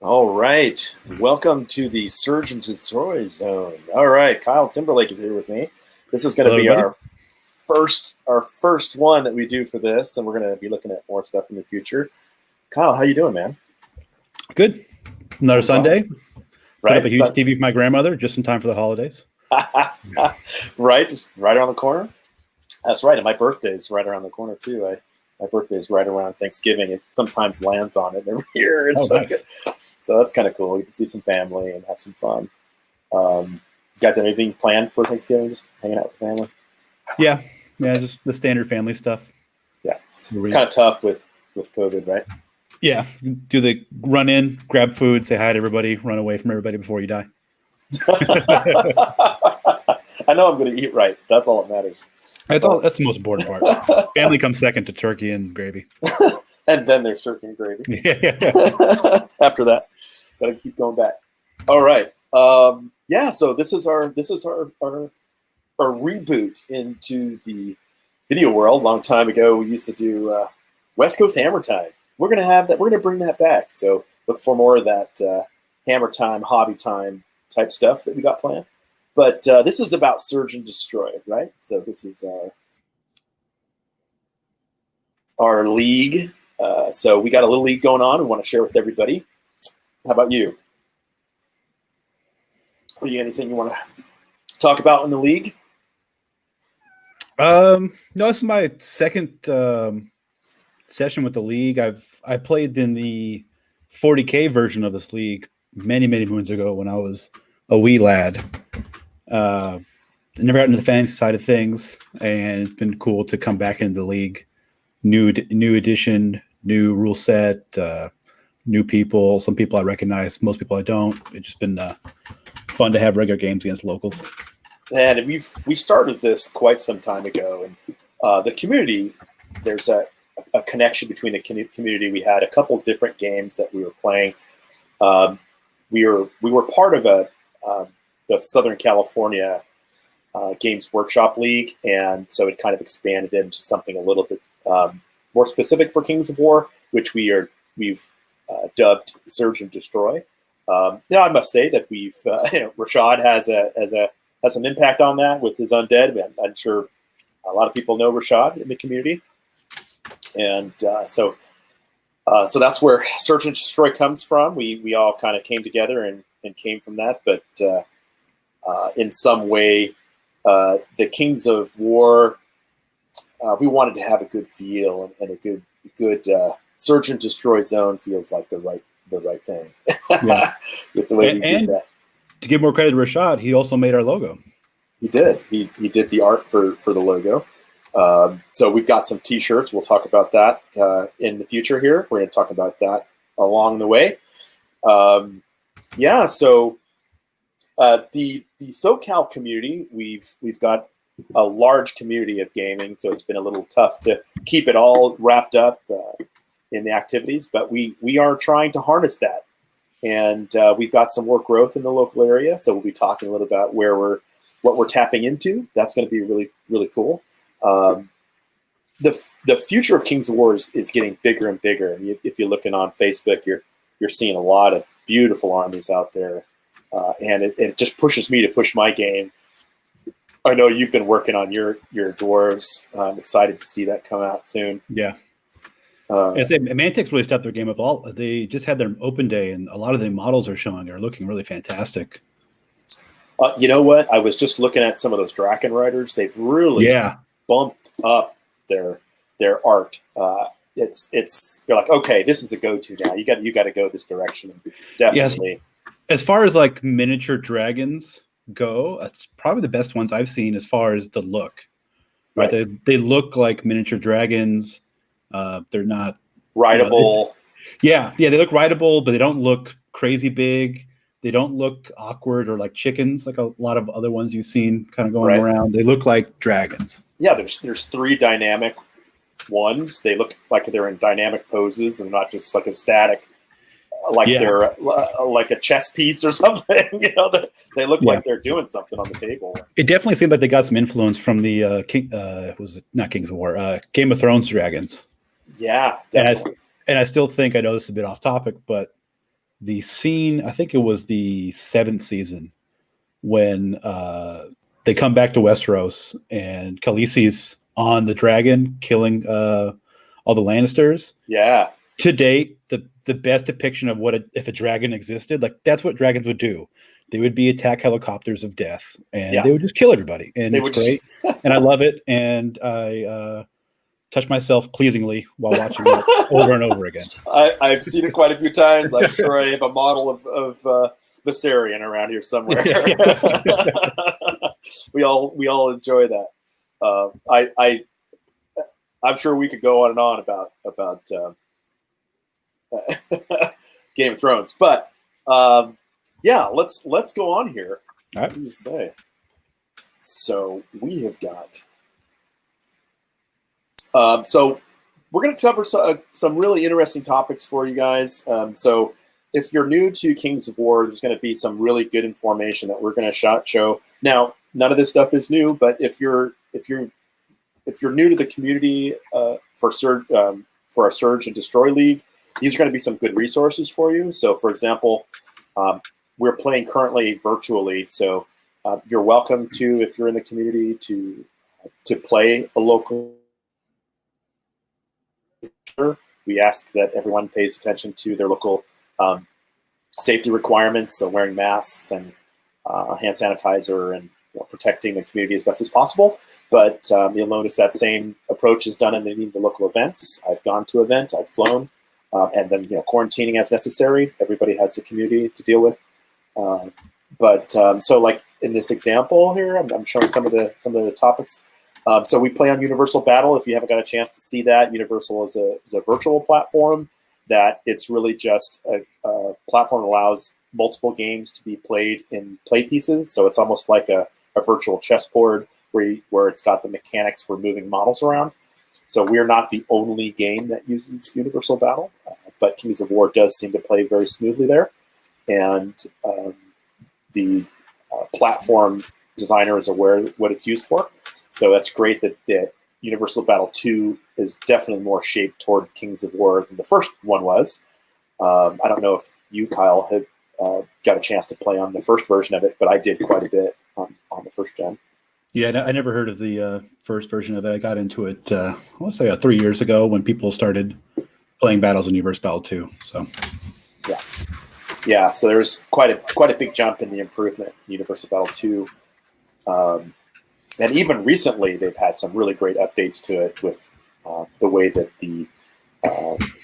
All right. Welcome to the Surge and Destroy Zone. All right. Kyle Timberlake is here with me. This is going to Hello, be everybody. our first one that we do for this, and we're going to be looking at more stuff in the future. Kyle, how you doing, man? Good. Another Sunday. Put Right? up a huge TV for my grandmother just in time for the holidays. Right? Just right around the corner? That's right. And my birthday's right around the corner, too. My birthday's right around Thanksgiving. It sometimes lands on it every year. So that's kind of cool. You can see some family and have some fun. You guys have anything planned for Thanksgiving? Just hanging out with the family? Yeah, just the standard family stuff. Yeah. It's kind of tough with COVID, right? Yeah, do the run in, grab food, say hi to everybody, run away from everybody before you die. I know I'm going to eat right. That's all that matters. That's the most important part. Family comes second to turkey and gravy. And then there's turkey and gravy. Yeah. After that, got to keep going back. All right. So this is our reboot into the video world. Long time ago, we used to do West Coast Hammer Time. We're gonna have that. We're gonna bring that back. So look for more of that Hammer Time, Hobby Time type stuff that we got planned. But this is about Surge and Destroy, right? So this is our league. So we got a little league going on. We want to share with everybody. How about you? Are you anything you want to talk about in the league? No, this is my second session with the league. I played in the 40K version of this league many moons ago when I was a wee lad. Never got into the fantasy side of things, and it's been cool to come back into the league. New edition, new rule set, new people. Some people I recognize, most people I don't. It's just been fun to have regular games against locals. And we started this quite some time ago, and the community. There's a connection between the community. We had a couple different games that we were playing. We were part of the Southern California Games Workshop League, and so it kind of expanded into something a little bit more specific for Kings of War, which we've dubbed Surge and Destroy. I must say that we've Rashad has some impact on that with his undead. I'm sure a lot of people know Rashad in the community, and so that's where Surge and Destroy comes from. We all kind of came together and came from that, but in some way, the Kings of War, we wanted to have a good feel, and a good Surge and Destroy zone feels like the right thing. Yeah. With the way we did that. To give more credit to Rashad, he also made our logo. He did. He did the art for the logo. So we've got some T-shirts. We'll talk about that in the future here. We're going to talk about that along the way. So the SoCal community, we've got a large community of gaming, so it's been a little tough to keep it all wrapped up in the activities, but we are trying to harness that. And we've got some more growth in the local area, so we'll be talking a little about what we're tapping into. That's going to be really, really cool. The future of Kings of War is getting bigger and bigger. And if you're looking on Facebook, you're seeing a lot of beautiful armies out there, and it just pushes me to push my game. I know you've been working on your dwarves. I'm excited to see that come out soon. Yeah. I say Mantic's really stepped their game up. They just had their open day, and a lot of the models are showing are looking really fantastic. You know what? I was just looking at some of those Draken Riders. They've really bumped up their art. It's you're like, okay, this is a go-to now. You got to go this direction. Definitely. Yes. As far as like miniature dragons go, it's probably the best ones I've seen as far as the look. Right? They look like miniature dragons. They're not rideable. They look rideable, but they don't look crazy big. They don't look awkward or like chickens, like a lot of other ones you've seen kind of going around. They look like dragons. Yeah, there's three dynamic ones. They look like they're in dynamic poses and not just like a static, they're like a chess piece or something. They look like they're doing something on the table. It definitely seemed like they got some influence from the not Kings of War, Game of Thrones dragons. Yeah, definitely. And I still think, I know this is a bit off topic, but the scene, I think it was the 7th season, when they come back to Westeros and Khaleesi's on the dragon killing all the Lannisters. Yeah. To date, the best depiction of what if a dragon existed, like that's what dragons would do. They would be attack helicopters of death, and they would just kill everybody, and it's great. And I love it, and I touch myself pleasingly while watching it over and over again. I've seen it quite a few times. I'm sure I have a model of Viserion around here somewhere. we all enjoy that. I'm sure we could go on and on about Game of Thrones, but yeah, let's go on here. All right. What do you say? So we have got. So we're going to cover some really interesting topics for you guys. So if you're new to Kings of War, there's going to be some really good information that we're going to show. Now, none of this stuff is new, but if you're new to the community for our Surge and Destroy League, these are going to be some good resources for you. So, for example, we're playing currently virtually, so you're welcome to, if you're in the community, to play a local. We ask that everyone pays attention to their local safety requirements, so wearing masks and hand sanitizer and protecting the community as best as possible. But you'll notice that same approach is done in any of the local events. I've gone to an event, I've flown, and then quarantining as necessary. Everybody has the community to deal with. So like in this example here, I'm showing some of the topics. So we play on Universal Battle. If you haven't got a chance to see that, Universal is a virtual platform that it's really just a platform that allows multiple games to be played in play pieces. So it's almost like a virtual chessboard where it's got the mechanics for moving models around. So we're not the only game that uses Universal Battle, but Kings of War does seem to play very smoothly there. And the platform designer is aware of what it's used for. So that's great that Universal Battle 2 is definitely more shaped toward Kings of War than the first one was. I don't know if you, Kyle, had got a chance to play on the first version of it, but I did quite a bit on the first gen. Yeah, I never heard of the first version of it. I got into it, I want to say 3 years ago when people started playing battles in Universal Battle 2. So, yeah. So there was quite a big jump in the improvement in Universal Battle 2. And even recently, they've had some really great updates to it with the way that the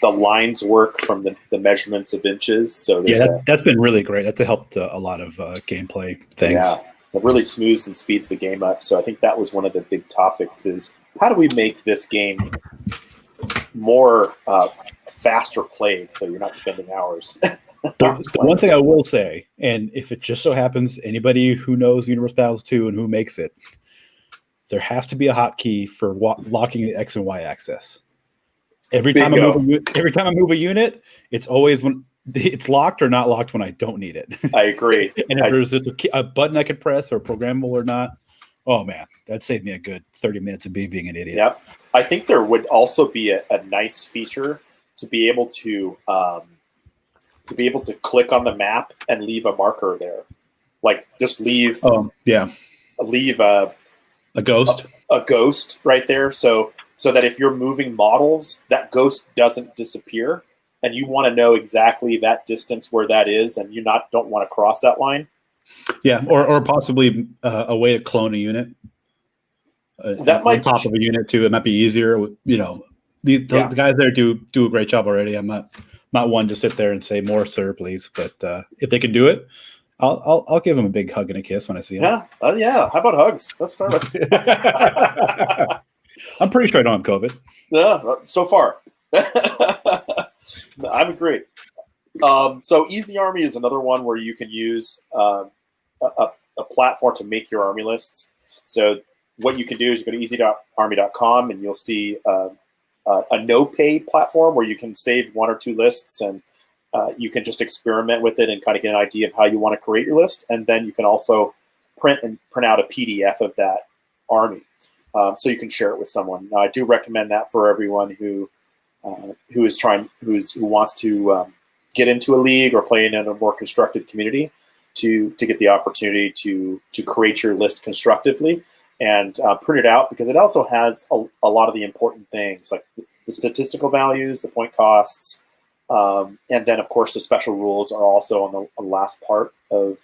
lines work from the measurements of inches. So that's been really great. That's helped a lot of gameplay things. Yeah, it really smooths and speeds the game up. So I think that was one of the big topics: is how do we make this game more faster played, so you're not spending hours. The one thing I will say, and if it just so happens anybody who knows Universal Battles 2 and who makes it, there has to be a hotkey for locking the X and Y axis. Every time I move a unit, it's always when it's locked or not locked when I don't need it. I agree. And if there's a button I could press or programmable or not, oh man, that saved me a good 30 minutes of being an idiot. Yep. I think there would also be a nice feature to be able to click on the map and leave a marker there, like just leave. Leave a ghost. A ghost right there, so that if you're moving models, that ghost doesn't disappear, and you want to know exactly that distance where that is, and you don't want to cross that line. Yeah, or possibly a way to clone a unit. That might on top of a unit too. It might be easier. The guys there do a great job already. I'm not one to sit there and say more, sir, please. But if they can do it, I'll give him a big hug and a kiss when I see him. Yeah. How about hugs? Let's start with. I'm pretty sure I don't have COVID. Yeah, so far. I would agree. So Easy Army is another one where you can use a platform to make your army lists. So what you can do is you go to easy.army.com and you'll see a no-pay platform where you can save one or two lists, and you can just experiment with it and kind of get an idea of how you want to create your list. And then you can also print out a PDF of that army, so you can share it with someone. Now, I do recommend that for everyone who wants to get into a league or play in a more constructive community to get the opportunity to create your list constructively and print it out, because it also has a lot of the important things like the statistical values, the point costs, and then of course the special rules are also on the last part of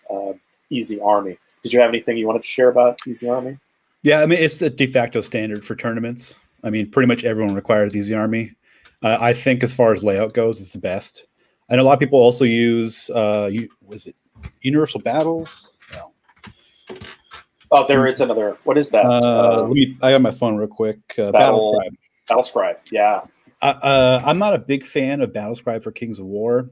Easy Army. Did you have anything you wanted to share about Easy Army? Yeah, I mean, it's the de facto standard for tournaments. I mean, pretty much everyone requires Easy Army. I think as far as layout goes, it's the best. I know a lot of people also use, was it Universal Battles? No. Oh, there is another. What is that? I got my phone real quick. Battlescribe. Yeah. I'm not a big fan of Battlescribe for Kings of War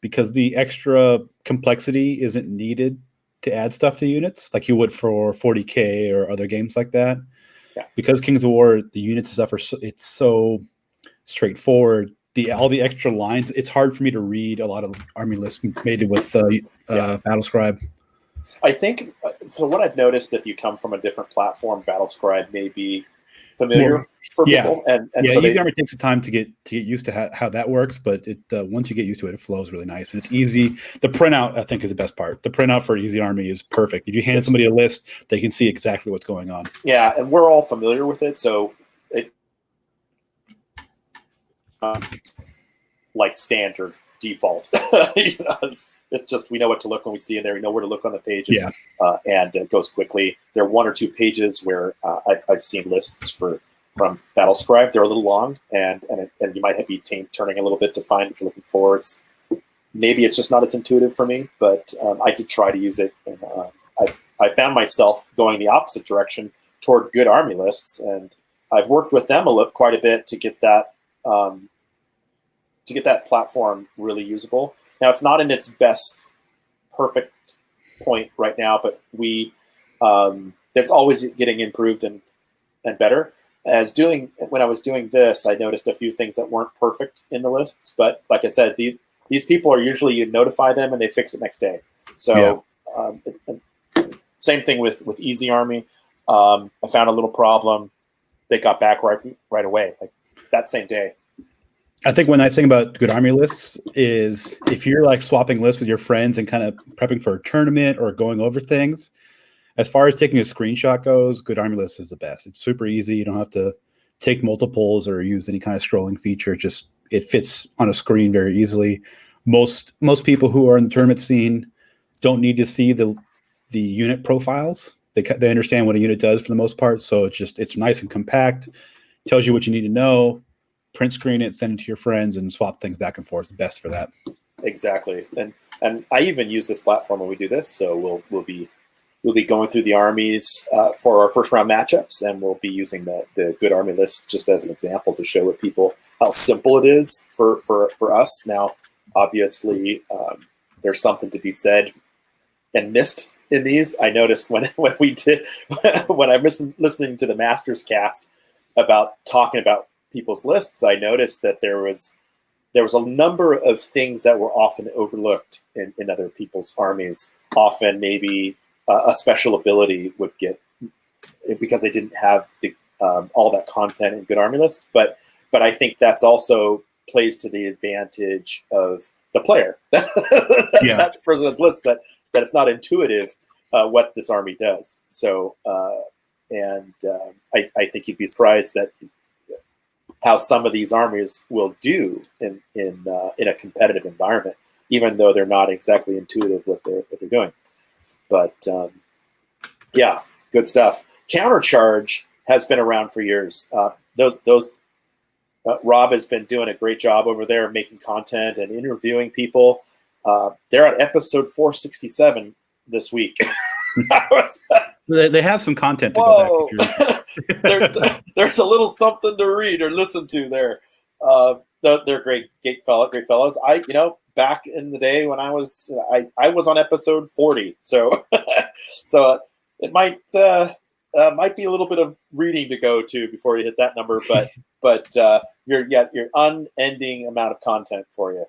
because the extra complexity isn't needed to add stuff to units like you would for 40K or other games like that. Yeah. Because Kings of War, the units and stuff it's so straightforward. All the extra lines, it's hard for me to read a lot of army lists made with Battlescribe. I think, so what I've noticed, if you come from a different platform, Battlescribe may be familiar for people. And so Easy Army takes the time to get used to how that works, but once you get used to it, it flows really nice and it's easy. The printout, I think, is the best part. The printout for Easy Army is perfect. If you hand somebody a list, they can see exactly what's going on. Yeah, and we're all familiar with it, so it like standard default. It's just, we know what to look when we see in there. We know where to look on the pages, and it goes quickly. There are one or two pages where I've seen lists from Battlescribe. They're a little long, and you might be turning a little bit to find what you're looking for. Maybe it's just not as intuitive for me, but I did try to use it, and I found myself going the opposite direction toward good army lists, and I've worked with them quite a bit to get that platform really usable. Now, it's not in its best perfect point right now, but it's always getting improved and better. When I was doing this, I noticed a few things that weren't perfect in the lists, but like I said, these people are usually, you notify them and they fix it next day. So same thing with Easy Army. I found a little problem. They got back right away, like that same day. I think one nice thing about good army lists is if you're like swapping lists with your friends and kind of prepping for a tournament or going over things, as far as taking a screenshot goes, good army list is the best. It's super easy. You don't have to take multiples or use any kind of scrolling feature. Just it fits on a screen very easily. Most people who are in the tournament scene don't need to see the unit profiles. They understand what a unit does for the most part. So it's nice and compact. Tells you what you need to know. Print screen it, send it to your friends, and swap things back and forth. It's the best for that. Exactly, and I even use this platform when we do this. So we'll be going through the armies for our first round matchups, and we'll be using the good army list just as an example to show how simple it is for us. Now, obviously, there's something to be said and missed in these. I noticed when I was listening to the Masters cast about talking about people's lists, I noticed that there was a number of things that were often overlooked in other people's armies. Often maybe a special ability would get, because they didn't have all that content in good army lists. But I think that's also plays to the advantage of the player. That's the person that's list that it's not intuitive what this army does. So I think you'd be surprised that how some of these armies will do in a competitive environment, even though they're not exactly intuitive what they're doing. But good stuff. Countercharge has been around for years. Rob has been doing a great job over there making content and interviewing people. They're at episode 467 this week. They have some content to go back. There's a little something to read or listen to there. They're great fellows. Back in the day when I was on episode 40, so it might be a little bit of reading to go to before you hit that number, but you're unending amount of content for you.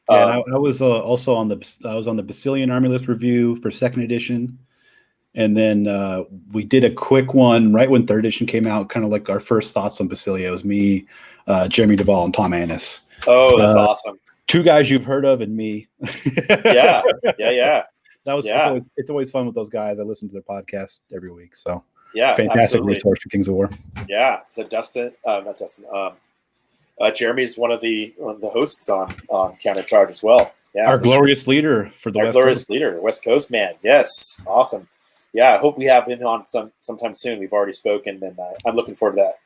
And I was also on the Basilian Army List review for 2nd edition. And then we did a quick one right when 3rd edition came out, kind of like our first thoughts on Basilia. It was me, Jeremy Duvall, and Tom Annis. Oh, that's awesome. Two guys you've heard of and me. Yeah. It's always fun with those guys. I listen to their podcast every week. So yeah, fantastic absolutely. resource for Kings of War. Yeah. So Jeremy's one of the hosts on Countercharge as well. Yeah. Our glorious leader for the Our West glorious Coast. leader, West Coast man. Yes. Awesome. Yeah. I hope we have him on sometime soon. We've already spoken, and I'm looking forward to that.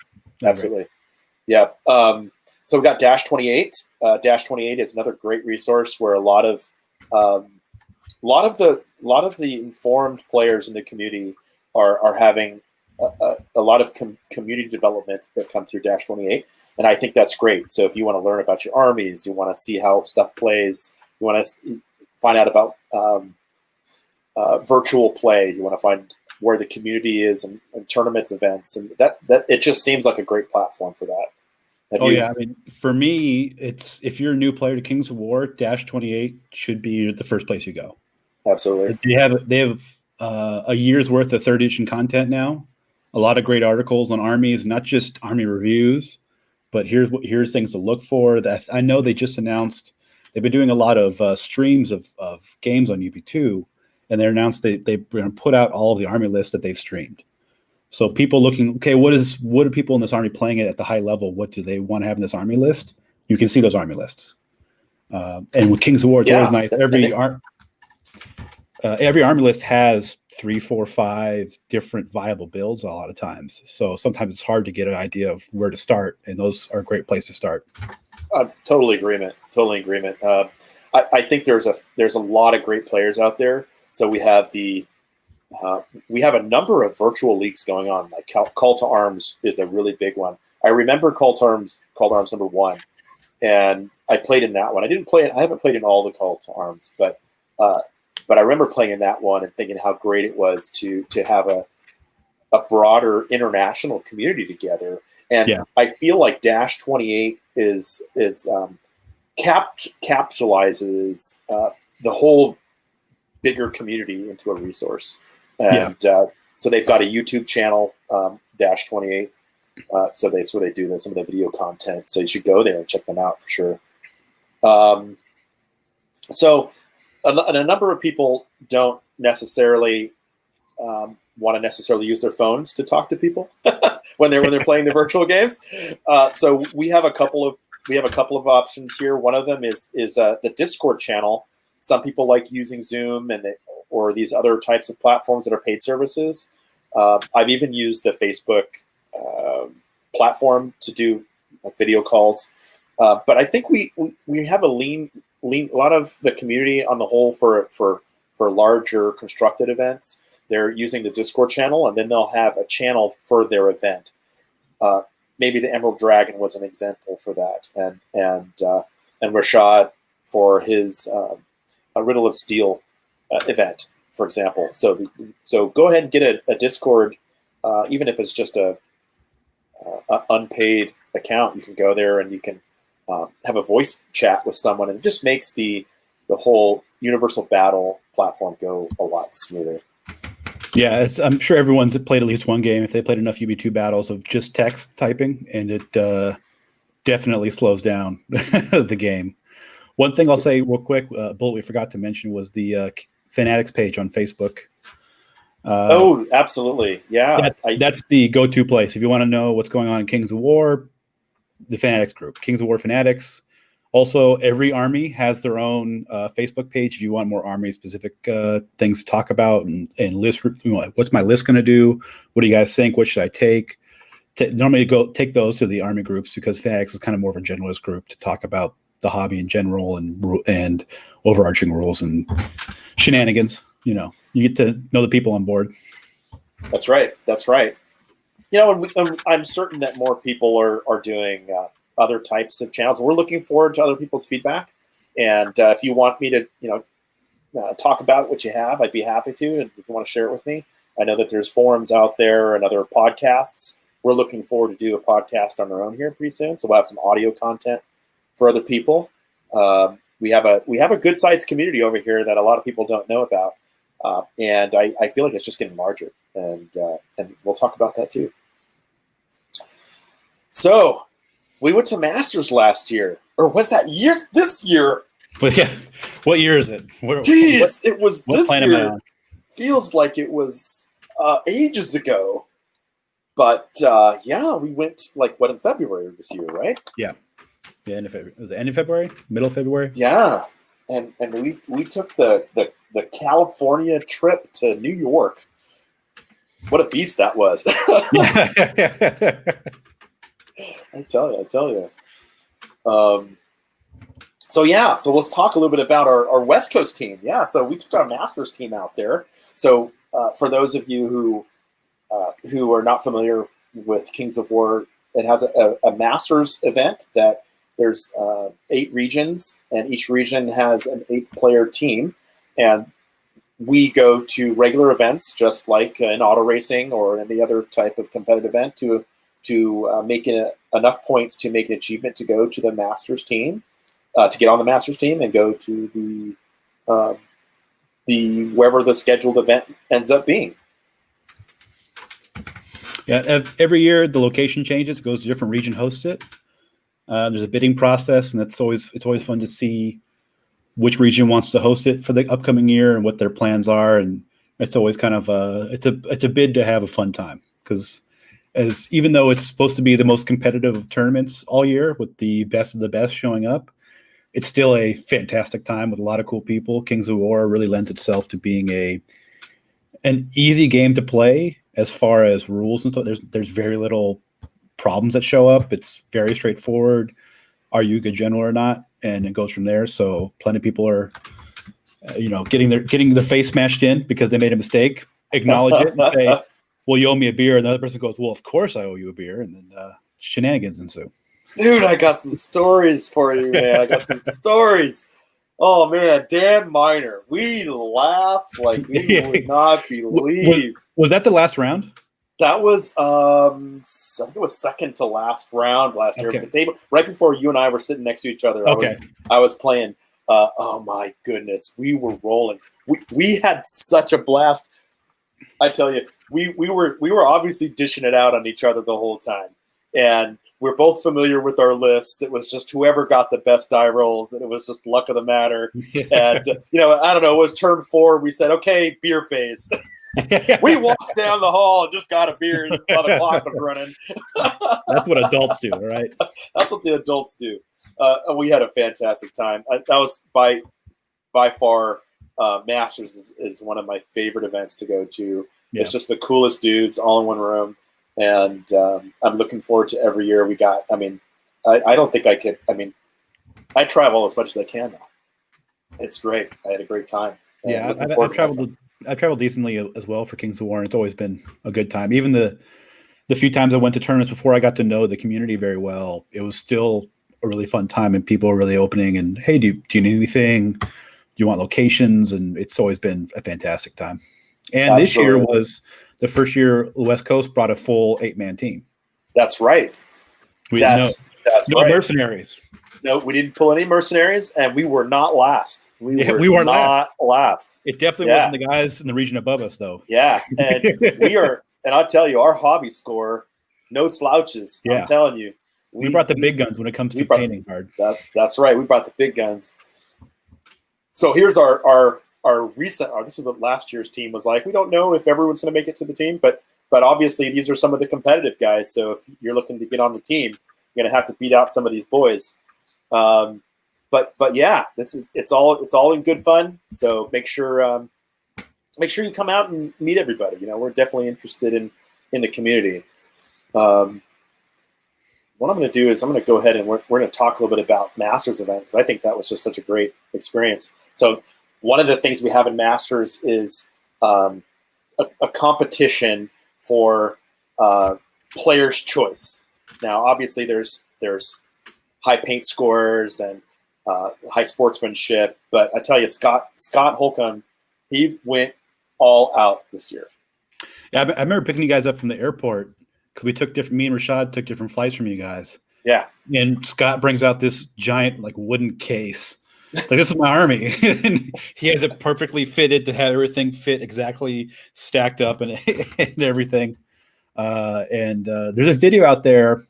Absolutely. Right. Yeah. So we got Dash 28. Dash 28 is another great resource where a lot of the informed players in the community are having a lot of community development that come through Dash 28, and I think that's great. So if you want to learn about your armies, you want to see how stuff plays, you want to find out about virtual play, you want to find where the community is and tournaments, events, and that it just seems like a great platform for that. I mean, for me, it's if you're a new player to Kings of War, Dash 28 should be the first place you go. Absolutely. They have a year's worth of third edition content now. A lot of great articles on armies, not just army reviews, but here's things to look for. That I know they just announced they've been doing a lot of streams of games on UP2, and they announced they're going to put out all of the army lists that they've streamed. So people looking, okay, what are people in this army playing it at the high level? What do they want to have in this army list? You can see those army lists. And with Kings of War, it's always nice. Every army list has 3, 4, 5 different viable builds a lot of times. So sometimes it's hard to get an idea of where to start, and those are a great place to start. Totally agreement. I think there's a lot of great players out there. So we have a number of virtual leagues going on. Like Call to Arms is a really big one. I remember Call to Arms number 1, and I played in that one. I haven't played in all the Call to Arms, but I remember playing in that one and thinking how great it was to have a broader international community together. And I feel like Dash 28 capsulizes the whole bigger community into a resource. And so they've got a YouTube channel, Dash 28. So that's where they do some of the video content. So you should go there and check them out for sure. So a number of people don't necessarily want to necessarily use their phones to talk to people when they're playing the virtual games. So we have a couple of options here. One of them is the Discord channel. Some people like using Zoom or these other types of platforms that are paid services. I've even used the Facebook platform to do like video calls. But I think we have a lot of the community on the whole for larger constructed events. They're using the Discord channel, and then they'll have a channel for their event. Maybe the Emerald Dragon was an example for that, and Rashad for his a Riddle of Steel event, for example. So go ahead and get a Discord, even if it's just a unpaid account. You can go there and you can have a voice chat with someone, and it just makes the whole Universal Battle platform go a lot smoother. Yeah, I'm sure everyone's played at least one game if they played enough UB2 battles of just text typing, and it definitely slows down the game. One thing I'll say real quick, Bullet, we forgot to mention was the Fanatics page on Facebook. Oh, absolutely. Yeah. That's the go-to place. If you want to know what's going on in Kings of War, the Fanatics group, Kings of War Fanatics. Also, every army has their own Facebook page if you want more army-specific things to talk about and list. What's my list going to do? What do you guys think? What should I take? Normally, go take those to the army groups because Fanatics is kind of more of a generalist group to talk about the hobby in general and overarching rules and shenanigans. You get to know the people on board. That's right. And I'm certain that more people are doing other types of channels. We're looking forward to other people's feedback. And if you want me to, talk about what you have, I'd be happy to. And if you want to share it with me, I know that there's forums out there and other podcasts. We're looking forward to do a podcast on our own here pretty soon. So we'll have some audio content for other people. We have a good sized community over here that a lot of people don't know about. And I feel like it's just getting larger, and we'll talk about that too. So we went to Masters last year. or was that this year? But yeah, what year is it? Jeez, it was this planet am I year. on? Feels like it was ages ago. But yeah, we went in February of this year, right? Yeah, end of February. Was it end of February? Middle of February? Yeah, and we took the California trip to New York. What a beast that was! I tell you. So let's talk a little bit about our West Coast team. Yeah, so we took our Masters team out there. So for those of you who are not familiar with Kings of War, it has a Masters event that there's 8 regions, and each region has an 8-player team, and we go to regular events just like in auto racing or any other type of competitive event to make enough points to make an achievement to go to the Masters team, to get on the Masters team and go to the wherever the scheduled event ends up being. Yeah, every year the location changes, goes to a different region, hosts it. There's a bidding process, and it's always fun to see which region wants to host it for the upcoming year and what their plans are. And it's always kind of it's a bid to have a fun time, because even though it's supposed to be the most competitive of tournaments all year with the best of the best showing up, it's still a fantastic time with a lot of cool people. Kings of War really lends itself to being an easy game to play as far as rules and stuff. There's very little problems that show up. It's very straightforward. Are you a good general or not? And it goes from there. So plenty of people are, getting their face smashed in because they made a mistake. Acknowledge it and say, "Well, you owe me a beer." And the other person goes, "Well, of course I owe you a beer." And then shenanigans ensue. Dude, I got some stories for you, man. I got some stories. Oh man, Dan Minor, we laughed like we would not believe. Was that the last round? That was, I think it was second to last round last year. Okay. It was a table right before you and I were sitting next to each other. Okay. I was playing. Oh my goodness, we were rolling. We had such a blast. I tell you, we were obviously dishing it out on each other the whole time, and we're both familiar with our lists. It was just whoever got the best die rolls, and it was just luck of the matter. And I don't know. It was turn 4. We said, "Okay, beer phase." We walked down the hall and just got a beer while the clock was running. That's what adults do, right? That's what the adults do. And we had a fantastic time. That was by far, Masters is one of my favorite events to go to. Yeah. It's just the coolest dudes all in one room. And I'm looking forward to every year we got. I mean, I don't think I could. I mean, I travel as much as I can now. It's great. I had a great time. Yeah, I've traveled decently as well for Kings of War, and it's always been a good time. Even the few times I went to tournaments before I got to know the community very well, it was still a really fun time, and people were really opening and, "Hey, do you need anything? Do you want locations?" And it's always been a fantastic time. And Absolutely. This year was the first year the West Coast brought a full 8-man team. That's right. That's no right. mercenaries. No, we didn't pull any mercenaries, and we were not last. We weren't not last. It definitely wasn't the guys in the region above us, though. Yeah, and we are. And I'll tell you, our hobby score, no slouches. Yeah. I'm telling you, we brought the big guns when it comes to painting hard. That's right. We brought the big guns. So here's our recent. This is what last year's team was like. We don't know if everyone's going to make it to the team, but obviously these are some of the competitive guys. So if you're looking to get on the team, you're going to have to beat out some of these boys. But yeah, it's all in good fun. So make sure you come out and meet everybody. We're definitely interested in the community. What I'm going to do is I'm going to go ahead and we're going to talk a little bit about Masters event, because I think that was just such a great experience. So one of the things we have in Masters is a competition for player's choice. Now, obviously, there's high paint scores and high sportsmanship, but I tell you, Scott Holcomb, he went all out this year. Yeah, I remember picking you guys up from the airport because me and Rashad took different flights from you guys. Yeah, and Scott brings out this giant wooden case. This is my army. And he has it perfectly fitted to have everything fit exactly stacked up and everything. And there's a video out there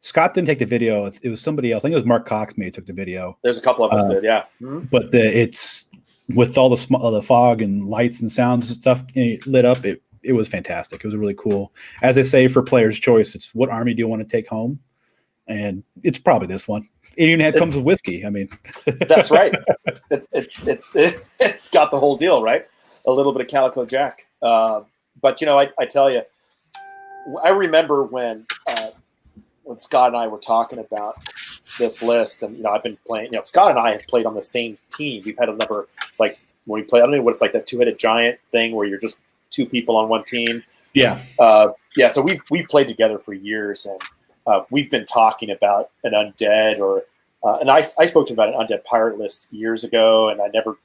Scott didn't take the video. It was somebody else. I think it was Mark Cox maybe took the video. There's a couple of us did, yeah. Mm-hmm. But it's with all the fog and lights and sounds and stuff lit up. It was fantastic. It was really cool. As they say for player's choice, it's what army do you want to take home? And it's probably this one. It even comes with whiskey. I mean, that's right. It's got the whole deal, right? A little bit of Calico Jack. But you know, I tell you, I remember when Scott and I were talking about this list, and you know, I've been playing. You know, Scott and I have played on the same team. We've had a number, like when we play. I don't know what it's like, that two-headed giant thing where you're just two people on one team. Yeah, yeah. So we've played together for years, and we've been talking about an undead, or and I spoke to him about an undead pirate list years ago, and I never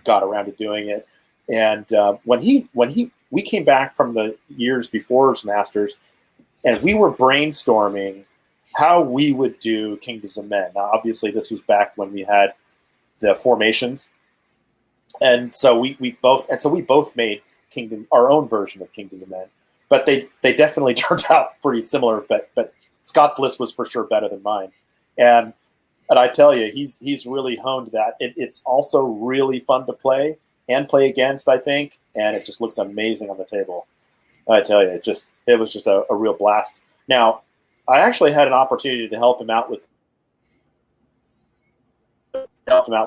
got around to doing it. And when we came back from the years before Masters, and we were brainstorming how we would do Kingdoms of Men. Now, obviously, this was back when we had the formations, and so we both made our own version of Kingdoms of Men. But they definitely turned out pretty similar. But Scott's list was for sure better than mine, and I tell you, he's really honed that. It's also really fun to play and play against, I think, and it just looks amazing on the table. I tell you, it was just a real blast. Now, I actually had an opportunity to help him out with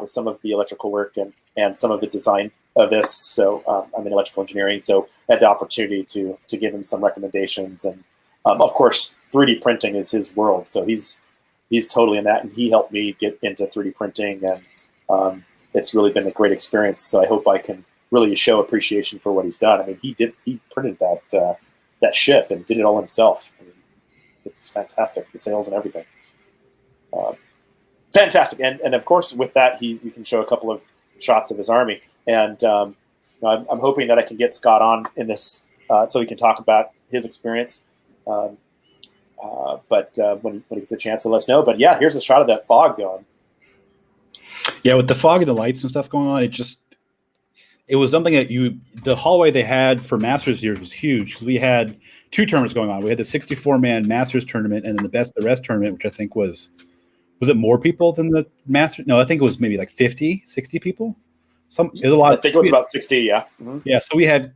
some of the electrical work and some of the design of this. So I'm in electrical engineering, so I had the opportunity to give him some recommendations. And of course, 3D printing is his world, so he's totally in that, and he helped me get into 3D printing, and it's really been a great experience. So I hope I can really show appreciation for what he's done. I mean, he printed that ship and did it all himself. I mean, it's fantastic, the sails and everything. Fantastic, and of course with that we can show a couple of shots of his army, and I'm hoping that I can get Scott on in this so he can talk about his experience. But when he gets a chance, to let us know. But yeah, here's a shot of that fog going. Yeah, with the fog and the lights and stuff going on, it was something that the hallway they had for Masters here was huge, because we had two tournaments going on. We had the 64-man Masters tournament, and then the Best of the Rest tournament, which I think was it more people than the Masters? No, I think it was maybe like 50, 60 people. It was a lot. I think it was about 60, yeah. Mm-hmm. Yeah, so we had,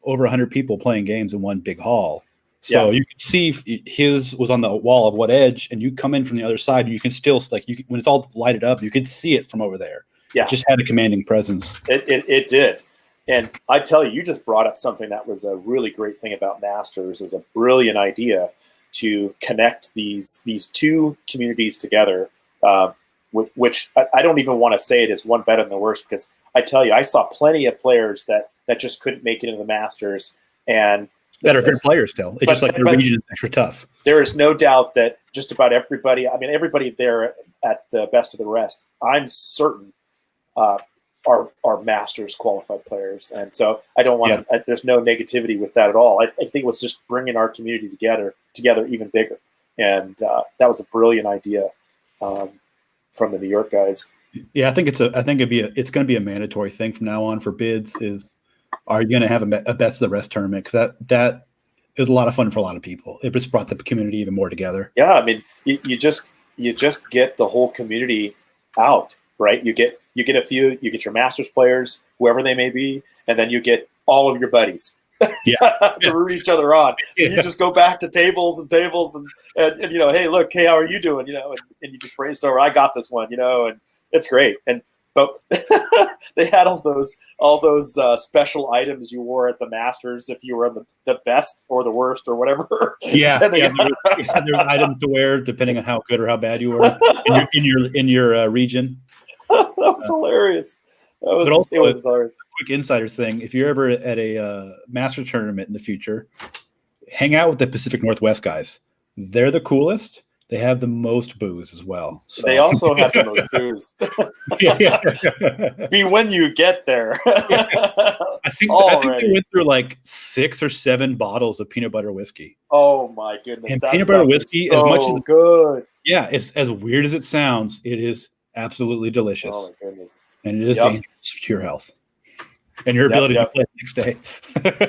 over 100 people playing games in one big hall. So you could see his was on the wall of what edge, and you come in from the other side, and you can still, when it's all lighted up, you could see it from over there. Yeah. It just had a commanding presence. It did. And I tell you, you just brought up something that was a really great thing about Masters. It was a brilliant idea to connect these two communities together, which I don't even want to say it is one better than the worst, because I tell you, I saw plenty of players that just couldn't make it into the Masters, and that are good players still. It's just like the region is extra tough. There is no doubt that just about everybody, I mean, everybody there at the Best of the Rest, I'm certain are Masters qualified players. And so I don't want to, there's no negativity with that at all. I think it was just bringing our community together even bigger. And that was a brilliant idea from the New York guys. Yeah, I think it's going to be a mandatory thing from now on for bids is, are you going to have a Best of the Rest tournament? Because that is a lot of fun for a lot of people. It just brought the community even more together. Yeah, I mean, you just get the whole community out, right? You get your Masters players, whoever they may be, and then you get all of your buddies. To root each other on. So you just go back to tables and hey, how are you doing? And you just brainstorm. I got this one, and it's great. But they had all those special items you wore at the Masters if you were the best or the worst or whatever. There's items to wear depending on how good or how bad you were in your region. That was hilarious. It was hilarious. Quick insider thing: if you're ever at a Masters tournament in the future, hang out with the Pacific Northwest guys. They're the coolest. They have the most booze as well. So. They also have the most booze. Be when you get there. I think they went through like 6 or 7 bottles of peanut butter whiskey. Oh my goodness! And peanut butter whiskey, so as much as good. Yeah, it's as weird as it sounds. It is absolutely delicious. Oh my goodness! And it is dangerous to your health. and your ability to play the next day.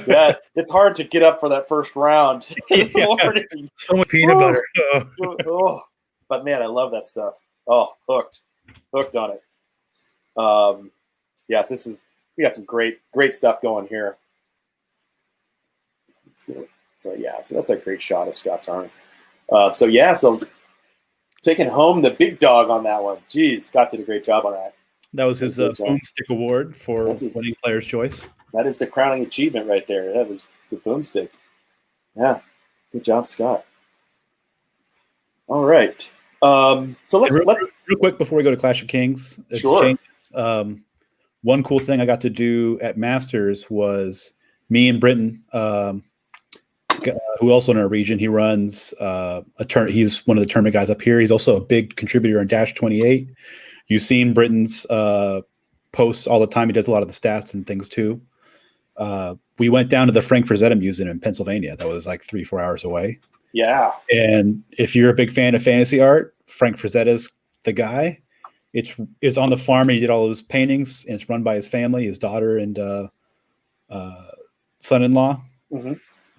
Yeah, it's hard to get up for that first round in the morning. So much peanut butter. But man, I love that stuff. Oh, hooked on it. Yes, we got some great stuff going here. So that's a great shot of Scott's arm. So taking home the big dog on that one. Jeez, Scott did a great job on that. That was his boomstick award for winning Player's Choice. That is the crowning achievement right there. That was the boomstick. Yeah, good job, Scott. All right. So let's real quick before we go to Clash of Kings. Sure. One cool thing I got to do at Masters was me and Brinton, who also in our region, he runs he's one of the tournament guys up here. He's also a big contributor on Dash 28. You've seen Britton's posts all the time. He does a lot of the stats and things too. We went down to the Frank Frazetta Museum in Pennsylvania. That was like 3-4 hours away. Yeah. And if you're a big fan of fantasy art, Frank Frazetta's the guy. It's on the farm. And he did all those paintings, and it's run by his family, his daughter and son-in-law. Mm-hmm.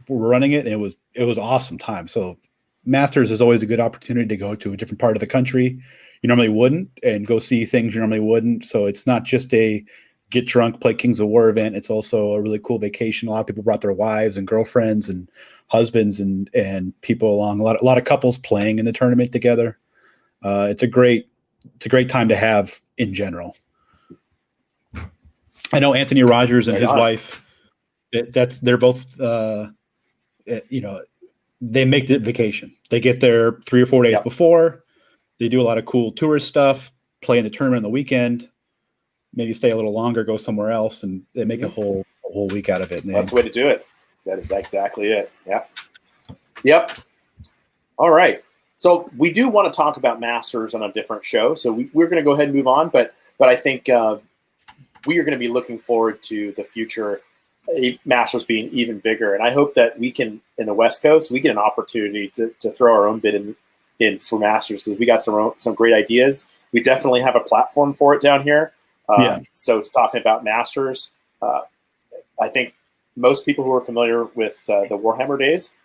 Were running it, and it was awesome time. So Masters is always a good opportunity to go to a different part of the country you normally wouldn't, and go see things you normally wouldn't. So it's not just a get drunk, play Kings of War event. It's also a really cool vacation. A lot of people brought their wives and girlfriends and husbands and people along. A lot of couples playing in the tournament together. It's a great time to have in general. I know Anthony Rogers and his wife. They're both. They make the vacation. They get there 3 or 4 days before. They do a lot of cool tourist stuff, play in the tournament on the weekend, maybe stay a little longer, go somewhere else, and they make a whole week out of it. That's the way to do it. That is exactly it. Yeah. Yep. All right. So we do want to talk about Masters on a different show. So we're going to go ahead and move on, but I think we are going to be looking forward to the future Masters being even bigger. And I hope that we can, in the West Coast, we get an opportunity to throw our own bid in for Masters, because we got some great ideas. We definitely have a platform for it down here. So it's talking about Masters. I think most people who are familiar with the Warhammer days,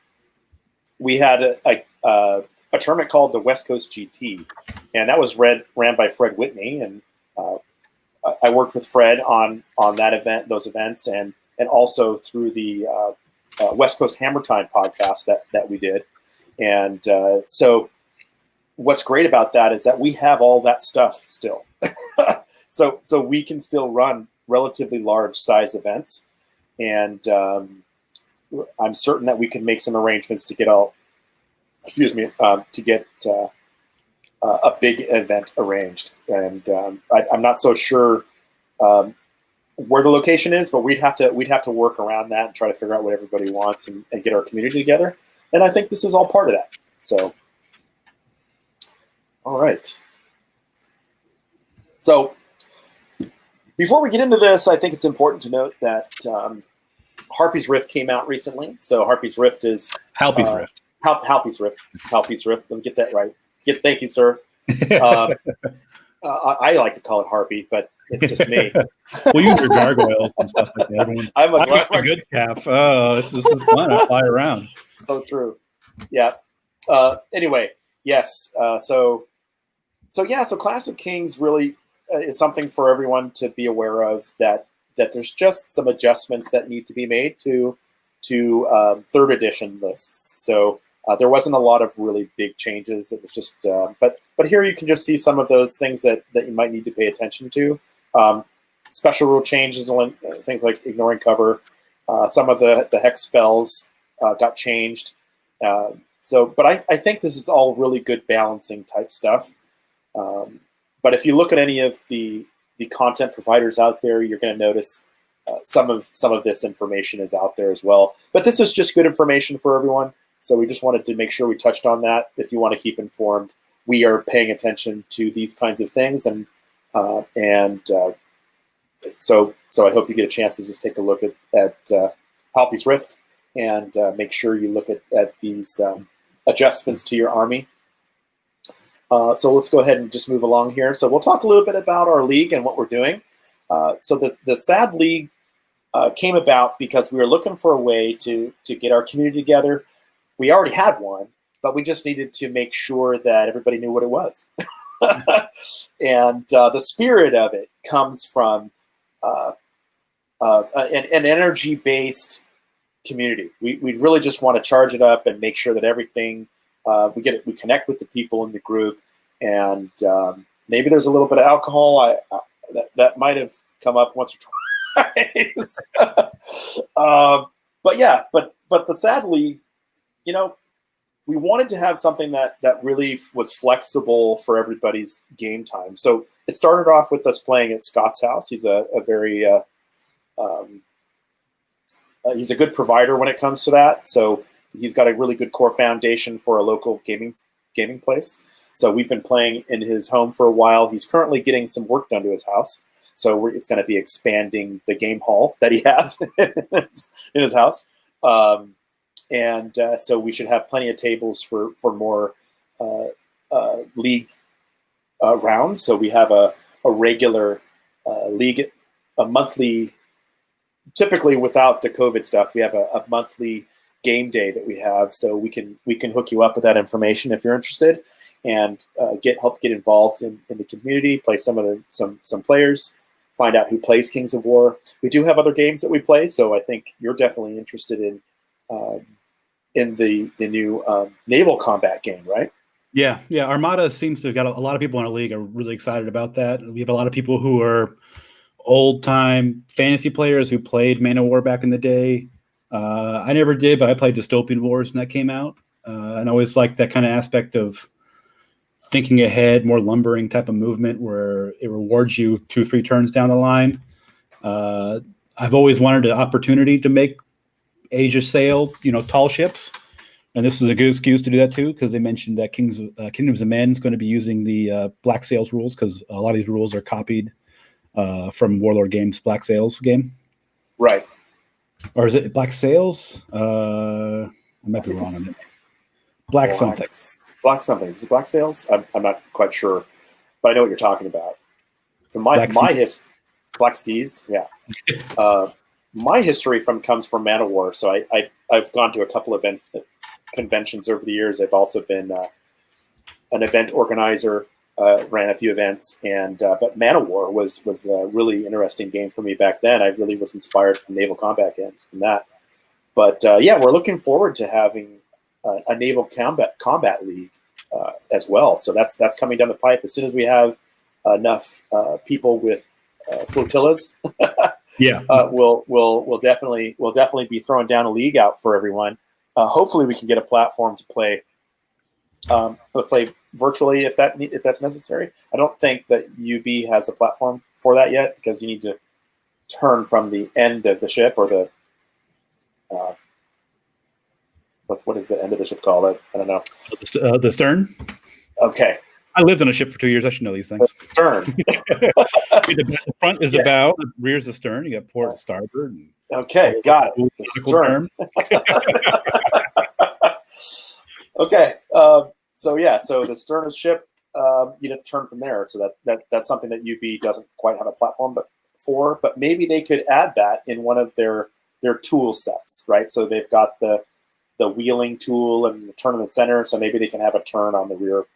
we had a tournament called the West Coast GT, and that was ran by Fred Whitney. And I worked with Fred on that event, those events, and also through the West Coast Hammer Time podcast that we did. And so what's great about that is that we have all that stuff still. So we can still run relatively large size events. And I'm certain that we can make some arrangements to get a big event arranged. And I'm not so sure where the location is, but we'd have to work around that and try to figure out what everybody wants and get our community together. And I think this is all part of that. So, all right. So before we get into this, I think it's important to note that Harpy's Rift came out recently. So Harpy's Rift is Halpi's Rift. Halpi's Rift. Halpi's Rift. Let me get that right. Thank you, sir. I like to call it Harpy, but it's just me. We'll use your gargoyles and stuff like that. Everyone, I'm a good calf. Oh, this is fun. I fly around. So true. Yeah. Anyway, yes. So Clash of Kings really is something for everyone to be aware of, that there's just some adjustments that need to be made to third edition lists. So there wasn't a lot of really big changes. It was just, but here you can just see some of those things that you might need to pay attention to. Special rule changes, things like ignoring cover. Some of the hex spells got changed. But I think this is all really good balancing type stuff. But if you look at any of the content providers out there, you're going to notice some of this information is out there as well. But this is just good information for everyone. So we just wanted to make sure we touched on that. If you want to keep informed, we are paying attention to these kinds of things, and so I hope you get a chance to just take a look at Halpi's Rift and make sure you look at these adjustments to your army. So let's go ahead and just move along here. So we'll talk a little bit about our league and what we're doing. So the SaD League came about because we were looking for a way to get our community together. We already had one, but we just needed to make sure that everybody knew what it was. And the spirit of it comes from an energy-based community. We really just want to charge it up and make sure that everything we connect with the people in the group, and maybe there's a little bit of alcohol. That might have come up once or twice. But yeah, but the sadly, we wanted to have something that really was flexible for everybody's game time. So it started off with us playing at Scott's house. He's a very he's a good provider when it comes to that. So he's got a really good core foundation for a local gaming place. So we've been playing in his home for a while. He's currently getting some work done to his house. So it's going to be expanding the game hall that he has in his house. And so we should have plenty of tables for more league rounds. So we have a regular league, a monthly, typically without the COVID stuff, we have a monthly game day that we have. So we can hook you up with that information if you're interested, and help get involved in the community, play some players, find out who plays Kings of War. We do have other games that we play, so I think you're definitely interested in the new naval combat game, right? Yeah. Armada seems to have got a lot of people in our league are really excited about that. We have a lot of people who are old-time fantasy players who played Man of War back in the day. I never did, but I played Dystopian Wars when that came out. And I always liked that kind of aspect of thinking ahead, more lumbering type of movement where it rewards you 2-3 turns down the line. I've always wanted an opportunity to make Age of Sail, tall ships. And this was a good excuse to do that too, because they mentioned that Kingdoms of Men is going to be using the Black Sails rules, because a lot of these rules are copied from Warlord Games' Black Sails game. Right. Or is it Black Sails? I might be wrong on it. Black something. Black something. Is it Black Sails? I'm not quite sure, but I know what you're talking about. So Black Seas, yeah. My history comes from Man of War, so I've gone to a couple of conventions over the years. I've also been an event organizer, ran a few events, but Man of War was a really interesting game for me back then. I really was inspired from naval combat games from that. But yeah, we're looking forward to having a naval combat league as well. So that's coming down the pipe as soon as we have enough people with flotillas. Yeah, we'll definitely be throwing down a league out for everyone. Hopefully, we can get a platform to play virtually if that's necessary. I don't think that UB has the platform for that yet, because you need to turn from the end of the ship, or the what is the end of the ship called? I don't know. The stern. Okay. I lived on a ship for 2 years. I should know these things. The stern. The front is the bow. The rear is the stern. You got port and starboard. Okay, got it. The stern. Okay. So the stern of the ship, you'd have to turn from there. So that's something that UB doesn't quite have a platform but maybe they could add that in one of their tool sets, right? So they've got the wheeling tool and the turn in the center, so maybe they can have a turn on the rear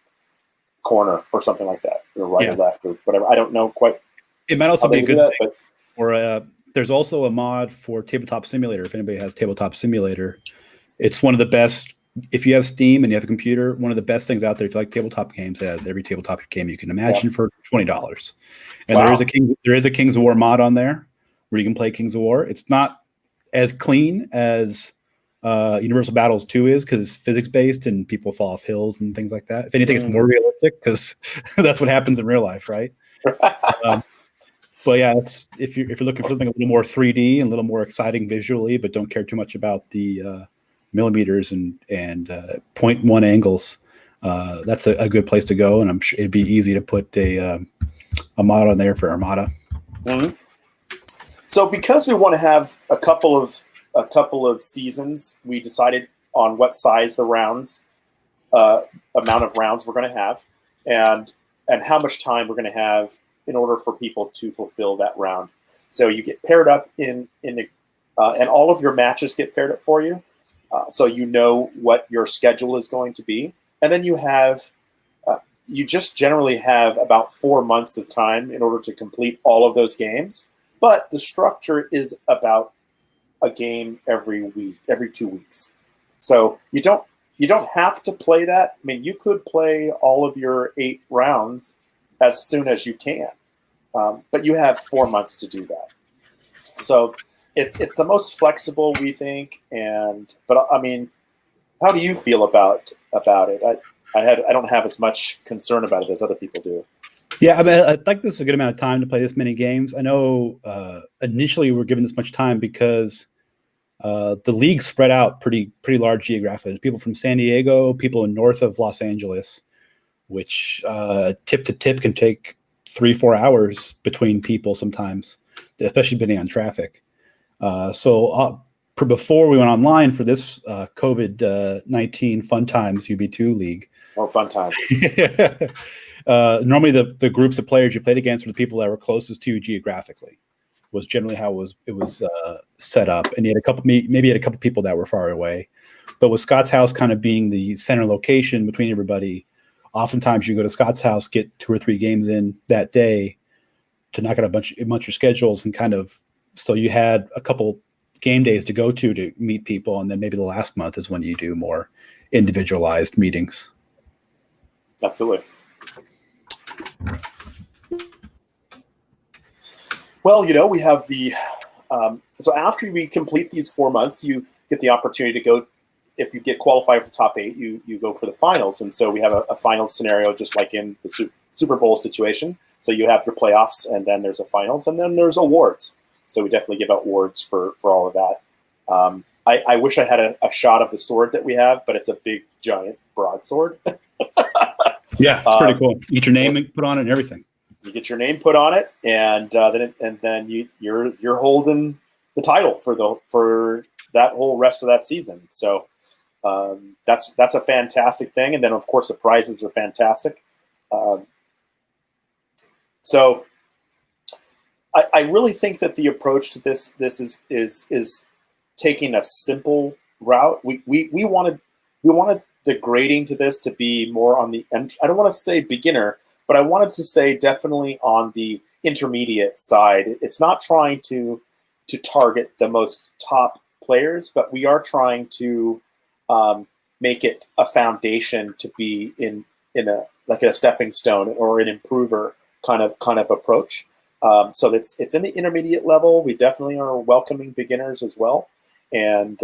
corner or something like that, or right or left or whatever. I don't know quite. It might also be a good thing. Or there's also a mod for Tabletop Simulator. If anybody has Tabletop Simulator, it's one of the best. If you have Steam and you have a computer, one of the best things out there. If you like tabletop games, it has every tabletop game you can imagine for $20. And there is a Kings of War mod on there where you can play Kings of War. It's not as clean as Universal Battles 2 is, because it's physics based and people fall off hills and things like that. If anything, it's more realistic, because that's what happens in real life, right? But yeah, if you're looking for something a little more 3D and a little more exciting visually, but don't care too much about the millimeters and 0.1 angles, that's a good place to go. And I'm sure it'd be easy to put a mod on there for Armada. Mm-hmm. So because we want to have a couple of seasons, we decided on what size the rounds, amount of rounds we're going to have, and how much time we're going to have in order for people to fulfill that round. So you get paired up and all of your matches get paired up for you. So you know what your schedule is going to be. And then you just generally have about 4 months of time in order to complete all of those games. But the structure is about a game every week, every 2 weeks. So you don't have to play that. I mean, you could play all of your 8 rounds as soon as you can. But you have 4 months to do that. So it's the most flexible, we think. But I mean, how do you feel about it? I don't have as much concern about it as other people do. Yeah, I mean, I think this is a good amount of time to play this many games. I know initially we were given this much time because the league spread out pretty large geographically. There's people from San Diego, people north of Los Angeles, which tip to tip can take 3-4 hours between people sometimes, especially depending on traffic. So before we went online for this COVID-19 Fun Times UB2 league. Oh, fun times. Normally the groups of players you played against were the people that were closest to you geographically, was generally how it was set up. And you had maybe a couple people that were far away. But with Scott's house kind of being the center location between everybody, oftentimes you go to Scott's house, get 2 or 3 games in that day to knock out a bunch of schedules, and kind of, so you had a couple game days to go to meet people. And then maybe the last month is when you do more individualized meetings. Absolutely. Well, we have so after we complete these 4 months, you get the opportunity to go. If you get qualified for the top 8, you go for the finals. And so we have a finals scenario, just like in the Super Bowl situation. So you have your playoffs, and then there's a finals, and then there's awards. So we definitely give out awards for all of that. I wish I had a shot of the sword that we have, but it's a big, giant broadsword. Yeah, it's pretty cool. You get your name put on it and everything. You get your name put on it, and then you're holding the title for that whole rest of that season. So that's a fantastic thing. And then of course the prizes are fantastic. So I really think that the approach to this is taking a simple route. We wanted the grading to this to be more on the end. I don't want to say beginner, but I wanted to say definitely on the intermediate side. It's not trying to target the most top players, but we are trying to make it a foundation to be in a stepping stone or an improver kind of approach. So it's in the intermediate level. We definitely are welcoming beginners as well, and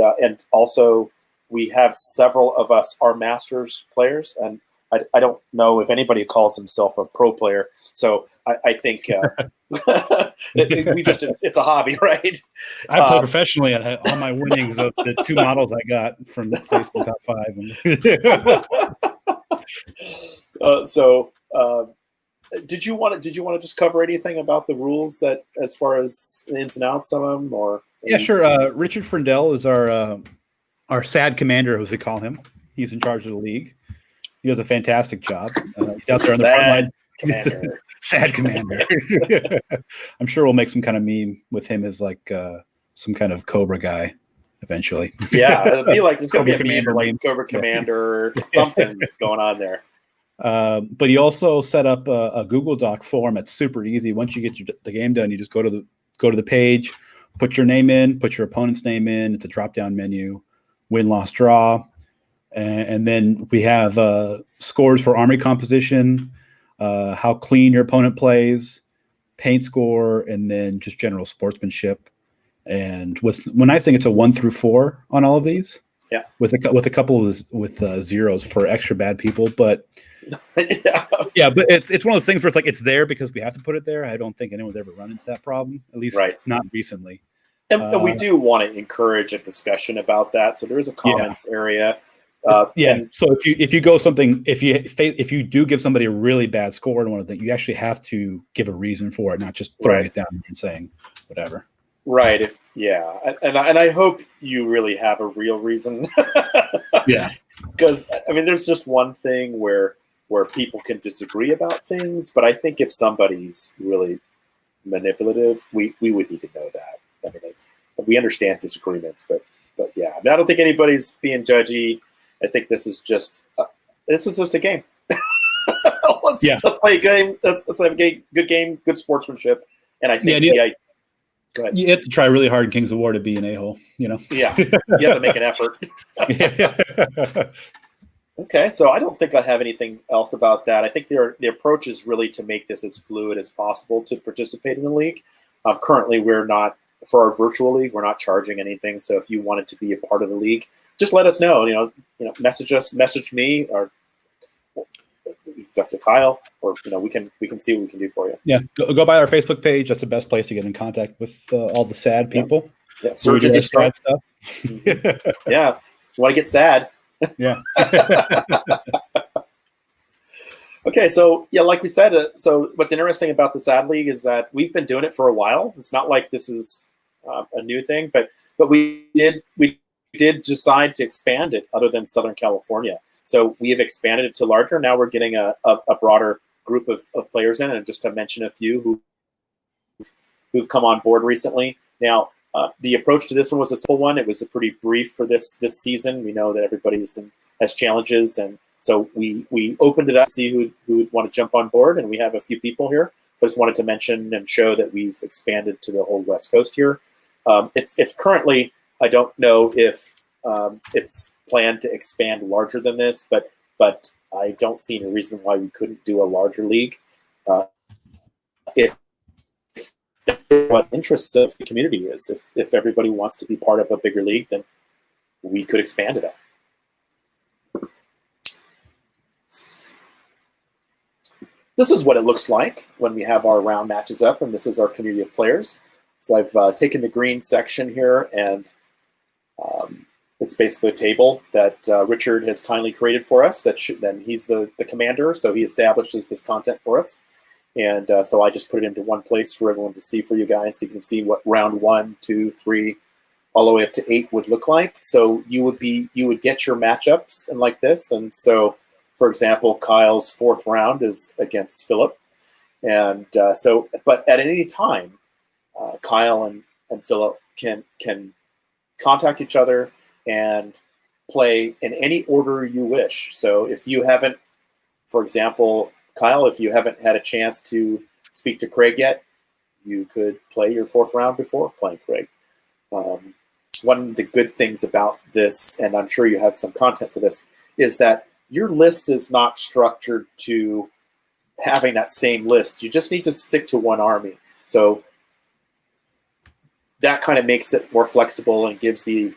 also we have several of us are masters players, and I don't know if anybody calls himself a pro player. So I think it's a hobby, right? I play professionally at all my winnings of the 2 models I got from the place in the top 5. Did you want to just cover anything about the rules, that as far as the ins and outs of them, or? Yeah, sure. Richard Fredendall is our SaD commander, as we call him. He's in charge of the league. He does a fantastic job. He's out there on the front line. Commander. SaD commander. I'm sure we'll make some kind of meme with him as like some kind of Cobra guy eventually. Yeah, it'll be like there's going to be a Commander meme like Cobra Commander, something going on there. But he also set up a Google Doc form. It's super easy. Once you get the game done, you just go to the page, put your name in, put your opponent's name in. It's a drop-down menu, win, loss, draw. And then we have scores for army composition, how clean your opponent plays, paint score, and then just general sportsmanship. And when I think it's a 1 through 4 on all of these, yeah, with a couple with zeros for extra bad people, but yeah, but it's one of those things where it's like it's there because we have to put it there. I don't think anyone's ever run into that problem, at least not recently. And we do want to encourage a discussion about that. So there is a comments area. And so if you go something, if you do give somebody a really bad score and one of them, you actually have to give a reason for it, not just throwing it down and saying whatever. Right. And I hope you really have a real reason. Yeah. Because I mean, there's just one thing where people can disagree about things, but I think if somebody's really manipulative, we would need to know that. I mean, we understand disagreements, but yeah, I mean, I don't think anybody's being judgy. I think this is just a game. let's play a game. Let's have a good game, good sportsmanship, and I think go ahead. You have to try really hard in Kings of War to be an a-hole, you know. Yeah, you have to make an effort. Okay, so I don't think I have anything else about that. I think the approach is really to make this as fluid as possible to participate in the league. Currently, we're not, for our virtual league, we're not charging anything. So if you wanted to be a part of the league, just let us know. You know, message me, or talk to Kyle, or we can see what we can do for you. Yeah, go by our Facebook page. That's the best place to get in contact with all the SaD people. Yeah, search and destroy stuff. Mm-hmm. Yeah, you want to get SaD. Yeah. Okay, so yeah, like we said, so what's interesting about the SaD League is that we've been doing it for a while. It's not like this is a new thing, but we did decide to expand it other than Southern California. So we have expanded it to larger. Now we're getting a broader group of players in, and just to mention a few who've come on board recently. Now, the approach to this one was a simple one. It was a pretty brief for this season. We know that everybody has challenges, and so we opened it up to see who would want to jump on board, and we have a few people here. So I just wanted to mention and show that we've expanded to the whole West Coast here. It's currently, I don't know if it's planned to expand larger than this, but I don't see any reason why we couldn't do a larger league. If what interests of the community is, if everybody wants to be part of a bigger league, then we could expand to that. This is what it looks like when we have our round matches up, and this is our community of players. So I've taken the green section here, and it's basically a table that Richard has kindly created for us. Then he's the commander, so he establishes this content for us. And so I just put it into one place for everyone to see for you guys, so you can see what round 1, 2, 3, all the way up to 8 would look like. So you would get your matchups and like this. And so, for example, Kyle's 4th round is against Phillip. And but at any time, Kyle and Phillip can contact each other and play in any order you wish. So if you haven't, for example, Kyle, if you haven't had a chance to speak to Kraig yet, you could play your 4th round before playing Kraig. One of the good things about this, and I'm sure you have some content for this, is that your list is not structured to having that same list. You just need to stick to one army. So that kind of makes it more flexible and gives the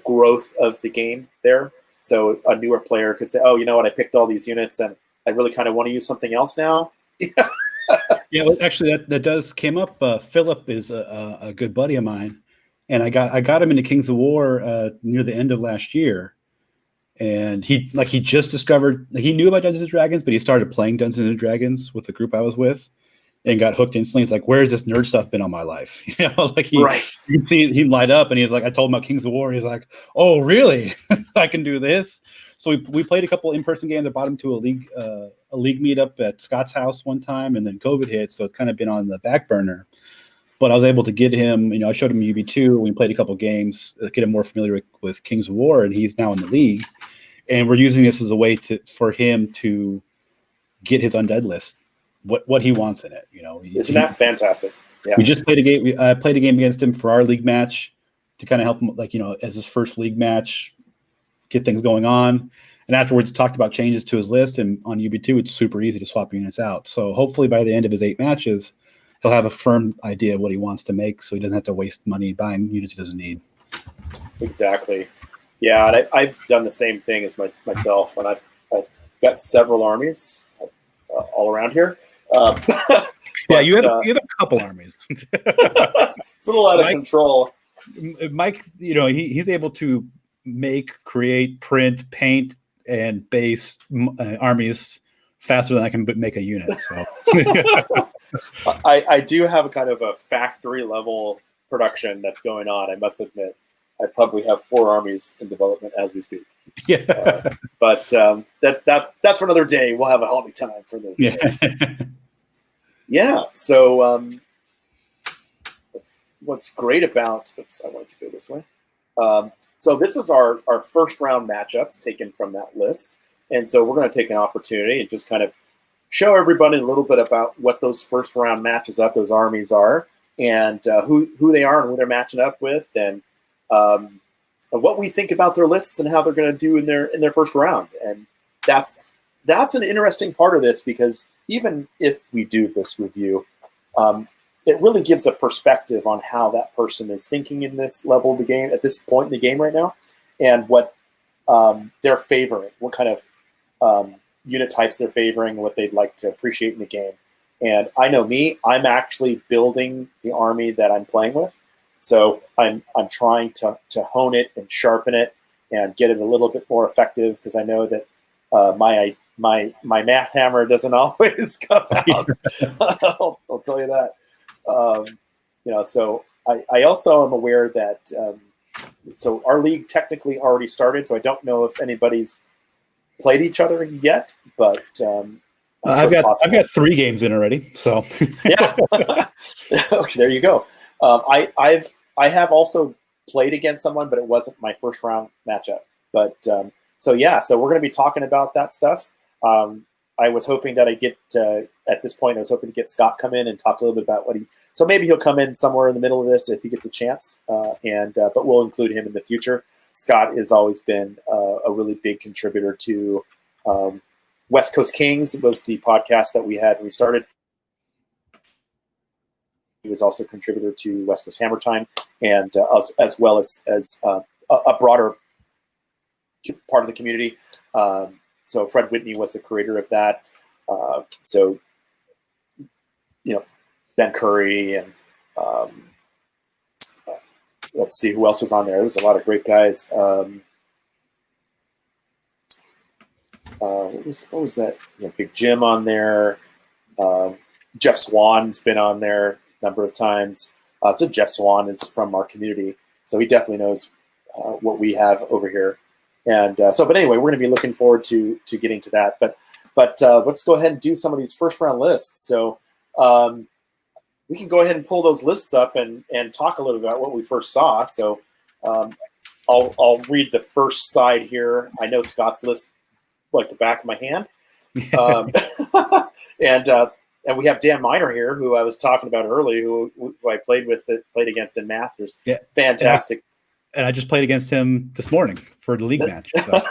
growth of the game there. So a newer player could say, oh, you know what, I picked all these units and I really kind of want to use something else now. Yeah, well, actually, that came up. Phillip is a good buddy of mine, and I got him into Kings of War near the end of last year, and he just discovered, he knew about Dungeons and Dragons, but he started playing Dungeons and Dragons with the group I was with, and got hooked instantly. It's like, where's this nerd stuff been all my life? You know, like you can see him light up, and he's like, I told him about Kings of War. He's like, oh, really? I can do this. So we played a couple in-person games. I brought him to a league meetup at Scott's house one time, and then COVID hit, so it's kind of been on the back burner. But I was able to get him, I showed him UB2. We played a couple games, get him more familiar with Kings of War, and he's now in the league. And we're using this as a way for him to get his undead list, what he wants in it. Isn't that fantastic? Yeah. We just played a game. I played a game against him for our league match to kind of help him, as his first league match, get things going on. And afterwards, talked about changes to his list. And on UB2, it's super easy to swap units out. So hopefully by the end of his 8 matches, he'll have a firm idea of what he wants to make, so he doesn't have to waste money buying units he doesn't need. Exactly. Yeah, and I've done the same thing as myself, and I've got several armies all around here. Yeah, you have a couple armies. It's a little out of control. Mike, he's able to make, create, print, paint, and base armies faster than I can make a unit. So I do have a kind of a factory level production that's going on. I must admit, I probably have 4 armies in development as we speak. Yeah, but that's for another day. We'll have a Halpi time for the. Yeah. Yeah. So what's great about? Oops, I wanted to go this way. So this is our first round matchups taken from that list, and so we're going to take an opportunity and just kind of show everybody a little bit about what those first round matches up, those armies are, and who they are and who they're matching up with, and what we think about their lists and how they're going to do in their first round. And that's an interesting part of this, because even if we do this review, it really gives a perspective on how that person is thinking in this level of the game at this point in the game right now, and what they're favoring, what kind of unit types they're favoring, what they'd like to appreciate in the game. And I know me, I'm actually building the army that I'm playing with. So I'm trying to hone it and sharpen it and get it a little bit more effective, because I know that my math hammer doesn't always come out. I'll tell you that. So I also am aware that so our league technically already started, so I don't know if anybody's played each other yet, but I've got 3 games in already. So yeah, okay, there you go. I have also played against someone, but it wasn't my first round matchup. But so we're going to be talking about that stuff. I was hoping that I'd get at this point. I was hoping to get Scott come in and talk a little bit about what he. So maybe he'll come in somewhere in the middle of this if he gets a chance. But we'll include him in the future. Scott has always been a really big contributor to West Coast Kings. It was the podcast that we had when we started. He was also a contributor to West Coast Hammer Time, and as well as a broader part of the community. So Fred Whitney was the creator of that. Ben Curry and let's see who else was on there. There was a lot of great guys. What was that? Big Jim on there. Jeff Swan's been on there a number of times. So Jeff Swan is from our community, so he definitely knows what we have over here. And but anyway, we're going to be looking forward to getting to that. But let's go ahead and do some of these first round lists. So we can go ahead and pull those lists up and talk a little about what we first saw. So I'll read the first side here. I know Scott's list like the back of my hand. And we have Dan Miner here, who I was talking about earlier, who I played against in Masters. Yeah, fantastic. And I just played against him this morning for the league match. So.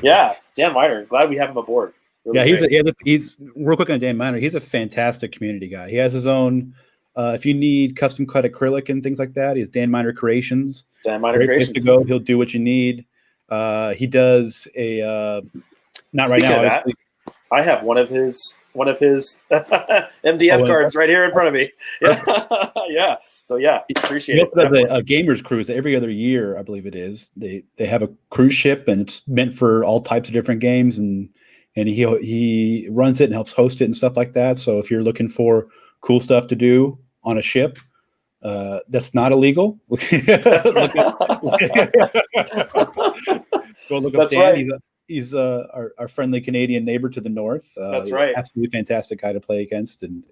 Yeah, Dan Miner. Glad we have him aboard. Really he's real quick on Dan Miner. He's a fantastic community guy. He has his own. If you need custom cut acrylic and things like that, he has Dan Miner Creations. Dan Miner Creations. To go. He'll do what you need. He does a not right now. That, I have one of his MDF cards right here in front of me. Yeah. So appreciate it. He also does a gamers cruise every other year, I believe it is. They have a cruise ship, and it's meant for all types of different games, and he runs it and helps host it and stuff like that. So if you're looking for cool stuff to do on a ship, that's not illegal. Go look up Dan. Right. He's our friendly Canadian neighbor to the north. That's right. Absolutely fantastic guy to play against, and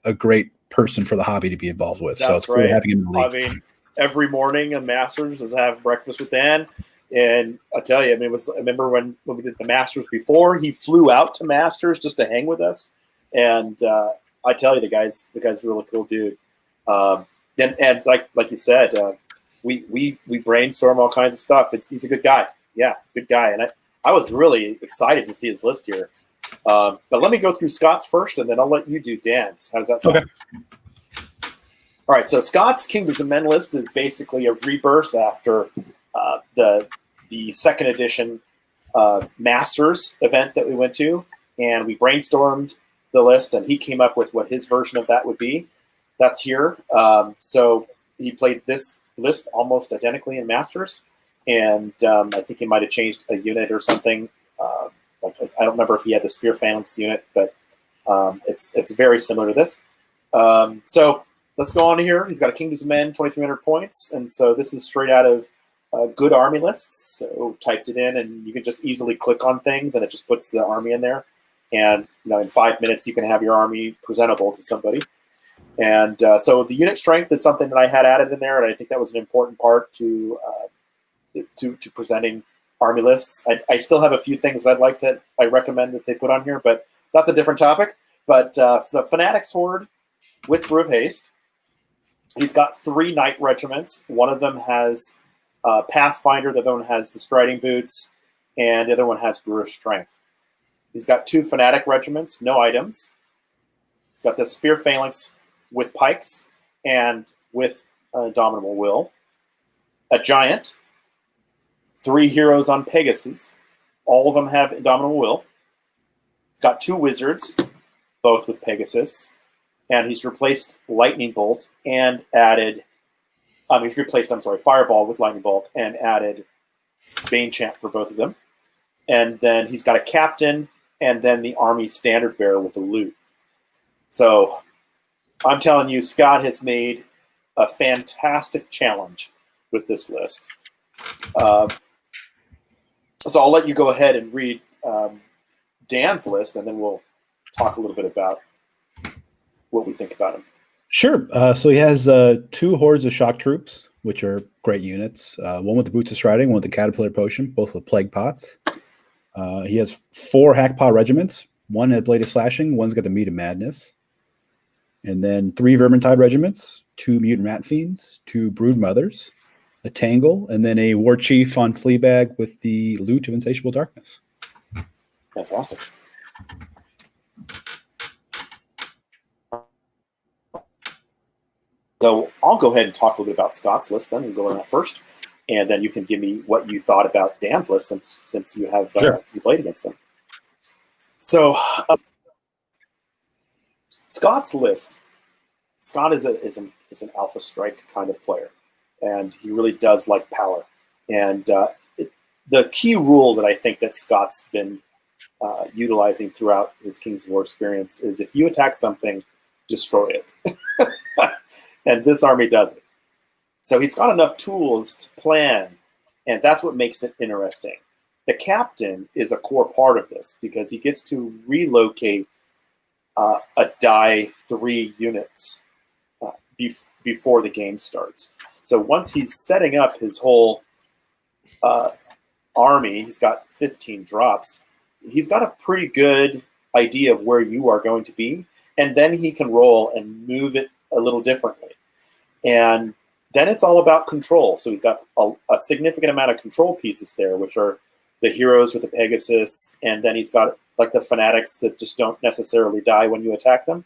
a great person for the hobby to be involved with. That's so it's right. Great having him in the league. I mean, every morning at Masters is have breakfast with Dan. And I'll tell you, I remember when we did the Masters before, he flew out to Masters just to hang with us. And I tell you, the guy's a really cool dude. And like you said, we brainstorm all kinds of stuff. He's a good guy. Yeah, good guy. And I was really excited to see his list here. But let me go through Scott's first, and then I'll let you do Dan's. How does that sound? Okay. All right, so Scott's Kingdoms of Men list is basically a rebirth after the second edition Masters event that we went to, and we brainstormed the list, and he came up with what his version of that would be. That's here. So he played this list almost identically in Masters, and I think he might have changed a unit or something. I don't remember if he had the Spear Phalanx unit, but it's very similar to this. So let's go on here. He's got a Kingdoms of Men, 2,300 points, and so this is straight out of good army lists. So typed it in, and you can just easily click on things, and it just puts the army in there. and in 5 minutes you can have your army presentable to somebody. And so the unit strength is something that I had added in there, and I think that was an important part to presenting army lists. I still have a few things I recommend that they put on here, but that's a different topic. But the Fanatics Horde with Brew of Haste, he's got 3 knight regiments. One of them has Pathfinder, the other one has the Striding Boots, and the other one has Brewer Strength. He's got 2 Fanatic regiments, no items. He's got the Spear Phalanx with pikes and with Indomitable Will. A Giant, 3 heroes on Pegasus. All of them have Indomitable Will. He's got 2 Wizards, both with Pegasus. And he's replaced Lightning Bolt and added... he's replaced, Fireball with Lightning Bolt and added Bane Chant for both of them. And then he's got a Captain and then the Army Standard Bearer with the loot. So I'm telling you, Scott has made a fantastic challenge with this list. So I'll let you go ahead and read Dan's list, and then we'll talk a little bit about what we think about him. Sure. So he has 2 hordes of shock troops, which are great units. One with the Boots of Striding, one with the Caterpillar Potion, both with Plague Pots. He has 4 Hackpaw regiments. One had Blade of Slashing, one's got the Meat of Madness. And then 3 Vermintide regiments, 2 Mutant Rat Fiends, 2 Brood Mothers, a Tangle, and then a War Chief on Fleabag with the Loot of Insatiable Darkness. Fantastic. So I'll go ahead and talk a little bit about Scott's list then. We'll go on that first. And then you can give me what you thought about Dan's list since you have since you played against him. So Scott's list. Scott is an Alpha Strike kind of player, and he really does like power. And the key rule that I think that Scott's been utilizing throughout his Kings of War experience is if you attack something, destroy it. And this army does it. So he's got enough tools to plan, and that's what makes it interesting. The captain is a core part of this because he gets to relocate a die 3 units before the game starts. So once he's setting up his whole army, he's got 15 drops. He's got a pretty good idea of where you are going to be, and then he can roll and move it a little differently. And then it's all about control. So he's got a significant amount of control pieces there, which are the heroes with the Pegasus, and then he's got like the Fanatics that just don't necessarily die when you attack them.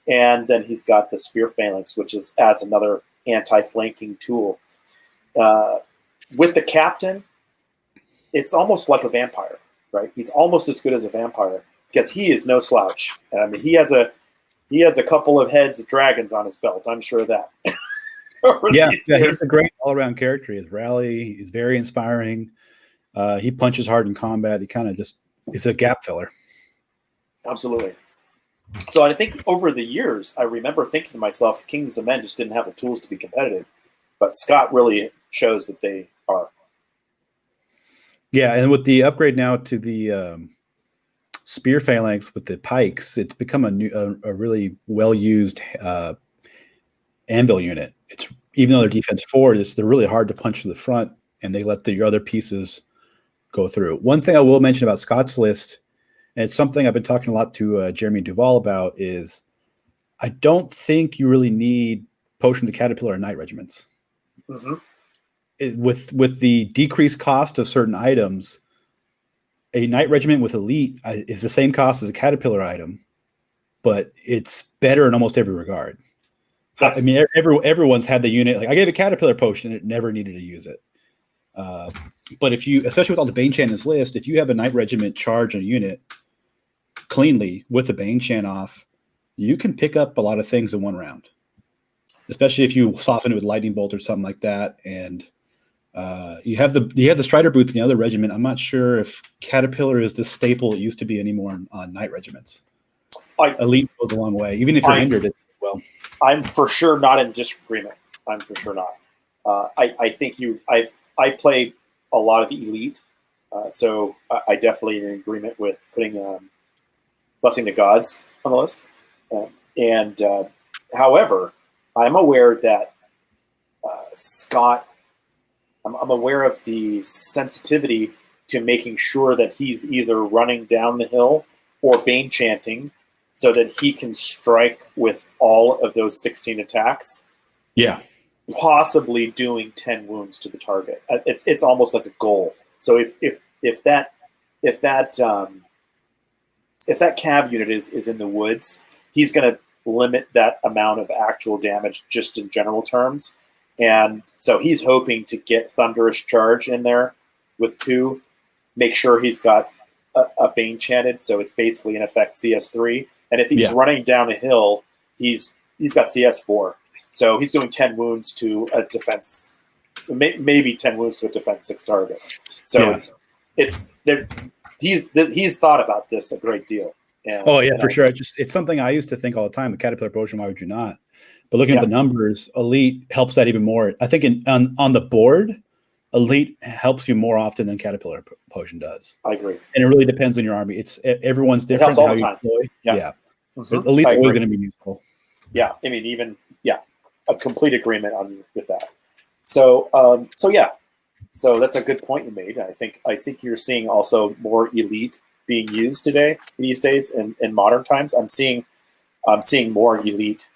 And then he's got the Spear Phalanx, which adds another anti-flanking tool. With the captain, it's almost like a vampire, right? He's almost as good as a vampire because he is no slouch. I mean, he has a couple of heads of dragons on his belt. I'm sure of that. He's a great all-around character. His rally is very inspiring. He punches hard in combat. He kind of just is a gap filler. Absolutely. So I think over the years, I remember thinking to myself, Kings of Men just didn't have the tools to be competitive. But Scott really shows that they are. Yeah, and with the upgrade now to the Spear Phalanx with the pikes, it's become a really well-used anvil unit. It's even though they're defense forward, they're really hard to punch to the front, and they let your other pieces go through. One thing I will mention about Scott's list, and it's something I've been talking a lot to Jeremy Duval about, is I don't think you really need Potion to Caterpillar and Knight regiments. Mm-hmm. With the decreased cost of certain items, a Knight regiment with Elite is the same cost as a Caterpillar item, but it's better in almost every regard. I mean, everyone's had the unit. Like I gave a Caterpillar Potion, and it never needed to use it. But if you, especially with all the Bane Chant in this list, if you have a Knight regiment charge a unit cleanly with the Bane Chant off, you can pick up a lot of things in one round. Especially if you soften it with Lightning Bolt or something like that, and you have the Strider Boots in the other regiment. I'm not sure if Caterpillar is the staple it used to be anymore on Knight regiments. Elite goes a long way, even if you're hindered as well. I'm for sure not in disagreement. I'm for sure not. I think I play a lot of Elite, so I definitely in agreement with putting blessing the gods on the list. However, I'm aware that Scott, I'm aware of the sensitivity to making sure that he's either running down the hill or Bane chanting so that he can strike with all of those 16 attacks. Yeah. Possibly doing 10 wounds to the target. It's almost like a goal. So if that cav unit is in the woods, he's going to limit that amount of actual damage just in general terms. And so he's hoping to get Thunderous Charge in there with 2, make sure he's got a Bane chanted, so it's basically in effect CS3. And if he's running down a hill, he's got CS4. So he's doing 10 wounds to a defense, maybe 10 wounds to a defense 6 target. So he's thought about this a great deal. And, for sure. It's something I used to think all the time. The Caterpillar Potion, why would you not? But looking at the numbers, Elite helps that even more. I think on the board, Elite helps you more often than Caterpillar Potion does. I agree. And it really depends on your army. It's everyone's different. It helps all the time. Yeah. Elite's always going to be useful. Yeah, I mean, a complete agreement with that. So so that's a good point you made. I think you're seeing also more Elite being used these days in modern times. I'm seeing more Elite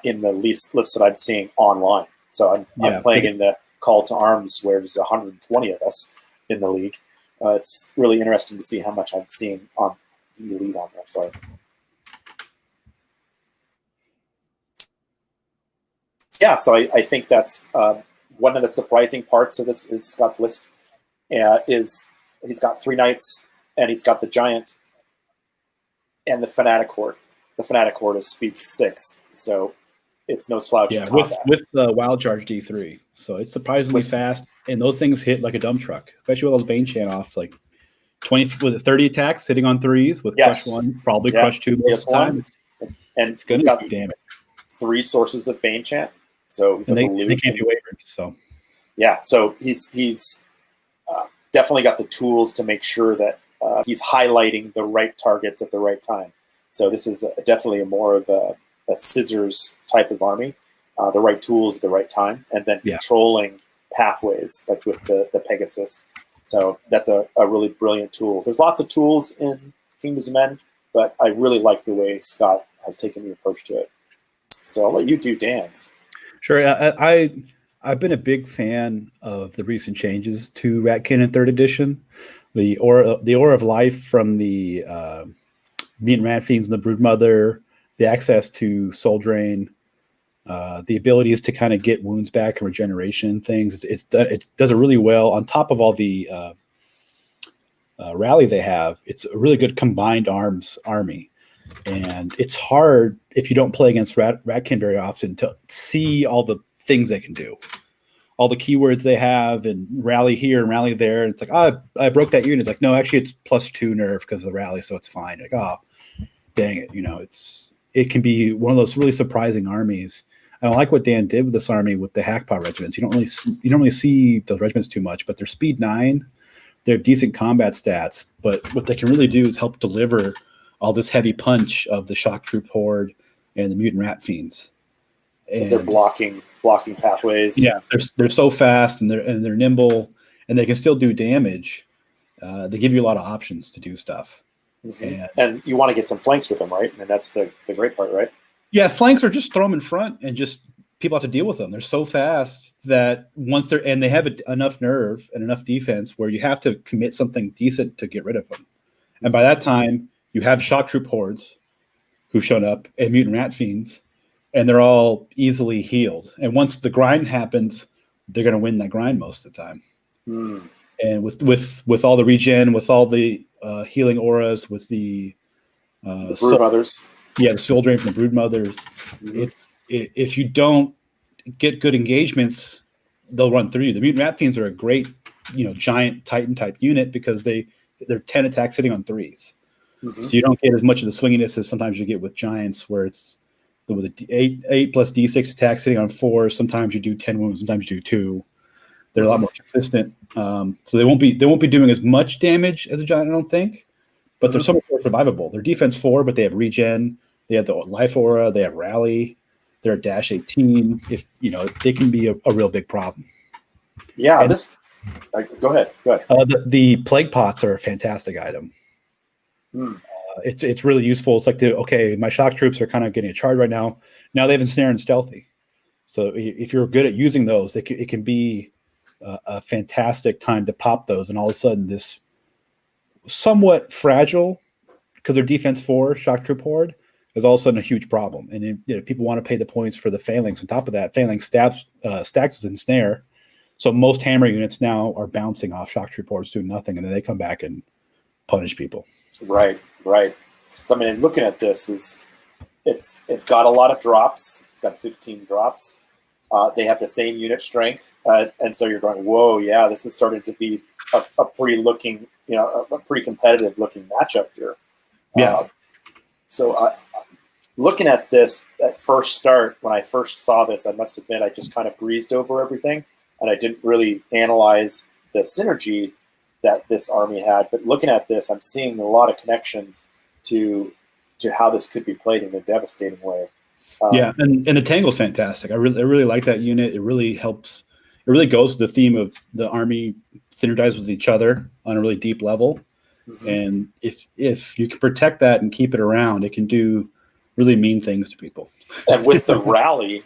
in the lists that I'm seeing online. So I'm playing in the Call to Arms where there's 120 of us in the league. It's really interesting to see how much I'm seeing on the Elite on there. So I think that's one of the surprising parts of this is Scott's list is he's got 3 knights and he's got the giant and the fanatic horde. The fanatic horde is speed 6, so it's no slouch. Yeah, with the wild charge D3, so it's surprisingly fast, and those things hit like a dump truck, especially with all the Bane chant off, like 20 with 30 attacks hitting on 3s with crush 1, probably crush 2 most of the time. It's going to do damage. 3 sources of Bane chant. So they can't be wavered. So so he's definitely got the tools to make sure that he's highlighting the right targets at the right time. So this is definitely more of a scissors type of army, the right tools at the right time, and then controlling pathways like with the Pegasus. So that's a really brilliant tool. There's lots of tools in Kingdoms of Men, but I really like the way Scott has taken the approach to it. So I'll let you do Dan's. Sure. I've been a big fan of the recent changes to Ratkin in 3rd edition. The aura of life from the Mutant Rat Fiends and the Broodmother, the access to Soul Drain, the abilities to kind of get wounds back and regeneration things. It does it really well. On top of all the rally they have, it's a really good combined arms army. And it's hard if you don't play against Ratkin very often to see all the things they can do, all the keywords they have, and rally here and rally there. And it's like, I broke that unit. It's like, no, actually, it's +2 nerf because of the rally, so it's fine. Like, dang it, it can be one of those really surprising armies. I don't like what Dan did with this army with the Hackpaw regiments. You don't really see those regiments too much, but they're speed 9. They have decent combat stats, but what they can really do is help deliver all this heavy punch of the Shock Troop Horde and the Mutant Rat Fiends. Because they're blocking pathways. Yeah, they're so fast and they're nimble, and they can still do damage. They give you a lot of options to do stuff. Mm-hmm. And you want to get some flanks with them, right? And that's the great part, right? Yeah, flanks are just throw them in front and just people have to deal with them. They're so fast that they have enough nerve and enough defense where you have to commit something decent to get rid of them. And by that time, you have Shock Troop Hordes who've shown up and Mutant Rat Fiends, and they're all easily healed. And once the grind happens, they're going to win that grind most of the time. Mm. And with all the regen, with all the healing auras, with the Broodmothers. The Soul Drain from the Broodmothers. Mm-hmm. If you don't get good engagements, they'll run through you. The Mutant Rat Fiends are a great, giant Titan type unit because they're 10 attacks hitting on 3s. Mm-hmm. So you don't get as much of the swinginess as sometimes you get with giants, where it's with 8 plus D6 attacks hitting on 4. Sometimes you do 10 wounds, sometimes you do 2. They're a lot more consistent. So they won't be doing as much damage as a giant, I don't think. but they're so much more survivable. They're defense 4, but they have regen. They have the life aura. They have rally. They're a dash 18. If they can be a real big problem. Yeah, and go ahead. The plague pots are a fantastic item. It's really useful. It's like my shock troops are kind of getting a charge right now. Now they have ensnare and stealthy. So if you're good at using those, it can be a fantastic time to pop those. And all of a sudden, this somewhat fragile, because they're defense 4 shock troop horde, is all of a sudden a huge problem. And people want to pay the points for the phalanx. On top of that, phalanx stacks with ensnare. So most hammer units now are bouncing off shock troop hordes doing nothing, and then they come back and punish people. Right. So looking at this it's got a lot of drops. It's got 15 drops. They have the same unit strength, and so you're going, whoa, yeah, this is starting to be a pretty competitive looking matchup here. Yeah. So looking at this at first start, when I first saw this, I must admit I just kind of breezed over everything, and I didn't really analyze the synergy that this army had. But looking at this, I'm seeing a lot of connections to how this could be played in a devastating way. And the Tangle's fantastic. I really like that unit. It really helps. It really goes to the theme of the army synergize with each other on a really deep level. Mm-hmm. And if you can protect that and keep it around, it can do really mean things to people. And with the rally,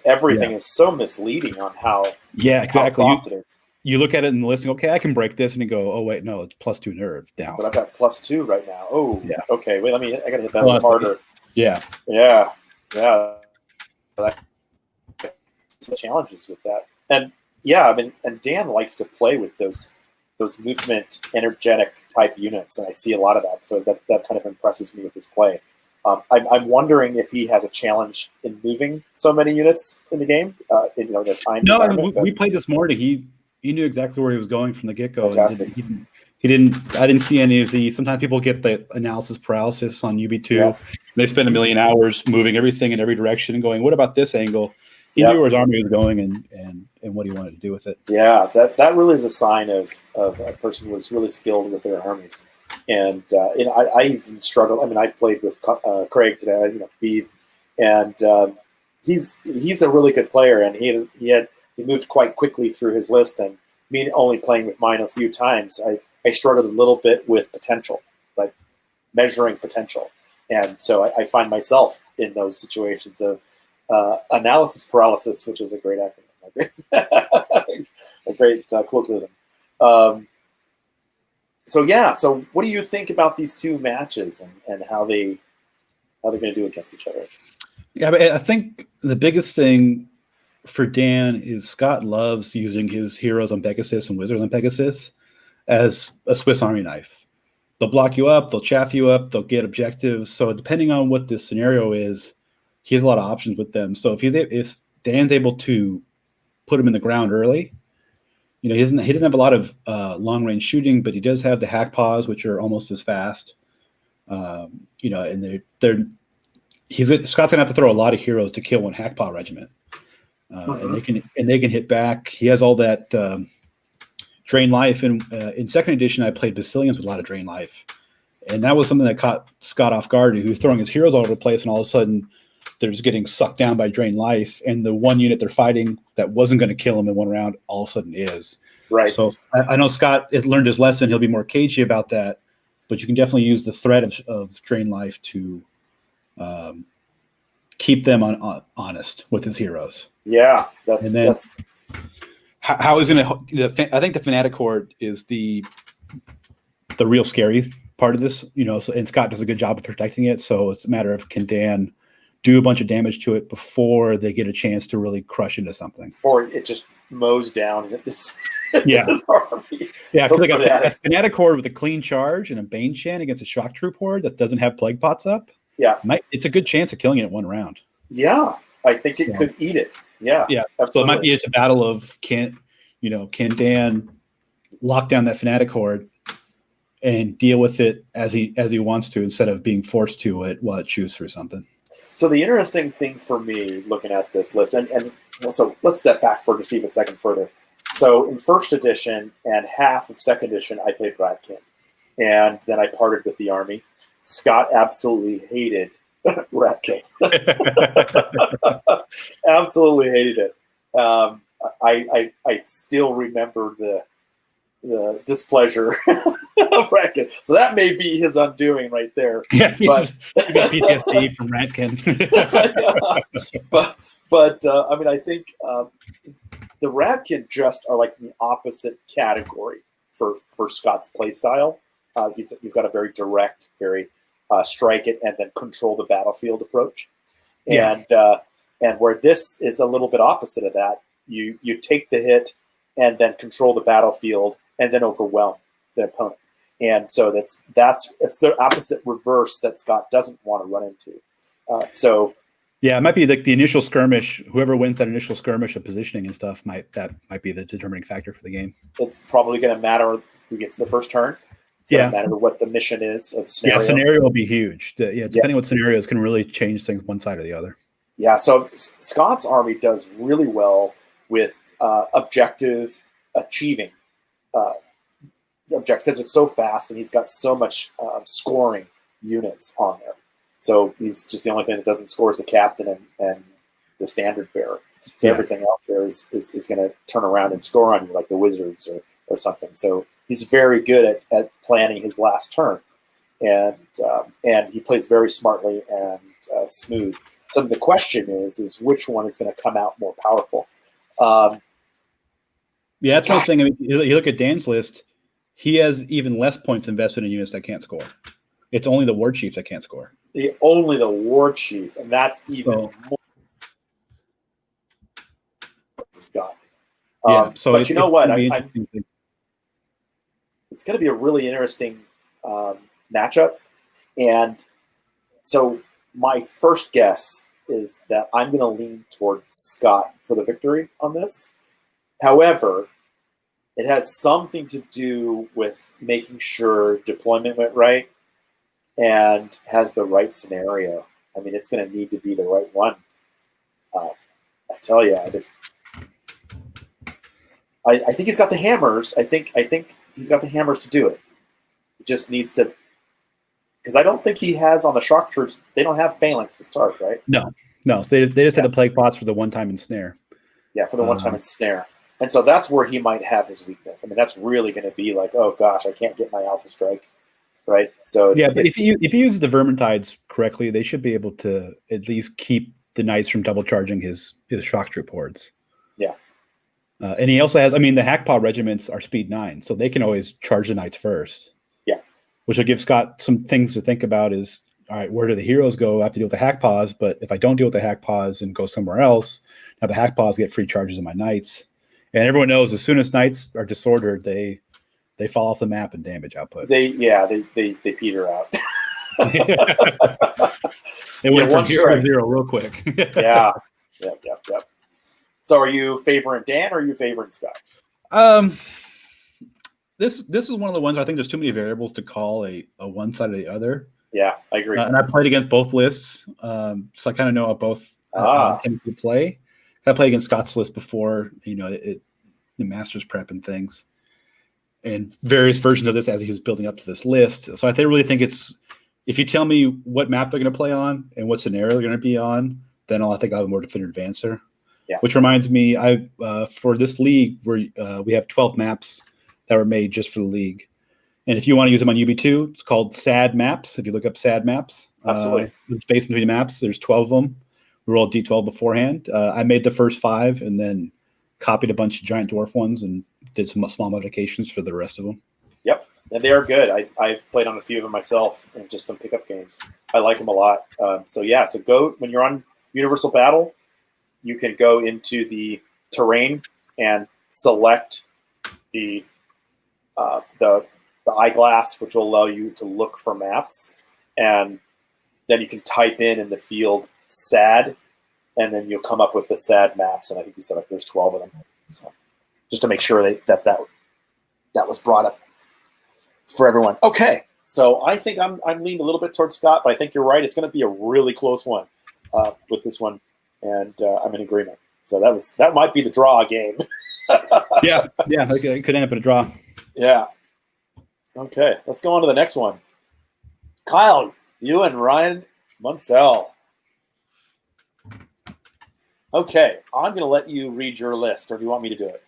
everything is so misleading on how exactly how soft it is. You look at it in the listing, okay, I can break this, and you go, oh wait, no, it's +2 nerve down. But I've got +2 right now. Oh, yeah. Okay, wait, I gotta hit that a little harder. Yeah. Some challenges with that, and and Dan likes to play with those movement energetic type units, and I see a lot of that. So that kind of impresses me with his play. I'm wondering if he has a challenge in moving so many units in the game. In the time. No, we played this morning. He knew exactly where he was going from the get-go. Fantastic. I didn't see any of the. Sometimes people get the analysis paralysis on UB2. Yeah. They spend a million hours moving everything in every direction and going, what about this angle? He knew where his army was going and what he wanted to do with it. Yeah, that really is a sign of a person who is really skilled with their armies. And I even struggled. I played with Kraig today, Beav, and he's a really good player, and he moved quite quickly through his list. And me only playing with mine a few times, I struggled a little bit with potential, like measuring potential. And so I find myself in those situations of analysis paralysis, which is a great acronym, a great colloquialism. So what do you think about these two matches and how they're going to do against each other? Yeah, but I think the biggest thing for Dan is Scott loves using his heroes on Pegasus and wizards on Pegasus as a Swiss Army knife. They'll block you up, they'll chaff you up, they'll get objectives. So depending on what this scenario is, he has a lot of options with them. So if Dan's able to put him in the ground early, he doesn't have a lot of long range shooting, but he does have the hack paws, which are almost as fast. And Scott's gonna have to throw a lot of heroes to kill one hack paw regiment, and they can hit back. He has all that drain life. And in second edition, I played Basilians with a lot of drain life, and that was something that caught Scott off guard. He was throwing his heroes all over the place, and all of a sudden, they're just getting sucked down by drain life, and the one unit they're fighting that wasn't going to kill him in one round all of a sudden is. Right. So I know Scott learned his lesson. He'll be more cagey about that, but you can definitely use the threat of drain life to keep them honest with his heroes. Yeah, how is going to? I think the Fanatic Horde is the real scary part of this. And Scott does a good job of protecting it. So it's a matter of, can Dan do a bunch of damage to it before they get a chance to really crush into something. Before it just mows down this, this army. Yeah, because a Fanatic Horde with a clean charge and a Bane Shan against a Shock Troop Horde that doesn't have Plague Pots up. Yeah. It's a good chance of killing it in one round. Yeah, I think it could eat it. Yeah. Yeah. Absolutely. So it might be a battle of can Dan lock down that Fanatic Horde and deal with it as he wants to, instead of being forced to it while it chews through something. So the interesting thing for me looking at this list, and so let's step back for just even a second further. So in first edition and half of second edition, I played Ratkin. and then I parted with the army. Scott absolutely hated Ratkin. Absolutely hated it. I still remember the displeasure of Ratkin. So that may be his undoing right there. Yeah, but he got PTSD from Ratkin. but I mean, I think the Ratkin just are like in the opposite category for Scott's play style. He's got a very direct, very strike it and then control the battlefield approach, and where this is a little bit opposite of that. You take the hit and then control the battlefield and then overwhelm the opponent. And so it's the opposite reverse that Scott doesn't want to run into. So yeah, it might be like the initial skirmish. Whoever wins that initial skirmish of positioning and stuff might be the determining factor for the game. It's probably going to matter who gets the first turn. It's going to matter what the mission is. Or the scenario. Yeah, scenario will be huge. Depending on what scenarios can really change things one side or the other. Yeah, so Scott's army does really well with objective achieving objectives because it's so fast and he's got so much scoring units on there. So he's just the only thing that doesn't score is the captain and the standard bearer. So everything else there is going to turn around and score on you, like the wizards or something. So he's very good at planning his last turn, and he plays very smartly and smooth. So the question is which one is going to come out more powerful? That's one thing. I mean, you look at Dan's list; he has even less points invested in units that can't score. It's only the war chief that can't score. Only the war chief, and that's even more for Scott. So but you know what? It's going to be a really interesting matchup, and so my first guess is that I'm going to lean towards Scott for the victory on this. However, it has something to do with making sure deployment went right and has the right scenario. I mean, it's going to need to be the right one. I tell you, I think he's got the hammers. I think he's got the hammers to do it. He just needs to, because I don't think he has on the shock troops. They don't have phalanx to start, right? No. So they just had the plague pots for the one-time ensnare. Yeah, for the one-time ensnare. And so that's where he might have his weakness. I mean, that's really going to be like, oh gosh, I can't get my alpha strike, right? So but if you use the Vermintides correctly, they should be able to at least keep the knights from double charging his shock troop hordes. Yeah. And he also has, I mean, the Hackpaw regiments are speed 9, so they can always charge the knights first. Yeah. Which will give Scott some things to think about is, all right, where do the heroes go? I have to deal with the Hackpaws, but if I don't deal with the Hackpaws and go somewhere else, now the Hackpaws get free charges of my knights. And everyone knows as soon as knights are disordered, they fall off the map in damage output. They peter out. It went from 0 to 0 real quick. Yeah. Yep. So are you favoring Dan or are you favoring Scott? This is one of the ones I think there's too many variables to call a one side or the other. Yeah, I agree. And I played against both lists, so I kind of know how both tend to play. I played against Scott's list before, the Masters prep and things, and various versions of this as he was building up to this list. So I really think it's, if you tell me what map they're going to play on and what scenario they're going to be on, then I think I'll have a more definitive answer. Yeah. Which reminds me, for this league, we have 12 maps that were made just for the league. And if you want to use them on UB2, it's called SaD maps. If you look up SaD maps, absolutely. The space between the maps, there's 12 of them. We rolled D12 beforehand. I made the first 5 and then copied a bunch of giant dwarf ones and did some small modifications for the rest of them. Yep, and they are good. I've played on a few of them myself and just some pickup games. I like them a lot. So go when you're on Universal Battle, you can go into the terrain and select the eyeglass, which will allow you to look for maps, and then you can type in the field SaD, and then you'll come up with the SaD maps. And I think you said there's 12 of them. So just to make sure that was brought up for everyone. Okay, so I think I'm leaning a little bit towards Scott, but I think you're right. It's going to be a really close one with this one, and I'm in agreement. So that might be the draw game. yeah, it could end up in a draw. Yeah. Okay, let's go on to the next one. Kyle, you and Ryan Munsell. Okay, I'm going to let you read your list, or do you want me to do it?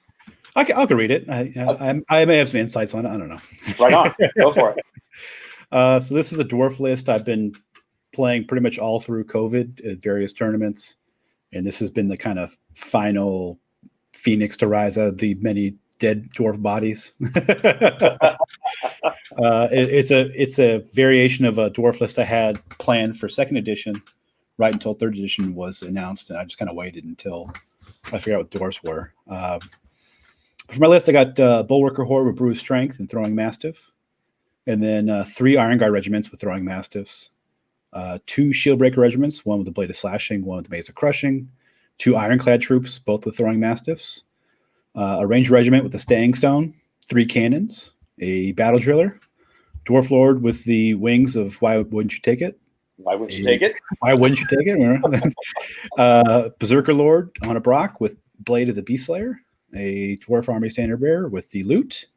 I can read it. I may have some insights on it. I don't know. Right on. Go for it. So this is a dwarf list. I've been playing pretty much all through COVID at various tournaments, and this has been the kind of final phoenix to rise out of the many dead dwarf bodies. It's a variation of a dwarf list I had planned for second edition, right until third edition was announced, and I just kind of waited until I figured out what dwarves were. For my list, I got Bulwarker Horde with Bruised Strength and Throwing Mastiff, and then 3 Iron Guard regiments with Throwing Mastiffs, 2 Shieldbreaker regiments, one with the Blade of Slashing, one with the Mace of Crushing, 2 Ironclad troops, both with Throwing Mastiffs, a Ranger regiment with the Staying Stone, 3 cannons, a Battle Driller, Dwarf Lord with the wings of Why Wouldn't You Take It? Why wouldn't you take it? Why wouldn't you take it? Berserker Lord on a Brock with Blade of the Beast Slayer, a Dwarf Army Standard Bearer with the Loot,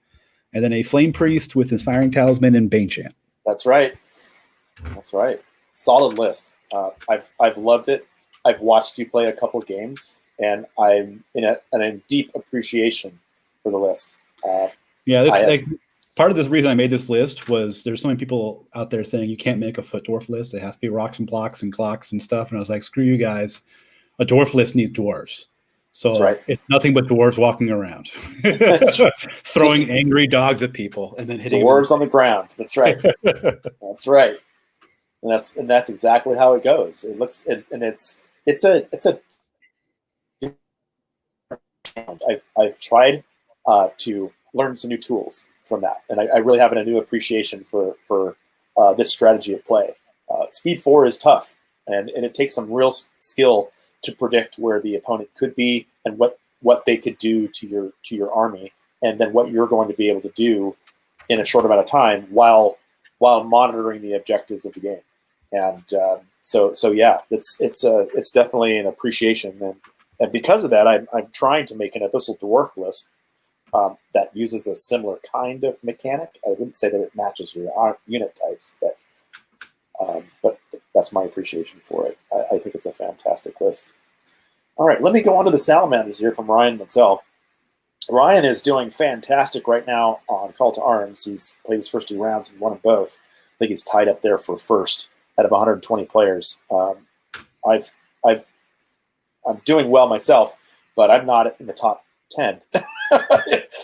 and then a Flame Priest with Inspiring Talisman and Bane Chant. That's right. That's right. Solid list. I've loved it. I've watched you play a couple games, and I'm in a deep appreciation for the list. Part of the reason I made this list was there's so many people out there saying you can't make a foot dwarf list. It has to be rocks and blocks and clocks and stuff. And I was like, screw you guys. A dwarf list needs dwarves. So It's nothing but dwarves walking around, throwing angry dogs at people and then hitting dwarves on the ground. That's right. That's right. And that's exactly how it goes. It looks it's a. I've tried to learn some new tools from that, and I really have a new appreciation for this strategy of play. Speed 4 is tough, and it takes some real skill to predict where the opponent could be and what they could do to your army, and then what you're going to be able to do in a short amount of time while monitoring the objectives of the game. And so yeah, it's definitely an appreciation, and because of that, I'm trying to make an Abyssal Dwarf list that uses a similar kind of mechanic. I wouldn't say that it matches your unit types, but that's my appreciation for it. I think it's a fantastic list. All right, let me go on to the Salamanders here from Ryan Munsell. Ryan is doing fantastic right now on Call to Arms. He's played his first 2 rounds and won them both. I think he's tied up there for first out of 120 players. I'm doing well myself, but I'm not in the top 10.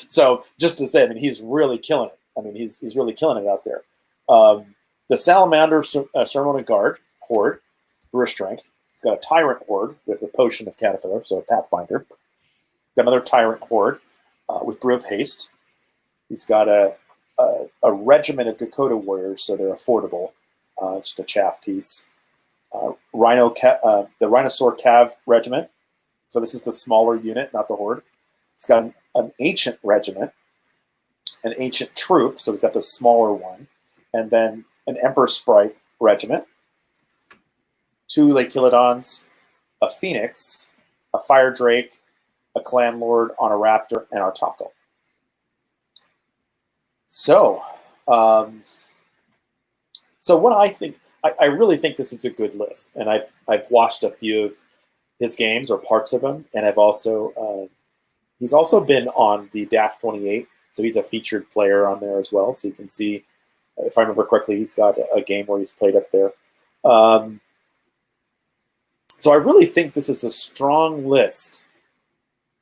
So just to say, I mean, he's really killing it. I mean, he's really killing it out there. The Salamander Ceremonial Guard Horde, Bruised Strength. He's got a Tyrant Horde with a Potion of Caterpillar, so a Pathfinder. Got another Tyrant Horde with Brew of Haste. He's got a regiment of Dakota Warriors, so they're affordable. It's just a chaff piece. The Rhinosaur Cav Regiment. So this is the smaller unit, not the Horde. It's got an Ancient Regiment, an Ancient Troop, so we've got the smaller one, and then an Emperor Sprite Regiment, 2 Lakelodons, a Phoenix, a Fire Drake, a Clan Lord on a Raptor, and our Taco. So what I think, I really think this is a good list, and I've watched a few of his games or parts of them, and I've also he's also been on the Dash 28, so he's a featured player on there as well. So you can see, if I remember correctly, he's got a game where he's played up there. So I really think this is a strong list,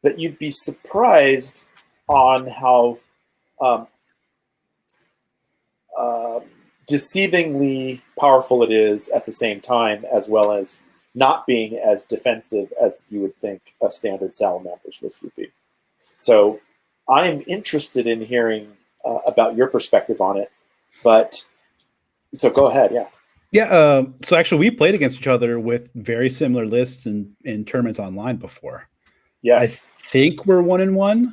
but you'd be surprised on how deceivingly powerful it is at the same time, as well as not being as defensive as you would think a standard Salamanders list would be. So I'm interested in hearing about your perspective on it, so go ahead, yeah. Yeah, so actually we played against each other with very similar lists in tournaments online before. Yes. I think we're 1-1.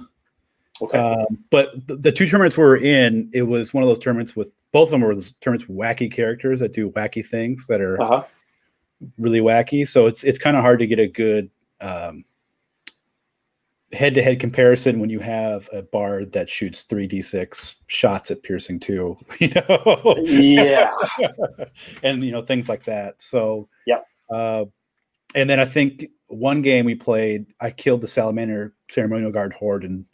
Okay. But the 2 tournaments we were in, it was one of those tournaments with, both of them were those tournaments with wacky characters that do wacky things that are really wacky. So it's kind of hard to get a good head-to-head comparison when you have a bard that shoots 3d6 shots at piercing 2, Yeah. And things like that. So yeah. And then I think one game we played, I killed the Salamander Ceremonial Guard horde in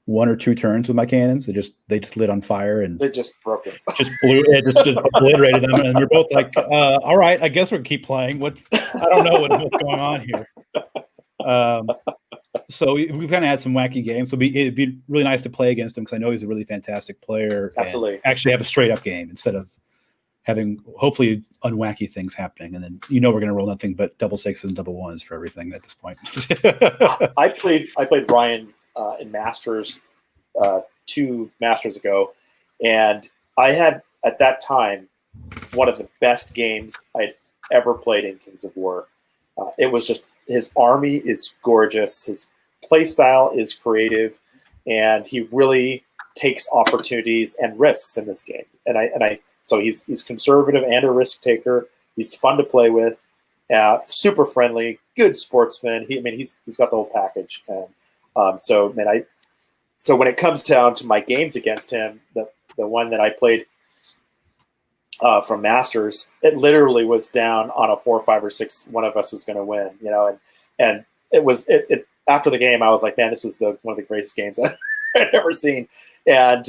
1 or 2 turns with my cannons. They just lit on fire and they just broke it. Just blew it, just obliterated them, and we're both like, all right, I guess we'll keep playing. I don't know what's going on here. So we've kind of had some wacky games. So it'd be really nice to play against him because I know he's a really fantastic player. Absolutely. And actually have a straight up game instead of having hopefully unwacky things happening. And then we're going to roll nothing but double 6s and double 1s for everything at this point. I played Brian in Masters 2 Masters ago, and I had at that time one of the best games I'd ever played in Kings of War. It was just, his army is gorgeous, his play style is creative, and he really takes opportunities and risks in this game. So he's conservative and a risk taker. He's fun to play with, super friendly, good sportsman. He's got the whole package. And so when it comes down to my games against him, the one that I played from Masters, it literally was down on a 4, 5, or 6. One of us was going to win, and it was after the game, I was like, man, this was one of the greatest games I've ever seen. And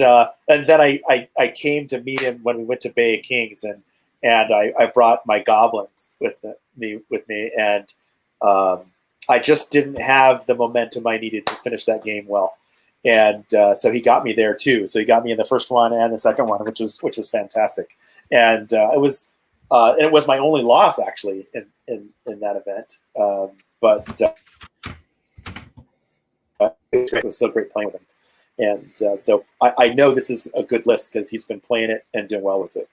then I came to meet him when we went to Bay of Kings, and I brought my goblins with me, and I just didn't have the momentum I needed to finish that game well. And so he got me there too. So he got me in the first one and the second one, which was fantastic. And it was my only loss actually in that event. But it was still great playing with him. And so I know this is a good list because he's been playing it and doing well with it.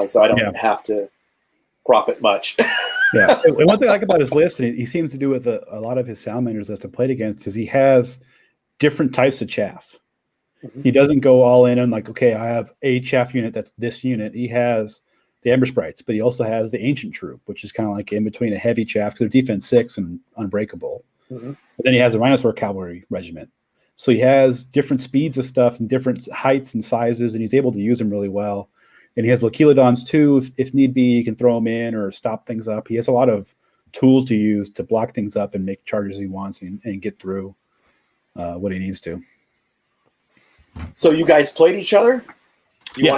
So I don't have to prop it much. Yeah. And one thing I like about his list, and he seems to do with a lot of his Salamanders list I've played against, is he has different types of chaff. Mm-hmm. He doesn't go all in on like, okay, I have a chaff unit that's this unit. He has the Ember Sprites, but he also has the Ancient Troop, which is kind of like in between a heavy chaff because they're defense 6 and unbreakable. Mm-hmm. But then he has a Rhinosaur Cavalry Regiment. So he has different speeds of stuff and different heights and sizes, and he's able to use them really well. And he has Lokelodons too. If need be, he can throw them in or stop things up. He has a lot of tools to use to block things up and make charges he wants and get through what he needs to. So you guys played each other? You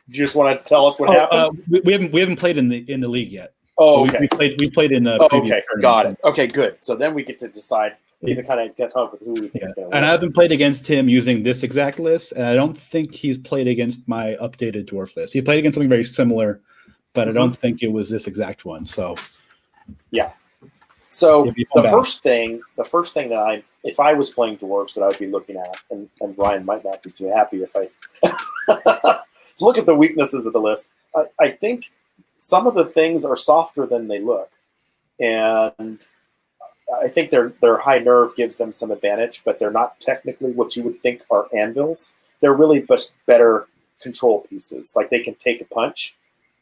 just want to tell us what happened? We haven't played in the league yet. Oh, okay. We played in the okay, got it. Okay, good. So then we get to decide. We get to kind of get up with who we think is going to win. And I haven't played against him using this exact list, and I don't think he's played against my updated dwarf list. He played against something very similar, but I don't think it was this exact one. So, yeah. So the first thing that if I was playing dwarves that I would be looking at, and Ryan might not be too happy if I look at the weaknesses of the list. I think some of the things are softer than they look, and I think their high nerve gives them some advantage, but they're not technically what you would think are anvils. They're really just better control pieces. Like they can take a punch,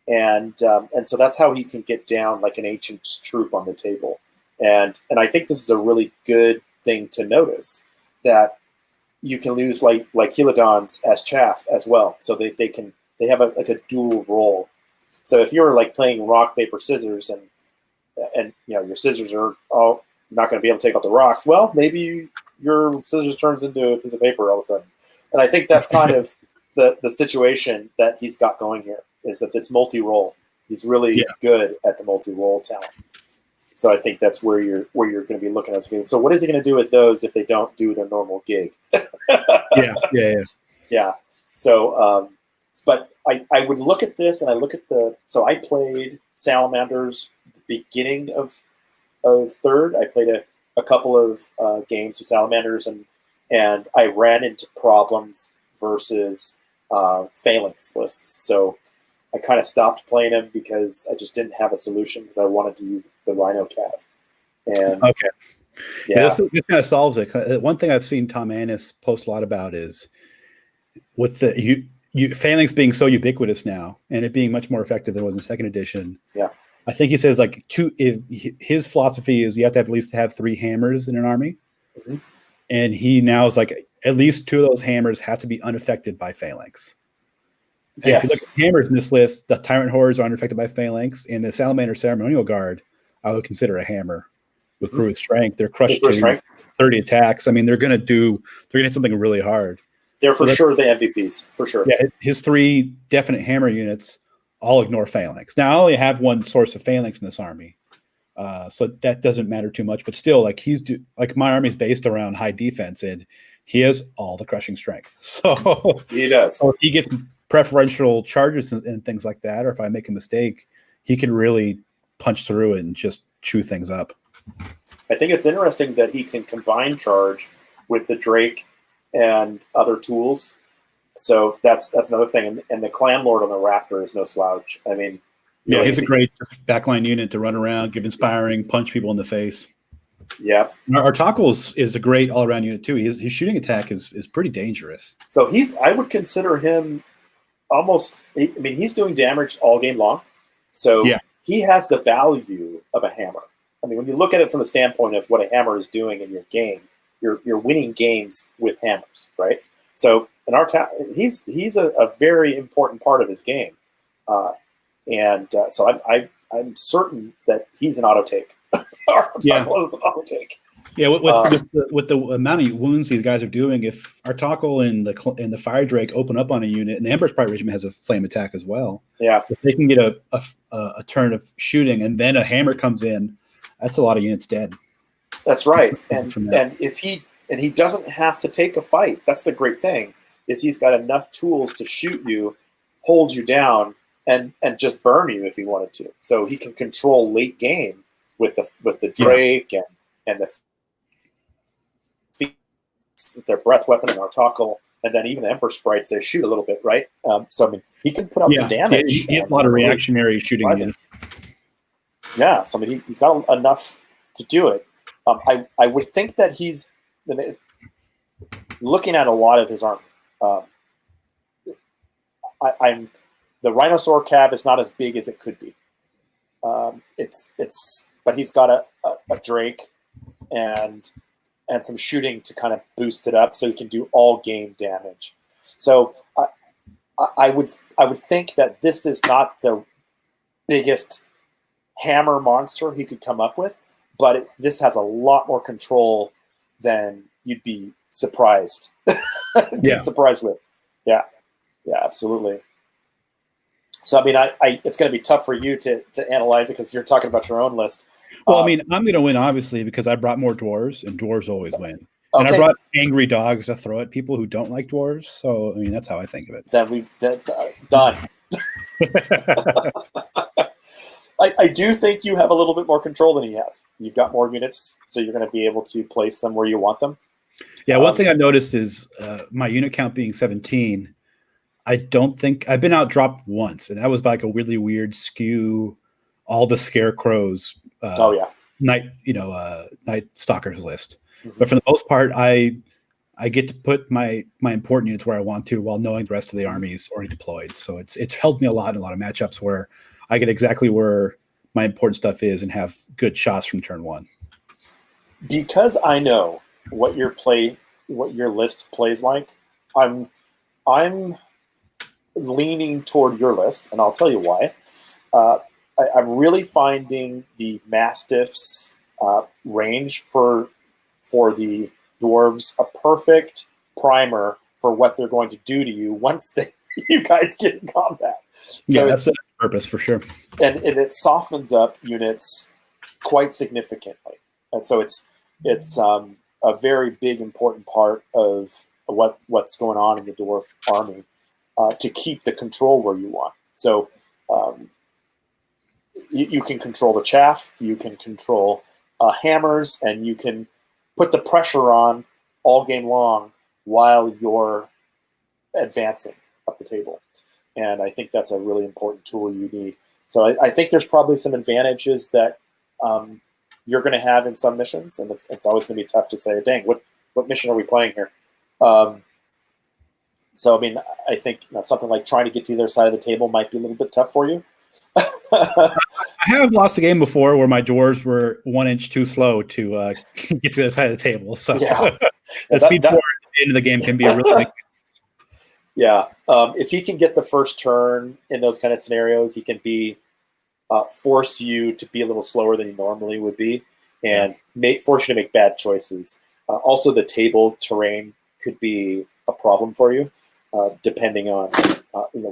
and so that's how he can get down like an Ancient Troop on the table. And I think this is a really good thing to notice, that you can lose like Helidons as chaff as well. So they have a dual role. So if you're like playing rock, paper, scissors, and your scissors are all not going to be able to take out the rocks, well, maybe your scissors turns into a piece of paper all of a sudden. And I think that's kind of the situation that he's got going here, is that it's multi-role. He's really good at the multi-role talent. So I think that's where you're going to be looking at. So what is he going to do with those if they don't do their normal gig? Yeah. So, but I would look at this, and I look at so I played Salamanders the beginning of third. I played a couple of games with Salamanders, and I ran into problems versus Phalanx lists. So I kind of stopped playing him because I just didn't have a solution, because I wanted to use the Rhino Cav. And this kind of solves it. One thing I've seen Tom Annis post a lot about is with the Phalanx being so ubiquitous now, and it being much more effective than it was in second edition. Yeah, I think he says like his philosophy is you have to have at least have 3 hammers in an army. Mm-hmm. and he now is like at least 2 of those hammers have to be unaffected by phalanx. And if you look at hammers in this list, the Tyrant Horrors are unaffected by phalanx, and the Salamander Ceremonial Guard I would consider a hammer with brute strength. They're crushed to 30 attacks. I mean, they're gonna hit something really hard. They're for sure the MVPs, for sure. Yeah, his 3 definite hammer units all ignore phalanx. Now I only have 1 source of phalanx in this army, so that doesn't matter too much. But still, like my army is based around high defense, and he has all the crushing strength. So he does. So if he gets preferential charges and things like that, or if I make a mistake, he can really punch through it and just chew things up. I think it's interesting that he can combine charge with the Drake and other tools. So that's another thing. And the Clan Lord on the Raptor is no slouch. I mean, yeah, he's a great backline unit to run around, give inspiring, punch people in the face. Yeah. Our Tackles is a great all-around unit too. His shooting attack is pretty dangerous. So I would consider him almost, I mean, he's doing damage all game long. So yeah, he has the value of a hammer. I mean, when you look at it from the standpoint of what a hammer is doing in your game, you're winning games with hammers, right? So in our he's a very important part of his game, so I'm certain that he's an auto take. Our tackle is an auto take. Yeah, with the amount of wounds these guys are doing, if our tackle and the Fire Drake open up on a unit, and the Emperor's Pride Regiment has a flame attack as well. Yeah, if they can get a turn of shooting, and then a hammer comes in, that's a lot of units dead. That's right, and if he doesn't have to take a fight. That's the great thing, is he's got enough tools to shoot you, hold you down, and just burn you if he wanted to. So he can control late game with the Drake and their breath weapon and our tackle, and then even the Emperor Sprites, they shoot a little bit, right? So I mean, he can put out some damage. He has a lot of reactionary shooting. Yeah, so I mean, he's got enough to do it. I would think that he's looking at a lot of his army. The Rhinosaur Cav is not as big as it could be. But he's got a Drake and some shooting to kind of boost it up, so he can do all game damage. So I would think that this is not the biggest hammer monster he could come up with, but this has a lot more control than you'd be surprised. Surprised with. Yeah, absolutely. So I mean, it's going to be tough for you to analyze it because you're talking about your own list. Well, I mean, I'm going to win obviously because I brought more dwarves, and dwarves always win. Okay. And I brought angry dogs to throw at people who don't like dwarves. So I mean, that's how I think of it. Then we've done. I do think you have a little bit more control than he has. You've got more units, so you're going to be able to place them where you want them. Yeah, one thing I noticed is my unit count being 17. I don't think I've been outdropped once, and that was by like a really weird skew. All the scarecrows. Night stalkers list. Mm-hmm. But for the most part, I get to put my important units where I want to, while knowing the rest of the army is already deployed. So it's helped me a lot in a lot of matchups where I get exactly where my important stuff is and have good shots from turn one. Because I know what your list plays like, I'm leaning toward your list, and I'll tell you why. I'm really finding the Mastiffs range for the dwarves a perfect primer for what they're going to do to you once you guys get in combat. So that's the purpose for sure. And it softens up units quite significantly. And so it's a very big, important part of what's going on in the dwarf army to keep the control where you want. So you can control the chaff, you can control hammers, and you can put the pressure on all game long while you're advancing up the table. And I think that's a really important tool you need. So I think there's probably some advantages that you're going to have in some missions, and it's always going to be tough to say, dang, what mission are we playing here? So, I mean, I think something like trying to get to the other side of the table might be a little bit tough for you. I have lost a game before where my dwarves were 1 inch too slow to get to the other side of the table. So The speed 4 at the end of the game can be a really big. Yeah. If he can get the first turn in those kind of scenarios, he can force you to be a little slower than you normally would be, and force you to make bad choices. Also, the table terrain could be a problem for you, depending on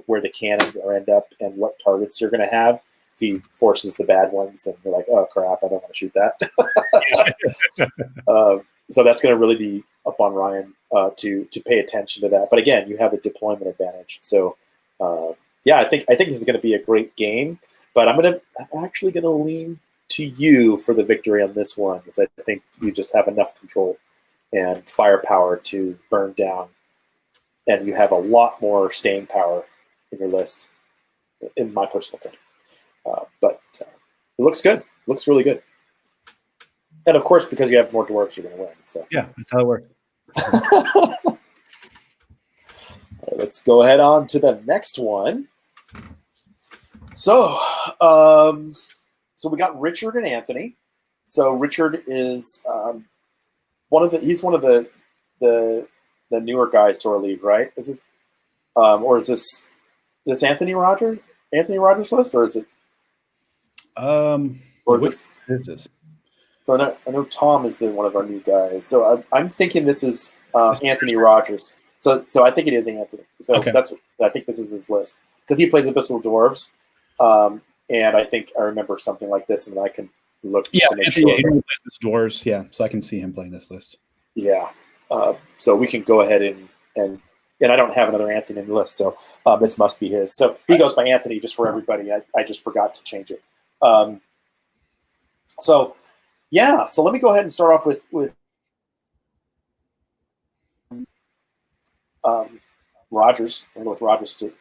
where the cannons are end up and what targets you're going to have. If he forces the bad ones, and you're like, oh crap, I don't want to shoot that. So that's going to really be up on Ryan to pay attention to that. But again, you have a deployment advantage. So I think this is going to be a great game. But I'm actually going to lean to you for the victory on this one, because I think you just have enough control and firepower to burn down, and you have a lot more staying power in your list, in my personal opinion. But it looks good. Looks really good. And of course, because you have more dwarves, you're going to win. So yeah, that's how it works. All right, let's go ahead on to the next one. So we got Richard and Anthony. So Richard is one of the newer guys to our league, right? Is this or is this Anthony Rogers list, or is it or is this? This is. So I know Tom is one of our new guys. So I'm thinking this is Anthony Rogers. So I think it is Anthony. So okay. I think this is his list, because he plays Abyssal Dwarves. And I think I remember something like this, and I can look to make sure. He plays this dwarves, so I can see him playing this list. Yeah. So we can go ahead and I don't have another Anthony in the list, so this must be his. So he goes by Anthony, just for everybody. I just forgot to change it. So let me go ahead and start off with Rogers. I'm going to go with Rogers too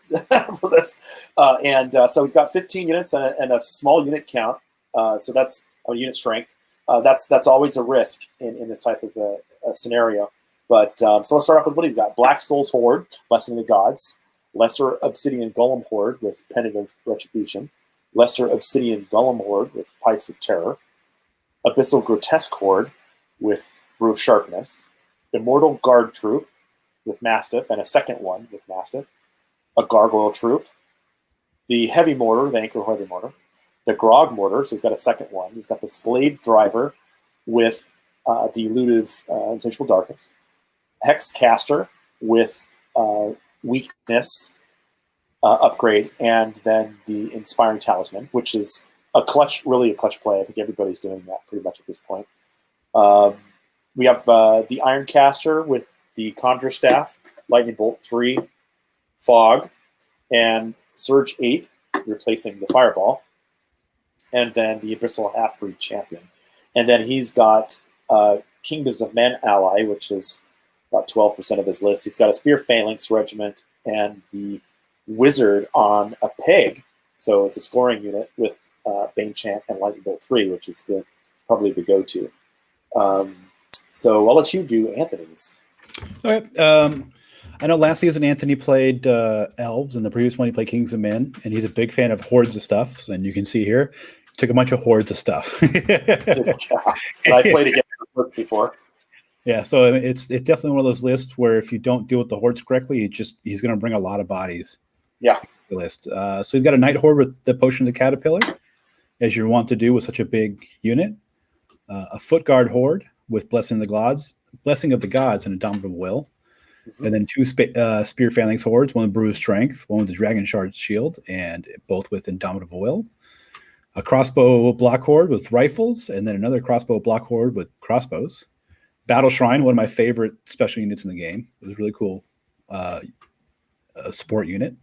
for this. So he's got 15 units and a small unit count. So that's a unit strength. That's always a risk in this type of a scenario. But so let's start off with what he's got. Black Souls Horde, Blessing of the Gods. Lesser Obsidian Golem Horde with Pendant of Retribution. Lesser Obsidian Golem Horde with Pipes of Terror. Abyssal Grotesque Horde with Brew of Sharpness. Immortal Guard Troop with Mastiff, and a second one with Mastiff. A Gargoyle Troop. The Heavy Mortar, the Anchor Heavy Mortar. The Grog Mortar, so he's got a second one. He's got the Slave Driver with the Elusive Insatiable Darkness. Hex Caster with Weakness upgrade, and then the Inspiring Talisman, which is really a clutch play. I think everybody's doing that pretty much at this point. We have the Iron Caster with the Conjure Staff, Lightning Bolt 3, Fog, and Surge 8, replacing the Fireball, and then the Abyssal Half-Breed Champion. And then he's got Kingdoms of Men ally, which is about 12% of his list. He's got a Spear Phalanx Regiment and the Wizard on a Peg, so it's a scoring unit with Bane Chant and Lightning Bolt 3, which is probably the go-to. So I'll let you do Anthony's. Okay. I know last season Anthony played Elves, and the previous one he played Kings of Men, and he's a big fan of hordes of stuff. And you can see here, took a bunch of hordes of stuff. I played against this before. Yeah, so it's definitely one of those lists where if you don't deal with the hordes correctly, he's going to bring a lot of bodies. Yeah. The list. So he's got a Night Horde with the Potion of the Caterpillar, as you want to do with such a big unit. A Foot Guard Horde with Blessing of the Gods and Indomitable Will. Mm-hmm. And then two Spear Phalanx Hordes, one with Brew of Strength, one with the Dragon Shard Shield, and both with Indomitable Will. A Crossbow Block Horde with rifles, and then another Crossbow Block Horde with crossbows. Battle Shrine, one of my favorite special units in the game. It was really cool. A support unit.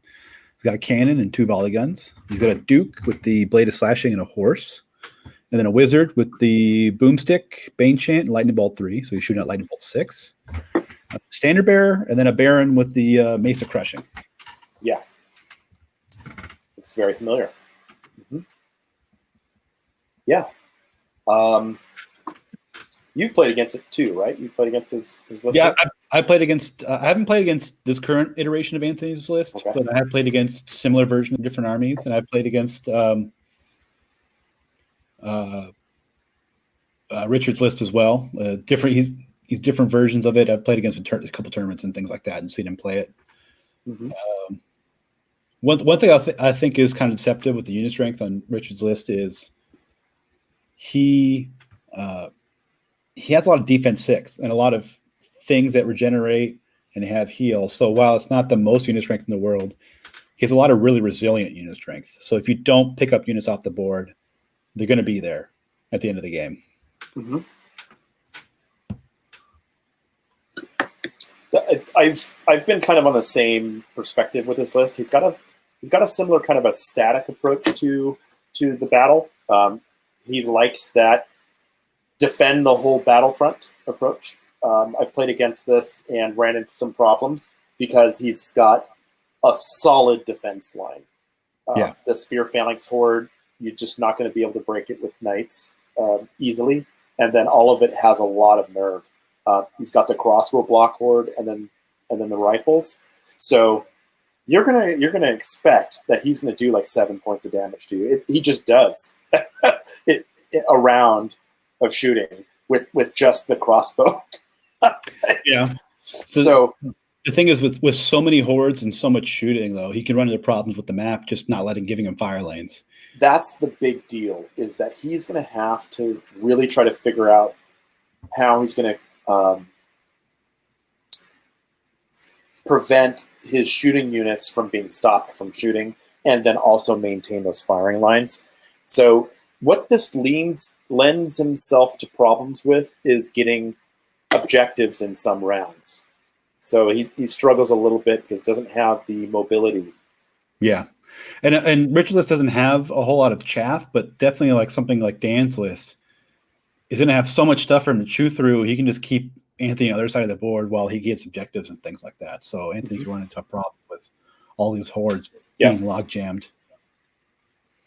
He's got a cannon and 2 volley guns. He's got a Duke with the Blade of Slashing and a horse. And then a Wizard with the Boomstick, Bane Chant, and Lightning Bolt 3. So he's shooting at Lightning Bolt 6. A Standard Bearer, and then a Baron with the Mace of Crushing. Yeah. It's very familiar. Mm-hmm. Yeah. You've played against it too, right? You've played against his list? Yeah, I played against I haven't played against this current iteration of Anthony's list, okay, but I have played against similar versions of different armies, and I've played against Richard's list as well. these different versions of it. I've played against a couple tournaments and things like that and seen him play it. Mm-hmm. One thing I think is kind of deceptive with the unit strength on Richard's list is he has a lot of defense 6 and a lot of things that regenerate and have heal. So while it's not the most unit strength in the world, he has a lot of really resilient unit strength. So if you don't pick up units off the board, they're going to be there at the end of the game. Mm-hmm. I've been kind of on the same perspective with his list. He's got a similar kind of a static approach to the battle. He likes that defend the whole battlefront approach. I've played against this and ran into some problems because he's got a solid defense line. The Spear Phalanx Horde, you're just not going to be able to break it with Knights easily. And then all of it has a lot of nerve. He's got the Crossbow Block Horde and then the rifles. So you're gonna expect that he's gonna do like 7 points of damage to you. He just does a round of shooting with just the crossbow. Yeah. So the thing is with so many hordes and so much shooting, though, he can run into problems with the map just not giving him fire lanes. That's the big deal, is that he's going to have to really try to figure out how he's going to prevent his shooting units from being stopped from shooting, and then also maintain those firing lines. So what this lends himself to problems with is getting objectives in some rounds. So he struggles a little bit because he doesn't have the mobility. Yeah. And Richard's list doesn't have a whole lot of chaff, but definitely like something like Dan's list is going to have so much stuff for him to chew through. He can just keep Anthony on the other side of the board while he gets objectives and things like that. So Anthony can run into a problem with all these hordes being log jammed.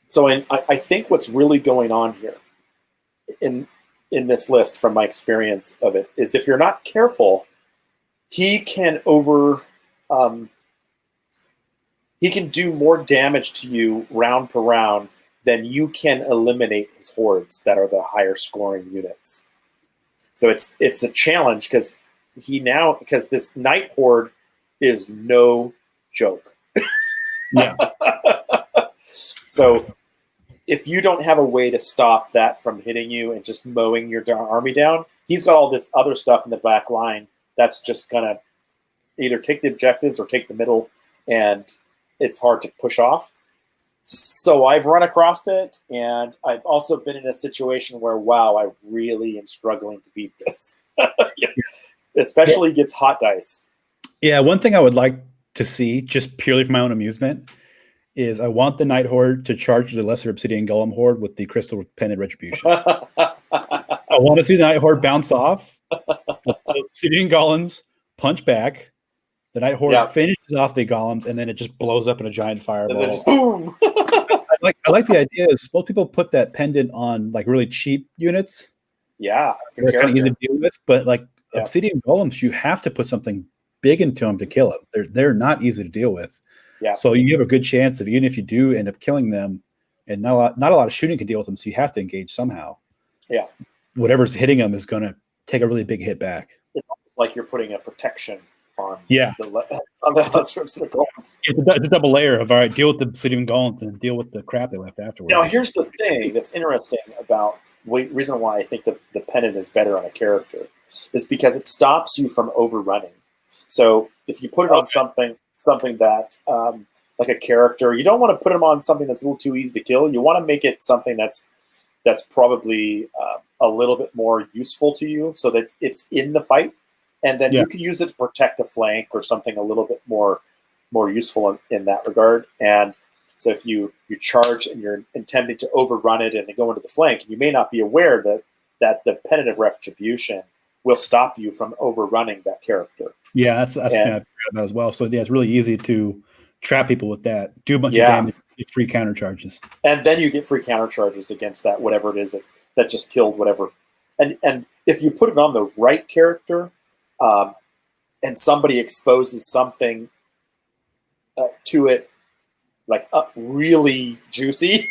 So I think what's really going on here in this list, from my experience of it, is if you're not careful, he can he can do more damage to you round per round than you can eliminate his hordes that are the higher scoring units. So it's a challenge because this Knight Horde is no joke. Yeah. So if you don't have a way to stop that from hitting you and just mowing your army down, he's got all this other stuff in the back line that's just gonna either take the objectives or take the middle, and it's hard to push off. So I've run across it, and I've also been in a situation where, wow, I really am struggling to beat this. Especially against hot dice. Yeah, one thing I would like to see, just purely for my own amusement, is I want the Night Horde to charge the Lesser Obsidian Golem Horde with the Crystal Pendant Retribution. I want to see the Night Horde bounce off, the Obsidian Golems punch back, the Night Horde finishes off the golems, and then it just blows up in a giant fireball. And then just boom! I like the idea is most people put that pendant on like really cheap units. Yeah. They're kind of easy to deal with, but like Obsidian Golems, you have to put something big into them to kill them. They're not easy to deal with. Yeah. So you have a good chance of, even if you do end up killing them, and not a lot of shooting can deal with them, so you have to engage somehow. Yeah. Whatever's hitting them is going to take a really big hit back. It's almost like you're putting a protection on on the strips of the golems. It's a double layer of, all right, deal with the Obsidian Golems and deal with the crap they left afterwards. Now, here's the thing that's interesting about reason why I think the pendant is better on a character is because it stops you from overrunning. So if you put it on something that like a character, you don't want to put them on something that's a little too easy to kill. You want to make it something that's probably a little bit more useful to you, so that it's in the fight, and then you can use it to protect a flank or something a little bit more useful in that regard. And so if you charge and you're intending to overrun it and then go into the flank, you may not be aware that the Pendant of Retribution will stop you from overrunning that character. Yeah, that's kind of about as well. So yeah, it's really easy to trap people with that. Do a bunch of damage, get free counter charges, and then you get free counter charges against that whatever it is that just killed whatever. And if you put it on the right character, and somebody exposes something to it really juicy.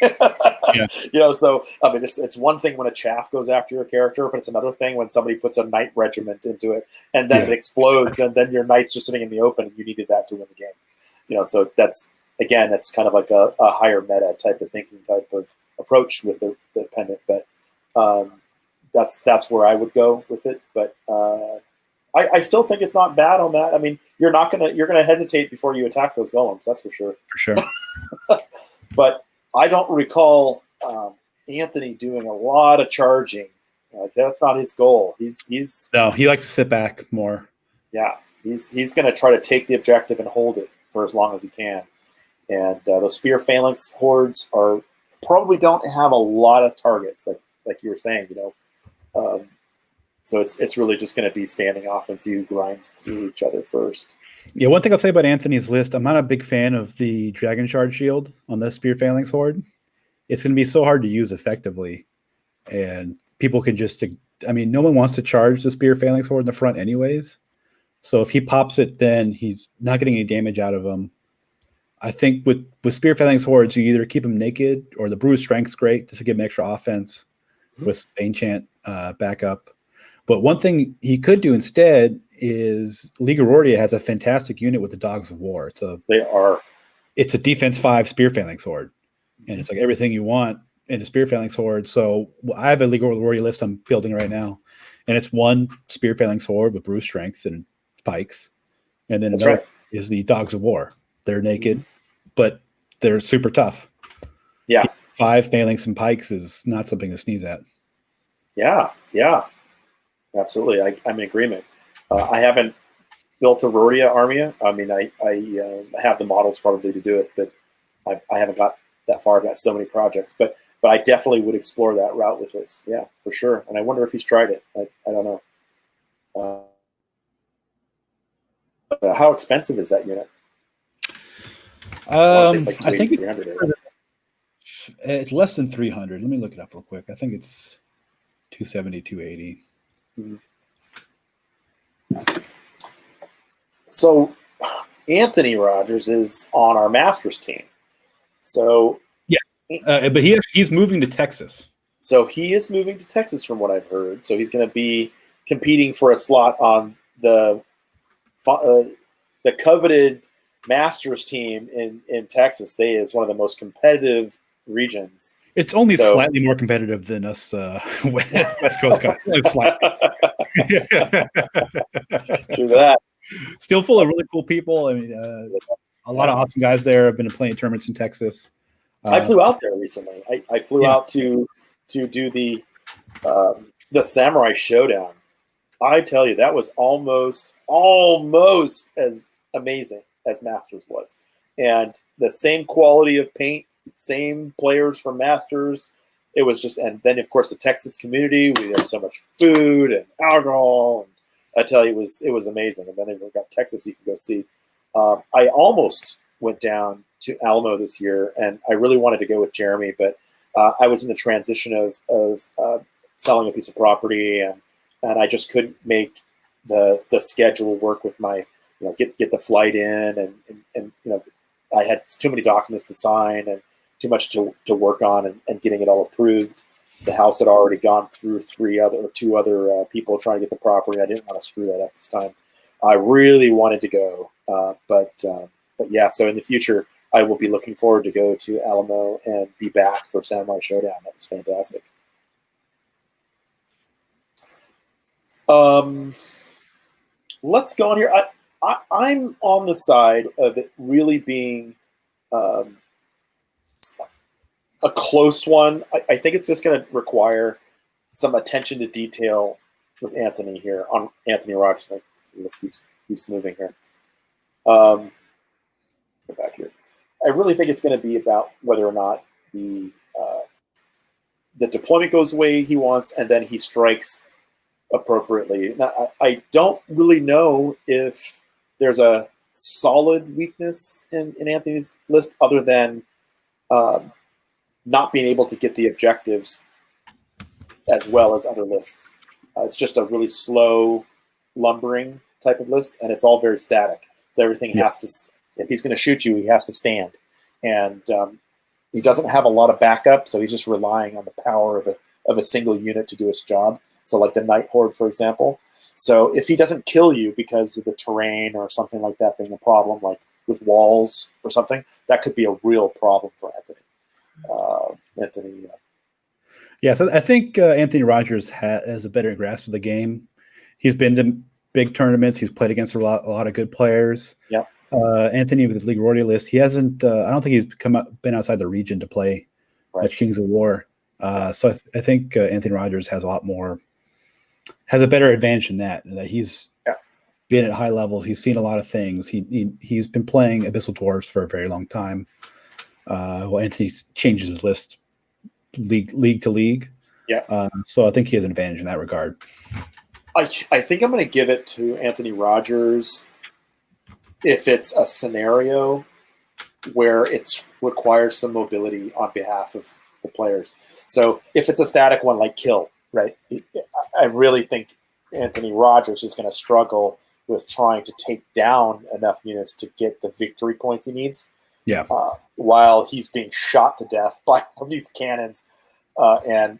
Yeah. So I mean, it's one thing when a chaff goes after your character, but it's another thing when somebody puts a knight regiment into it and then it explodes, and then your knight's just sitting in the open, and you needed that to win the game. So that's kind of like a higher meta type of thinking, type of approach with the pendant. But that's where I would go with it. But I still think it's not bad on that. I mean, you're gonna hesitate before you attack those golems. That's for sure. For sure. But I don't recall Anthony doing a lot of charging. That's not his goal. He's no. He likes to sit back more. Yeah, he's going to try to take the objective and hold it for as long as he can. And those spear phalanx hordes probably don't have a lot of targets, like you were saying. So it's really just going to be standing off and see who grinds through each other first. Yeah, one thing I'll say about Anthony's list, I'm not a big fan of the Dragon Shard shield on the Spear Phalanx Horde. It's going to be so hard to use effectively. And people can no one wants to charge the Spear Phalanx Horde in the front anyways. So if he pops it, then he's not getting any damage out of him. I think with Spear Phalanx Hordes, you either keep him naked, or the Bruise Strength's great just to give him extra offense with Enchant backup. But one thing he could do instead is League of Rortia has a fantastic unit with the Dogs of War. It's a defense 5 Spear Phalanx Horde, and it's like everything you want in a Spear Phalanx Horde. So I have a League of Rortia list I'm building right now, and it's one Spear Phalanx Horde with Bruise Strength and Pikes, and then another is the Dogs of War. They're naked, but they're super tough. Yeah, 5 Phalanx and Pikes is not something to sneeze at. Yeah. Absolutely, I'm in agreement. I haven't built a Rortia army. I mean, I have the models probably to do it, but I haven't got that far. I've got so many projects, but I definitely would explore that route with this. Yeah, for sure. And I wonder if he's tried it. I don't know. How expensive is that unit? I think it's like 300. It's less than 300. Let me look it up real quick. I think it's 270, 280. So Anthony Rogers is on our Masters team. So yeah, but he's moving to Texas. So he is moving to Texas, from what I've heard. So he's going to be competing for a slot on the coveted Masters team in Texas. They is one of the most competitive regions. It's only slightly more competitive than us West Coast guys. It's slightly. True that. Still full of really cool people. I mean, a lot of awesome guys there. I've been playing tournaments in Texas. I flew out there recently. I flew out to do the Samurai Showdown. I tell you, that was almost as amazing as Masters was, and the same quality of paint. Same players from Masters. It was just, and then of course the Texas community. We had so much food and alcohol, and I tell you, it was amazing. And then we've got Texas you can go see. I almost went down to Alamo this year, and I really wanted to go with Jeremy, but I was in the transition of selling a piece of property, and I just couldn't make the schedule work with my get the flight in, and I had too many documents to sign and too much to work on and getting it all approved. The house had already gone through two other people trying to get the property. I didn't want to screw that up this time. I really wanted to go, but yeah. So in the future, I will be looking forward to go to Alamo and be back for Samurai Showdown. That was fantastic. Let's go on here. I'm on the side of it really being a close one. I think it's just going to require some attention to detail with Anthony here, on Anthony Rogers. This keeps moving here. Go back here. I really think it's going to be about whether or not the deployment goes the way he wants, and then he strikes appropriately. Now, I don't really know if there's a solid weakness in Anthony's list other than not being able to get the objectives as well as other lists. It's just a really slow, lumbering type of list, and it's all very static. So everything has to, if he's going to shoot you, he has to stand. and he doesn't have a lot of backup, so he's just relying on the power of a single unit to do its job. So like the Night Horde, for example. So if he doesn't kill you because of the terrain or something like that being a problem, like with walls or something, that could be a real problem for Anthony. Yes, I think Anthony Rogers has a better grasp of the game. He's been to big tournaments. He's played against a lot of good players. Yeah. Anthony with his League Royalty list, he hasn't. I don't think he's been outside the region to play much Kings of War. So I think Anthony Rogers has a better advantage in that he's been at high levels. He's seen a lot of things. He's been playing Abyssal Dwarfs for a very long time. Well, Anthony changes his list league to league. Yeah. So I think he has an advantage in that regard. I think I'm going to give it to Anthony Rogers if it's a scenario where it requires some mobility on behalf of the players. So if it's a static one like kill, right? I really think Anthony Rogers is going to struggle with trying to take down enough units to get the victory points he needs. Yeah. While he's being shot to death by these cannons and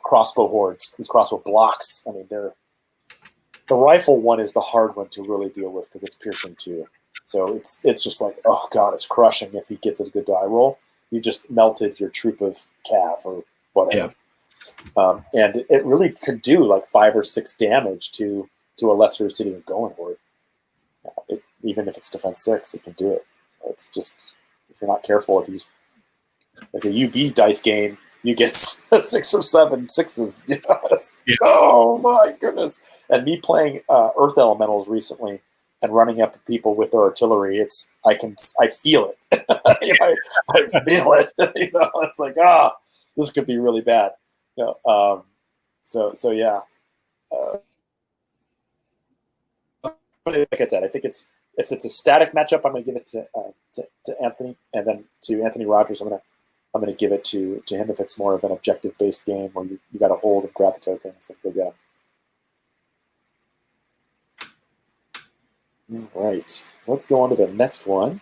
crossbow hordes, these crossbow blocks. I mean, the rifle one is the hard one to really deal with because it's piercing too. So it's just like, oh god, it's crushing if he gets a good die roll. You just melted your troop of cav or whatever. Yeah. And it really could do like 5 or 6 damage to a lesser city of Going Horde. Even if it's defense 6, it can do it. It's just, if you're not careful, if you just, like a UB dice game, you get 6 or 7 6s. You know? Oh my goodness! And me playing Earth Elementals recently and running up at people with their artillery, I feel it. I feel it. It's like this could be really bad. So yeah. Like I said, I think if it's a static matchup, I'm going to give it to Anthony, and then to Anthony Rogers, I'm going to give it to him if it's more of an objective based game where you got to hold and grab the tokens and go get them. All right, let's go on to the next one.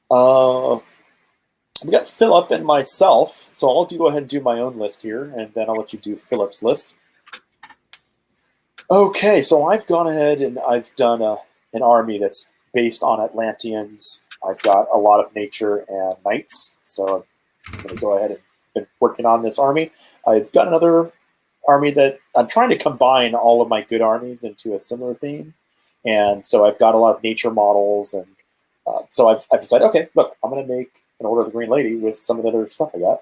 We got Phillip and myself, so I'll go ahead and do my own list here, and then I'll let you do Phillip's list. Okay, so I've gone ahead and I've done an army that's based on Atlanteans. I've got a lot of nature and knights, so I'm going to go ahead and been working on this army. I've got another army that I'm trying to combine all of my good armies into a similar theme, and so I've got a lot of nature models, and so I've decided, okay, look, I'm going to make an Order of the Green Lady with some of the other stuff I got,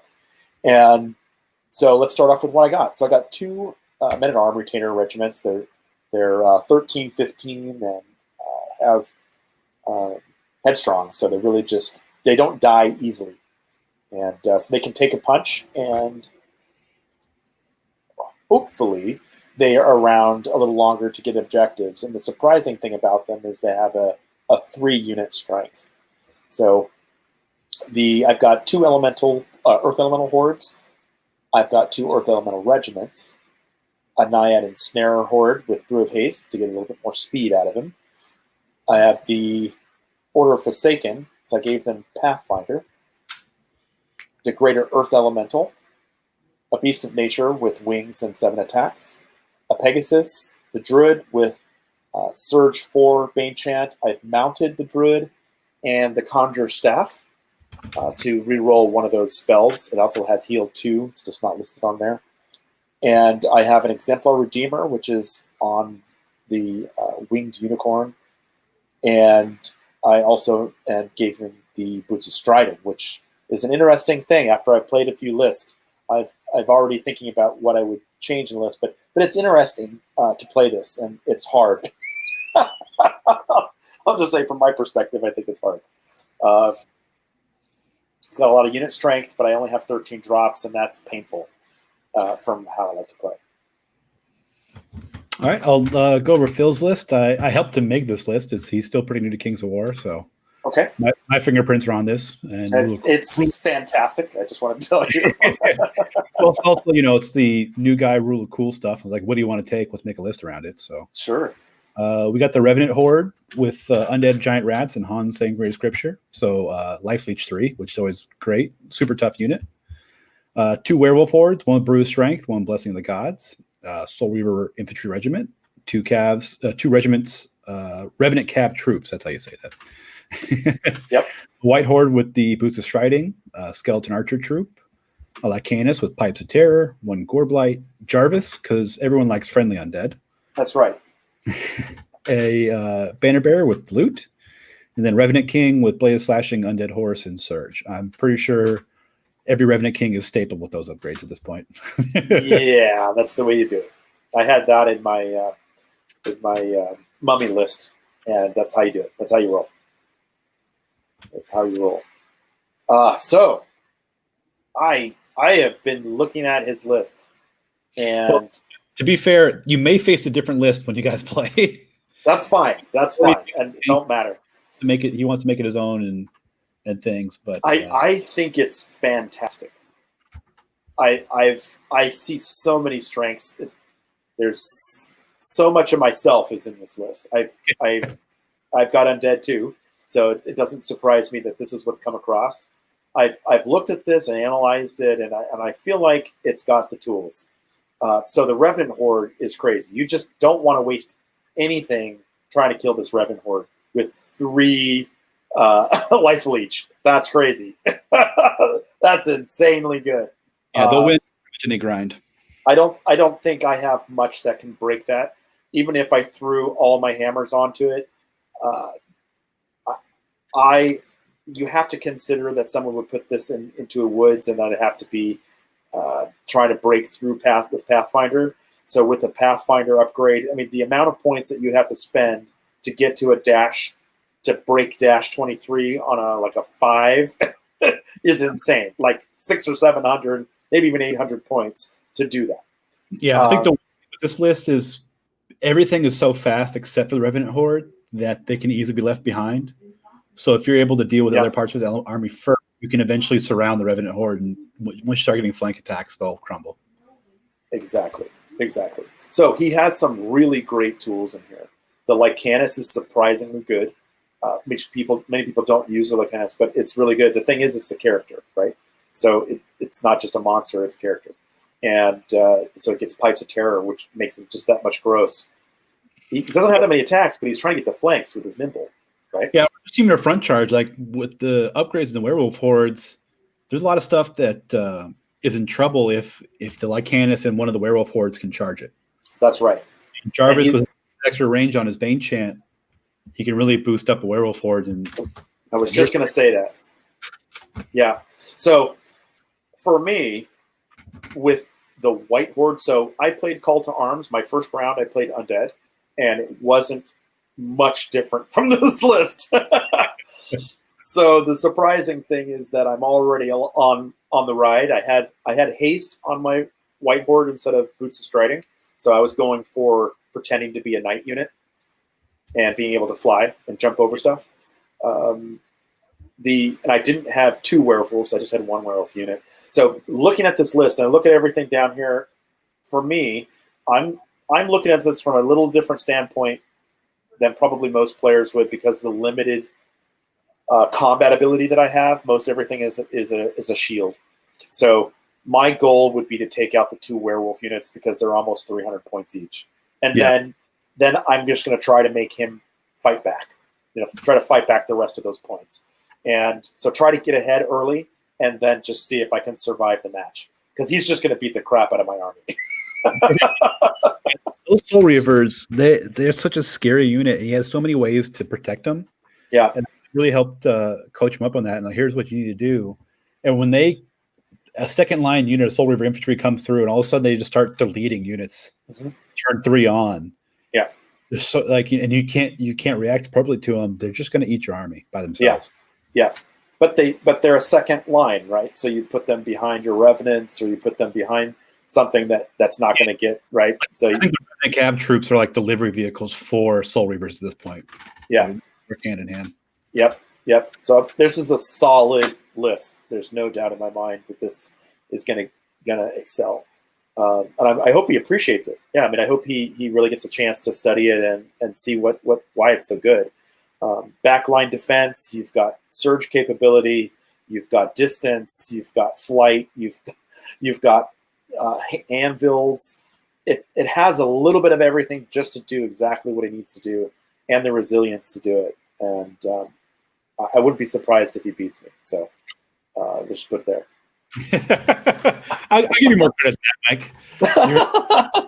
and so let's start off with what I got. So I got 2 men-at-arm retainer regiments. They're 13, 15, and have headstrong, so they're really they don't die easily, and so they can take a punch, and hopefully they are around a little longer to get objectives. And the surprising thing about them is they have a 3-unit strength. So I've got 2 Earth Elemental hordes. I've got 2 Earth Elemental regiments. A Naiad and Snare horde with Brew of Haste to get a little bit more speed out of him. I have the Order of Forsaken, so I gave them Pathfinder. The Greater Earth Elemental. A Beast of Nature with wings and 7 attacks. A Pegasus, the Druid with Surge 4 Bane Chant. I've mounted the Druid and the Conjure Staff to reroll one of those spells. It also has Heal 2. It's just not listed on there. And I have an Exemplar Redeemer, which is on the Winged Unicorn. And I also gave him the Boots of Striding, which is an interesting thing. After I've played a few lists, I've already thinking about what I would change in the list. But it's interesting to play this, and it's hard. I'll just say from my perspective, I think it's hard. It's got a lot of unit strength, but I only have 13 drops, and that's painful. From how I like to play. All right, I'll go over Phil's list. I helped him make this list. He's still pretty new to Kings of War, so okay. My fingerprints are on this, and it's fantastic. I just want to tell you. Well, also, it's the new guy rule of cool stuff. I was like, what do you want to take? Let's make a list around it. So sure. We got the Revenant Horde with Undead Giant Rats and Han's Sanguinary Scripture. So Life Leech 3, which is always great. Super tough unit. 2 Werewolf Hordes, 1 Bruise Strength, 1 Blessing of the Gods. Soul Reaver Infantry Regiment. 2 regiments, Revenant Cav Troops. That's how you say that. Yep. White Horde with the Boots of Striding. Skeleton Archer Troop. A Lycanus with Pipes of Terror. 1 Goreblight. Jarvis, because everyone likes friendly undead. That's right. A Banner Bearer with Loot, and then Revenant King with Blaze Slashing, Undead Horse, and Surge. I'm pretty sure every Revenant King is stapled with those upgrades at this point. Yeah, that's the way you do it. I had that in my mummy list, and that's how you do it. That's how you roll. That's how you roll. So I have been looking at his list, and well, to be fair, you may face a different list when you guys play. That's fine. That's fine, and it don't matter. To make it, he wants to make it his own and things, but I think it's fantastic. I see so many strengths. There's so much of myself is in this list. I've got undead too, so it doesn't surprise me that this is what's come across. I've looked at this and analyzed it, and I feel like it's got the tools. So the Revenant Horde is crazy. You just don't want to waste anything trying to kill this Revenant Horde with 3 Life Leech. That's crazy. That's insanely good. Yeah, they'll win any grind. I don't think I have much that can break that. Even if I threw all my hammers onto it, you have to consider that someone would put this into a woods, and then it'd have to be trying to break through with Pathfinder. So with the Pathfinder upgrade, I mean, the amount of points that you'd have to spend to get to a dash, to break dash 23 on a 5 is insane. Like 600 or 700, maybe even 800 points to do that. Yeah, I think this list is everything is so fast except for the Revenant Horde that they can easily be left behind. So if you're able to deal with other parts of the army first, you can eventually surround the Revenant Horde, and once you start getting flank attacks, they'll crumble. Exactly. So he has some really great tools in here. The Lycanus is surprisingly good. Many people don't use the Lycanus, but it's really good. The thing is, it's a character, right? So it's not just a monster; it's a character, and so it gets Pipes of Terror, which makes it just that much gross. He doesn't have that many attacks, but he's trying to get the flanks with his nimble, right? Yeah, just even a front charge, like with the upgrades in the Werewolf Hordes, there's a lot of stuff that is in trouble if the Lycanus and one of the Werewolf Hordes can charge it. That's right. Jarvis with extra range on his Bane Chant, he can really boost up a Werewolf Horde. And I was just going to say that. Yeah. So for me, with the White Horde, so I played Call to Arms. My first round, I played Undead, and it wasn't much different from this list. So the surprising thing is that I'm already on the ride. I had haste on my White Horde instead of Boots of Striding, so I was going for pretending to be a knight unit and being able to fly and jump over stuff. And I didn't have 2 werewolves; I just had 1 werewolf unit. So looking at this list, and I look at everything down here, for me, I'm looking at this from a little different standpoint than probably most players would, because of the limited combat ability that I have. Most everything is a shield. So my goal would be to take out the 2 werewolf units because they're almost 300 points each, and then I'm just going to try to make him fight back. Try to fight back the rest of those points, and so try to get ahead early, and then just see if I can survive the match, because he's just going to beat the crap out of my army. Those Soul Reavers, they're such a scary unit. He has so many ways to protect them. Yeah. And I really helped coach him up on that. And like, here's what you need to do. And when a second line unit of Soul Reaver infantry comes through, and all of a sudden they just start deleting units, turn 3 on. Yeah. They're so and you can't react appropriately to them. They're just going to eat your army by themselves. Yeah. But they're a second line, right? So you put them behind your revenants, or you put them behind something that's not going to get right. So I think the cav troops are like delivery vehicles for Soul Reavers at this point. Yeah, work hand in hand. Yep. So this is a solid list. There's no doubt in my mind that this is going to excel. I hope he appreciates it. Yeah, I mean, I hope he really gets a chance to study it and see why it's so good. Backline defense, you've got surge capability, you've got distance, you've got flight, you've got anvils. It has a little bit of everything just to do exactly what it needs to do, and the resilience to do it. And I wouldn't be surprised if he beats me. So let's just put it there. I'll give you more credit than that,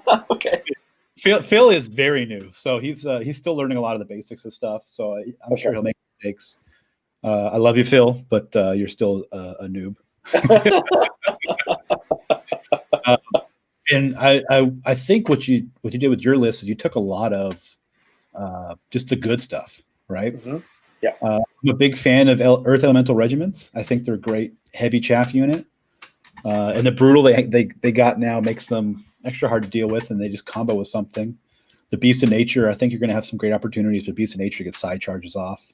Mike. Okay. Phil is very new, so he's still learning a lot of the basics of stuff. So I'm sure he'll make mistakes. I love you, Phil, but you're still a noob. And I think what you did with your list is you took a lot of just the good stuff, right? Mm-hmm. Yeah. I'm a big fan of Earth Elemental Regiments. I think they're a great heavy chaff unit. And the brutal they got now makes them extra hard to deal with, and they just combo with something. The Beast of Nature, I think you're going to have some great opportunities for Beast of Nature to get side charges off.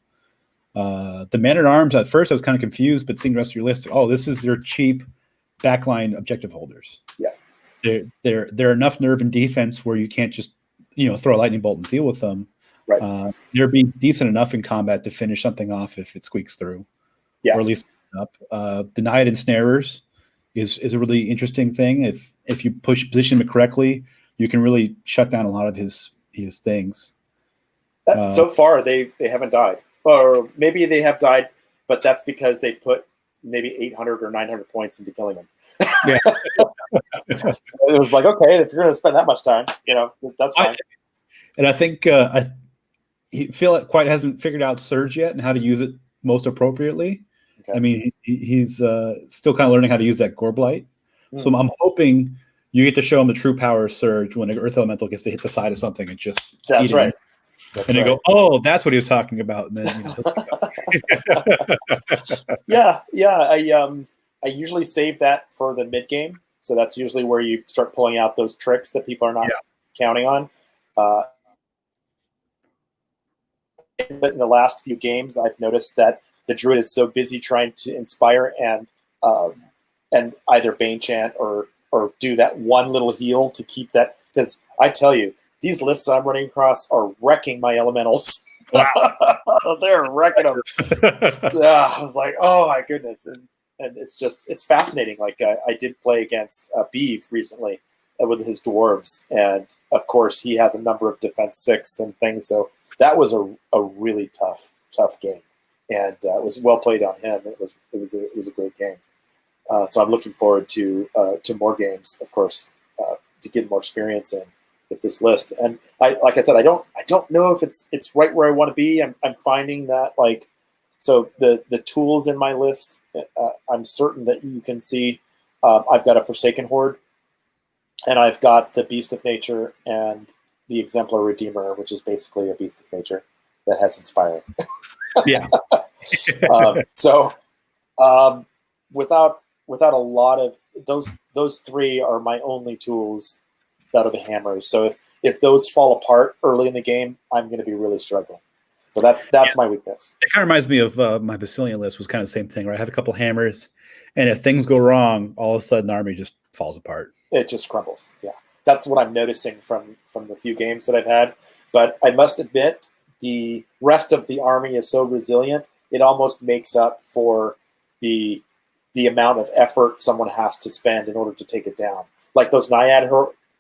The Man-at-Arms, at first I was kind of confused, but seeing the rest of your list, this is their cheap backline objective holders. Yeah. They're enough nerve and defense where you can't just throw a lightning bolt and deal with them. Right. They're being decent enough in combat to finish something off if it squeaks through. Yeah. Or at least up. The Naiad Ensnarers is a really interesting thing. If you position him correctly, you can really shut down a lot of his things. So far, they haven't died, or maybe they have died, but that's because they put maybe 800 or 900 points into killing them. Yeah. It was like, okay, if you're going to spend that much time, that's fine. And I think Phil quite hasn't figured out Surge yet and how to use it most appropriately. Okay. I mean, he's still kind of learning how to use that Gore Blight. Mm. So I'm hoping you get to show him the true power of Surge when an Earth Elemental gets to hit the side of something and just that's right. That's and right. They go, oh, that's what he was talking about. And then, yeah. I usually save that for the mid game. So that's usually where you start pulling out those tricks that people are not counting on. But in the last few games, I've noticed that the Druid is so busy trying to inspire and either Bane Chant or do that one little heal to keep that. Because I tell you, these lists I'm running across are wrecking my elementals. Wow. They're wrecking them. I was like, oh my goodness. And it's fascinating. Like I did play against Beav recently with his dwarves. And of course he has a number of defense 6 and things. So that was a really tough game. And it was well played on him. It was a great game. So I'm looking forward to more games, of course, to get more experience in with this list. And like I said, I don't know if it's right where I want to be. I'm finding that so the tools in my list, I'm certain that you can see. I've got a Forsaken Horde, and I've got the Beast of Nature and the Exemplar Redeemer, which is basically a Beast of Nature that has Inspiring. Yeah. Without a lot of those three are my only tools that are the hammers. So if those fall apart early in the game, I'm going to be really struggling. So that's my weakness. It kind of reminds me of my Basilian list was kind of the same thing, right? I have a couple hammers, and if things go wrong, all of a sudden the army just falls apart. It just crumbles. Yeah, that's what I'm noticing from the few games that I've had. But I must admit, the rest of the army is so resilient, it almost makes up for the amount of effort someone has to spend in order to take it down. Like those Naiad,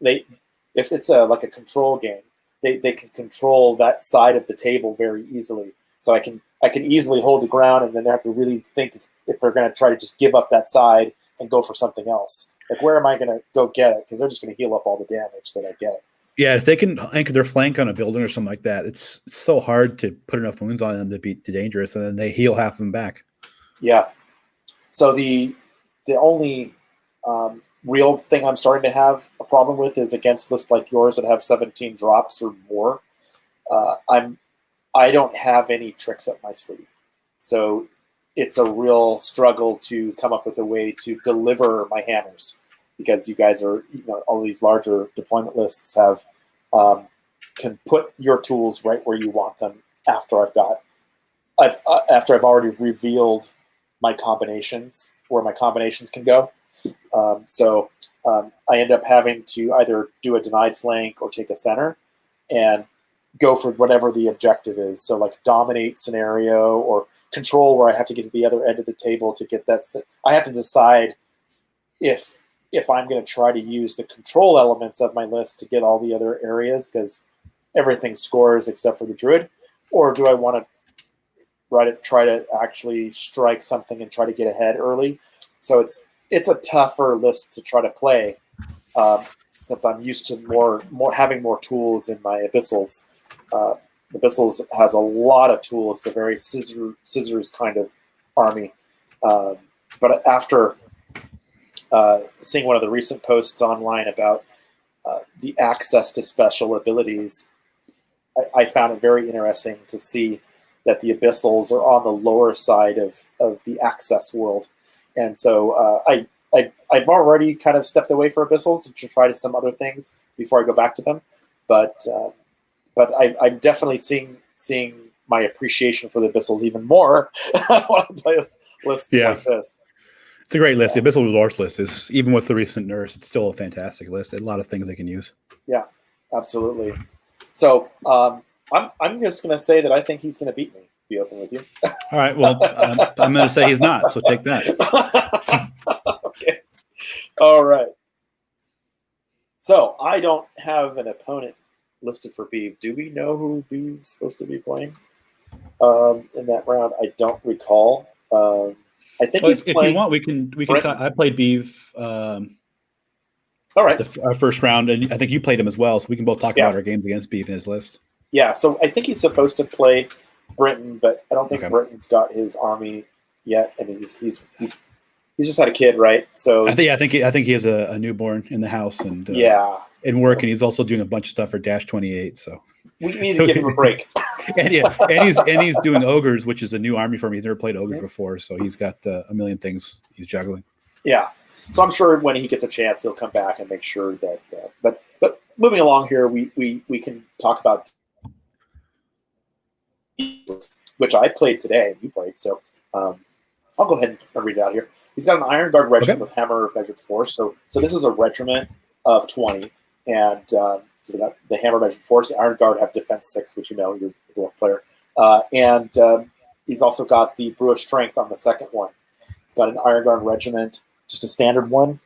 if it's like a control game, they can control that side of the table very easily. So I can easily hold the ground, and then they have to really think if they're going to try to just give up that side and go for something else. Like, where am I going to go get it? Because they're just going to heal up all the damage that I get. Yeah, if they can anchor their flank on a building or something like that, it's so hard to put enough wounds on them to be too dangerous, and then they heal half of them back. Yeah. So the only real thing I'm starting to have a problem with is against lists like yours that have 17 drops or more. I don't have any tricks up my sleeve, so it's a real struggle to come up with a way to deliver my hammers, because you guys are, all these larger deployment lists have can put your tools right where you want them after I've already revealed my combinations, where my combinations can go. I end up having to either do a denied flank or take a center and go for whatever the objective is. So like dominate scenario or control, where I have to get to the other end of the table to get that. I have to decide if I'm going to try to use the control elements of my list to get all the other areas, because everything scores except for the druid, or do I want to try to actually strike something and try to get ahead early. So it's a tougher list to try to play, since I'm used to more having more tools in my abyssals. Abyssals has a lot of tools. It's a very scissors kind of army. But after seeing one of the recent posts online about the access to special abilities, I found it very interesting to see that the abyssals are on the lower side of the access world. And so I've already kind of stepped away from abyssals to try some other things before I go back to them. But I'm definitely seeing my appreciation for the abyssals even more when I play lists like this. It's a great list. The Abyssal Lords list is, even with the recent nerfs, it's still a fantastic list. A lot of things they can use. Yeah, absolutely. So I'm just going to say that I think he's going to beat me. Be open with you. All right. Well, I'm going to say he's not. So take that. Okay. All right. So I don't have an opponent listed for Beav. Do we know who Beav's supposed to be playing in that round? I don't recall. I think he's playing. If you want, we can talk. I played Beav. All right. Our first round, and I think you played him as well, so we can both talk about our games against Beav in his list. Yeah. So I think he's supposed to play Brinton, but I don't think Brinton's got his army yet. I mean, he's just had a kid, right? So I think he has a newborn in the house and in work, and he's also doing a bunch of stuff for Dash 28. So we need to give him a break. and he's doing ogres, which is a new army for him. He's never played ogres before, so he's got a million things he's juggling. Yeah, so I'm sure when he gets a chance, he'll come back and make sure that. But moving along here, we can talk about which I played today and you played. So I'll go ahead and read it out here. He's got an Iron Guard regiment with hammer of measured force. So this is a regiment of 20, and so they got the hammer measured force. The Iron Guard have defense 6, which you're a dwarf player, and he's also got the Brew of Strength on the second one. He's got an Iron Guard regiment, just a standard one,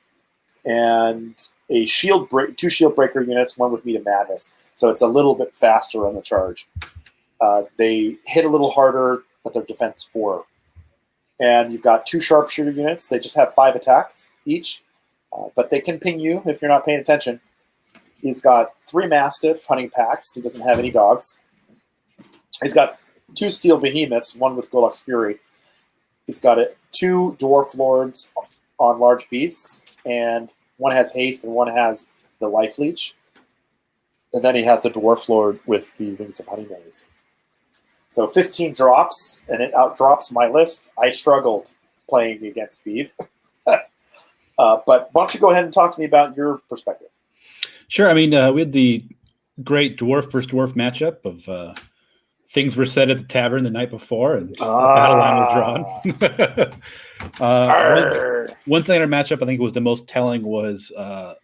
and a two shield breaker units, one with Meat of Madness. So it's a little bit faster on the charge. They hit a little harder, but they're defense 4. And you've got 2 sharpshooter units. They just have 5 attacks each, but they can ping you if you're not paying attention. He's got 3 Mastiff hunting packs. He doesn't have any dogs. He's got 2 Steel Behemoths, one with Golux Fury. He's got 2 Dwarf Lords on large beasts, and one has haste and one has the Life Leech. And then he has the Dwarf Lord with the Wings of Honey Maze. So 15 drops, and it outdrops my list. I struggled playing against Beav. But why don't you go ahead and talk to me about your perspective? Sure. I mean, we had the great dwarf versus dwarf matchup of things were said at the tavern the night before, and the battle line was drawn. One thing in our matchup I think was the most telling was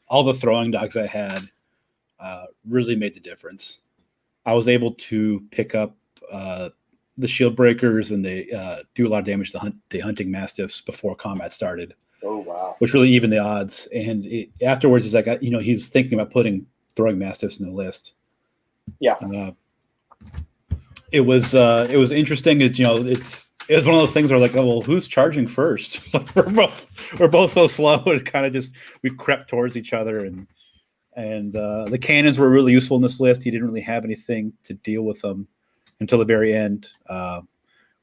all the throwing dogs I had really made the difference. I was able to pick up the shield breakers, and they do a lot of damage to the hunting mastiffs before combat started. Oh wow! Which really evened the odds. And afterwards, he's like, he's thinking about putting throwing mastiffs in the list. Yeah. It was interesting. It was one of those things where like, oh well, who's charging first? we're both so slow. It kind of just we crept towards each other, and the cannons were really useful in this list. He didn't really have anything to deal with them until the very end.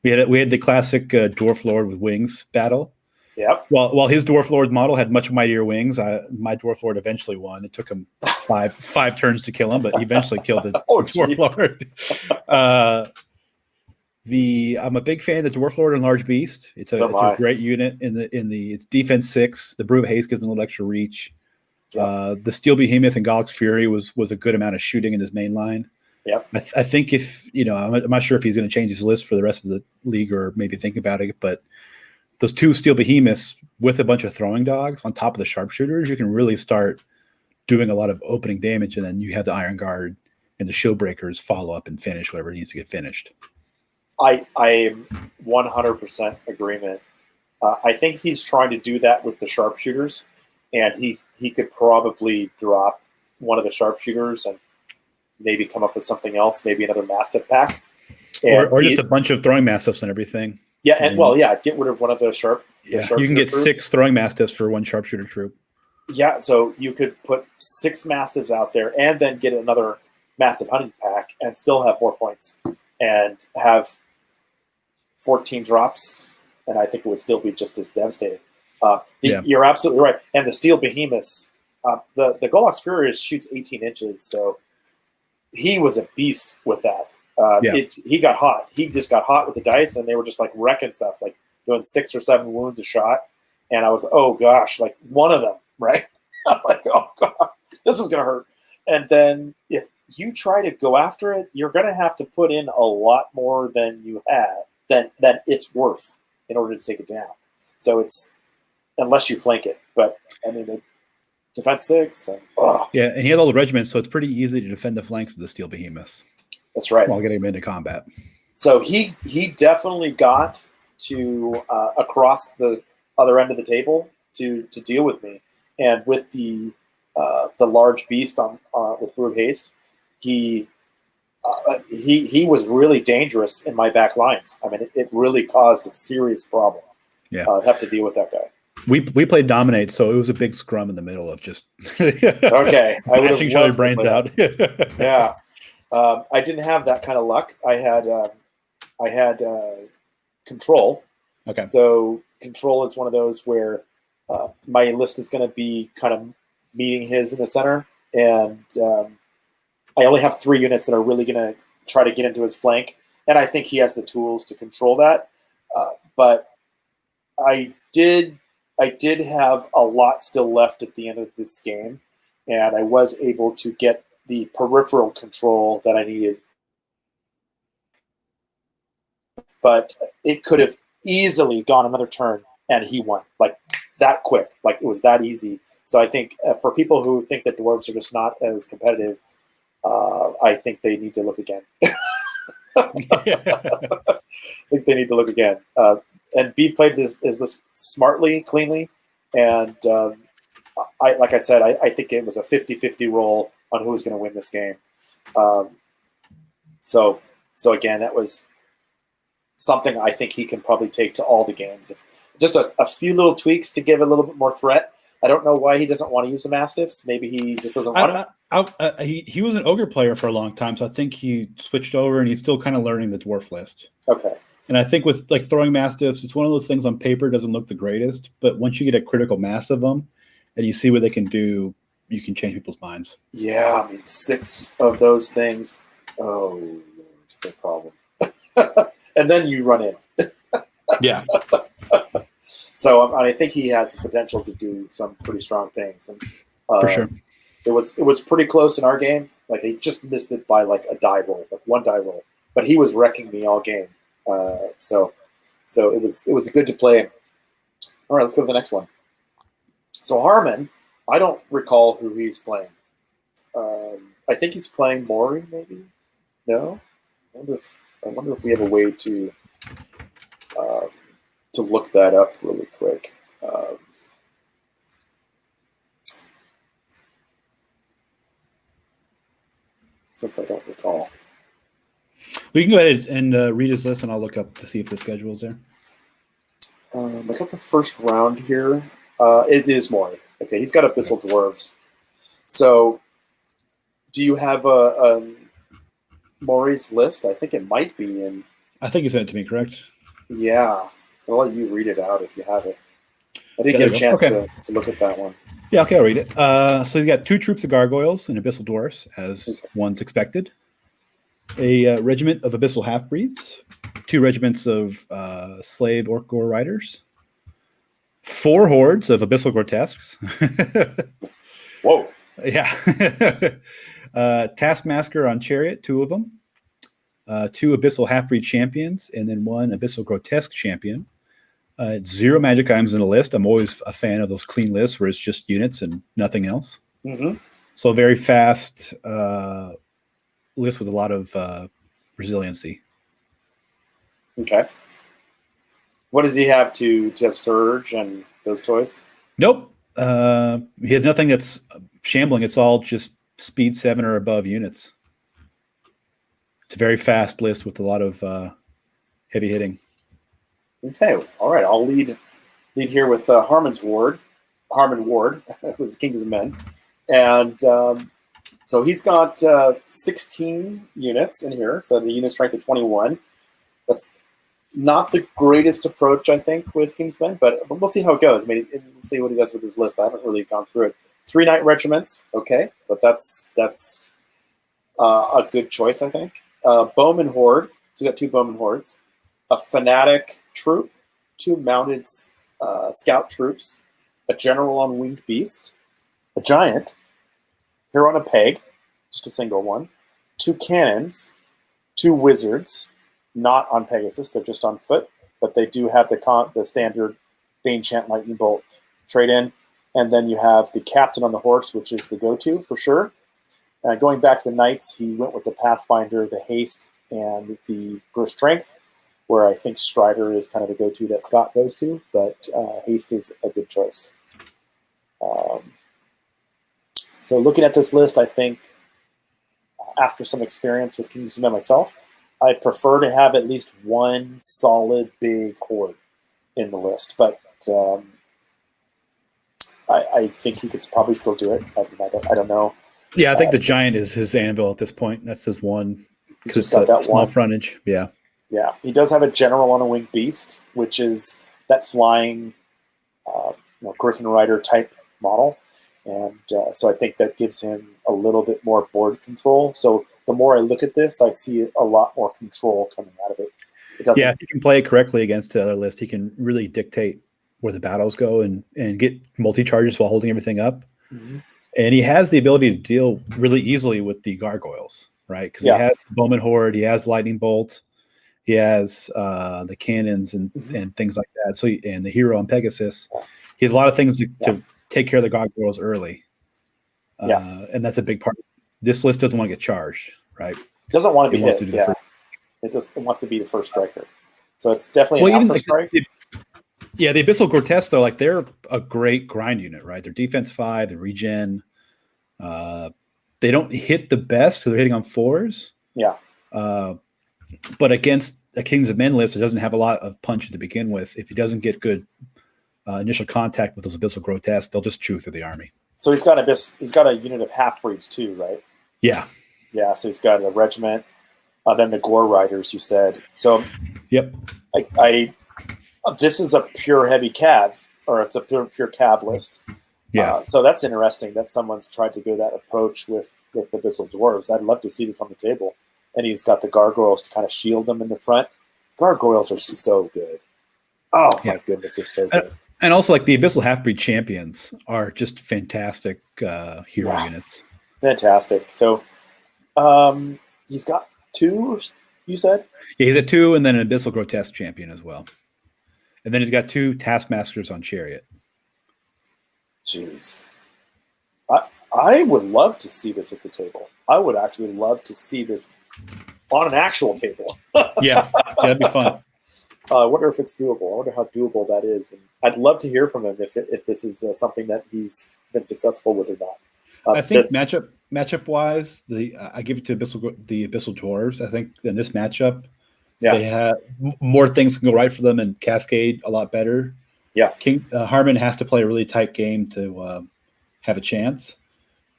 We had the classic Dwarf Lord with wings battle. Yep. While his Dwarf Lord model had much mightier wings, my Dwarf Lord eventually won. It took him five turns to kill him, but he eventually killed the Dwarf Lord. I'm a big fan of the Dwarf Lord and Large Beast. It's a great unit it's defense 6. The Brew of Haste gives him a little extra reach. Yep. The Steel Behemoth and Golux Fury was a good amount of shooting in his main line. Yep. I think if I'm not sure if he's going to change his list for the rest of the league or maybe think about it, but those two steel behemoths with a bunch of throwing dogs on top of the sharpshooters, you can really start doing a lot of opening damage, and then you have the Iron Guard and the shield breakers follow up and finish whatever needs to get finished. I am 100% agreement. I think he's trying to do that with the sharpshooters, and he could probably drop one of the sharpshooters and maybe come up with something else, maybe another Mastiff pack. Or just a bunch of throwing Mastiffs and everything. Yeah, and get rid of one of the sharpshooter you can get troops. 6 throwing Mastiffs for one sharpshooter troop. Yeah, so you could put 6 Mastiffs out there and then get another Mastiff hunting pack and still have more points and have 14 drops, and I think it would still be just as devastating. You're absolutely right. And the steel behemoths, the Golok's Furious shoots 18 inches, so he was a beast with that. He got hot. He just got hot with the dice, and they were just like wrecking stuff, like doing 6 or 7 wounds a shot. And I was, oh gosh, like one of them, right? I'm like, oh god, this is gonna hurt. And then if you try to go after it, you're gonna have to put in a lot more than you have, than it's worth in order to take it down. So it's unless you flank it, but I mean, defense 6. And, and he has all the regiments, so it's pretty easy to defend the flanks of the steel behemoths. That's right. While getting him into combat. So he definitely got to across the other end of the table to deal with me, and with the large beast on with Brew Haste, he was really dangerous in my back lines. I mean, it really caused a serious problem. Yeah, I'd have to deal with that guy. We played Dominate, so it was a big scrum in the middle of just okay, bashing each other's brains out. Yeah, I didn't have that kind of luck. I had control. Okay, so control is one of those where my list is going to be kind of meeting his in the center, and I only have 3 units that are really going to try to get into his flank, and I think he has the tools to control that. But I did have a lot still left at the end of this game, and I was able to get the peripheral control that I needed. But it could have easily gone another turn, and he won like that quick. Like it was that easy. So I think for people who think that dwarves are just not as competitive, I think they need to look again. I think they need to look again. And Beav played this smartly, cleanly, and like I said, I think it was a 50-50 roll on who was going to win this game. So again, that was something I think he can probably take to all the games. If just a few little tweaks to give a little bit more threat. I don't know why he doesn't want to use the Mastiffs. Maybe he just doesn't want to. He was an ogre player for a long time, so I think he switched over, and he's still kind of learning the dwarf list. Okay. And I think with like throwing Mastiffs, it's one of those things on paper doesn't look the greatest, but once you get a critical mass of them and you see what they can do, you can change people's minds. Yeah, I mean 6 of those things. Oh, no problem. And then you run in. Yeah. So I think he has the potential to do some pretty strong things. And for sure. It was pretty close in our game. Like he just missed it by like a die roll, like 1 die roll. But he was wrecking me all game. So it was good to play. All right, let's go to the next one. So Harmon, I don't recall who he's playing. I think he's playing Morrie, maybe. No, I wonder if we have a way to look that up really quick. Since I don't recall. We can go ahead and read his list, and I'll look up to see if the schedule is there. I got the first round here. It is Morrie. Okay, he's got Abyssal Dwarves. So, do you have Morrie's list? I think it might be in. I think you sent it to me, correct? Yeah. I'll let you read it out if you have it. I didn't get a chance to look at that one. Yeah, okay, I'll read it. So you got 2 troops of gargoyles and Abyssal Dwarfs, as one's expected. A regiment of Abyssal Half-Breeds. 2 regiments of slave Orc Gore Riders. 4 hordes of Abyssal Grotesques. Whoa. Yeah. Taskmaster on Chariot, 2 of them. 2 Abyssal Half-Breed Champions, and then 1 Abyssal Grotesque Champion. Zero magic items in the list. I'm always a fan of those clean lists where it's just units and nothing else. Mm-hmm. So a very fast list with a lot of resiliency. Okay. What does he have to have Surge and those toys? Nope. He has nothing that's shambling. It's all just speed 7 or above units. It's a very fast list with a lot of heavy hitting. Okay. All right. I'll lead here with Harmon Ward, with Kings of Men. And so he's got 16 units in here. So the unit strength of 21. That's not the greatest approach, I think, with Kingsmen, but we'll see how it goes. I mean, we'll see what he does with his list. I haven't really gone through it. 3 knight regiments, okay, but that's a good choice, I think. Bowman horde, so we got 2 bowman hordes, a fanatic troop, 2 mounted scout troops, a general on winged beast, a giant, hero on a peg, just a single one, 2 cannons, 2 wizards. Not on Pegasus, they're just on foot, but they do have the standard Bane Chant Lightning Bolt trade in. And then you have the captain on the horse, which is the go-to for sure. Going back to the knights, he went with the Pathfinder, the haste, and the burst strength, where I think Strider is kind of the go-to that Scott goes to, but haste is a good choice. So looking at this list, I think after some experience with Kings of Men myself, I prefer to have at least one solid big horde in the list, but I think he could probably still do it. I don't know. Yeah, I think the giant is his anvil at this point. That's his one. He's just got that small one frontage. Yeah. Yeah, he does have a general on a winged beast, which is that flying, Griffin Rider type model, and so I think that gives him a little bit more board control. So the more I look at this, I see a lot more control coming out of it. Yeah, if he can play it correctly against the other list, he can really dictate where the battles go and get multi-charges while holding everything up. Mm-hmm. And he has the ability to deal really easily with the gargoyles, right? Because he has Bowman Horde, he has Lightning Bolt, he has the cannons and things like that. So and the hero on Pegasus, he has a lot of things to take care of the gargoyles early. And that's a big part. This list doesn't want to get charged, right? Doesn't want to be hit. It wants to be the first striker. So it's definitely an alpha strike. The Abyssal Grotesque, though, like they're a great grind unit, right? They're defense 5, they're regen. They don't hit the best, so they're hitting on 4s. Yeah. But against a Kings of Men list, it doesn't have a lot of punch to begin with. If he doesn't get good initial contact with those Abyssal Grotesque, they'll just chew through the army. So he's got a unit of half breeds too, right? Yeah. Yeah. So he's got a regiment. Then the Gore Riders, you said. So. Yep. This is a pure heavy cav, or it's a pure cav list. Yeah. So that's interesting that someone's tried to go that approach with Abyssal Dwarves. I'd love to see this on the table. And he's got the gargoyles to kind of shield them in the front. Gargoyles are so good. Oh my goodness, they're so good. And also, like the Abyssal Half-Breed champions are just fantastic hero units. Fantastic. So he's got 2, you said? Yeah, he's at 2, and then an Abyssal Grotesque champion as well. And then he's got 2 Taskmasters on Chariot. Jeez. I would love to see this at the table. I would actually love to see this on an actual table. Yeah, that'd be fun. I wonder if it's doable. I wonder how doable that is. And I'd love to hear from him if this is something that he's been successful with or not. I think matchup wise, I give it to the Abyssal Dwarves. I think in this matchup, they have more things can go right for them and cascade a lot better. Yeah, Harmon has to play a really tight game to have a chance.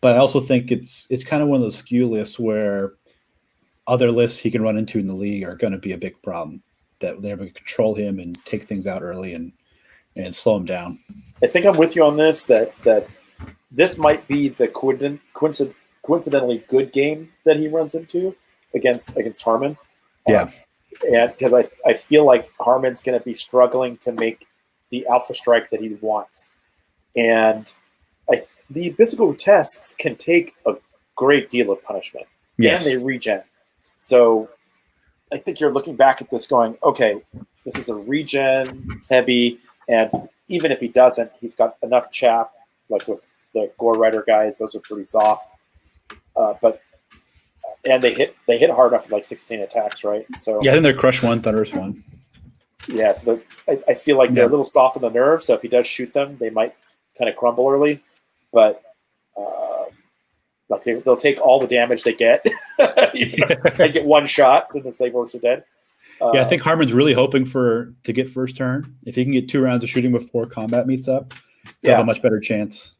But I also think it's kind of one of those skew lists where other lists he can run into in the league are going to be a big problem. That they're going to control him and take things out early and slow him down. I think I'm with you on this. That this might be the coincidentally good game that he runs into against Harmon. Yeah, and because I feel like Harmon's going to be struggling to make the alpha strike that he wants, and the Abyssal Grotesques can take a great deal of punishment. Yes. And they regen. So I think you're looking back at this going, okay, This is a regen heavy, and even if he doesn't, he's got enough chap, like with the Gore Rider guys. Those are pretty soft, and they hit hard enough for like 16 attacks, right? So yeah, I think they're Crush 1, Thunderous 1. Yeah, so I feel like they're a little soft on the nerve. So if he does shoot them, they might kind of crumble early, but like they'll take all the damage they get. They get one shot, then the Slave Orcs are dead. Yeah, I think Harmon's really hoping to get first turn. If he can get 2 rounds of shooting before combat meets up, he'll have a much better chance.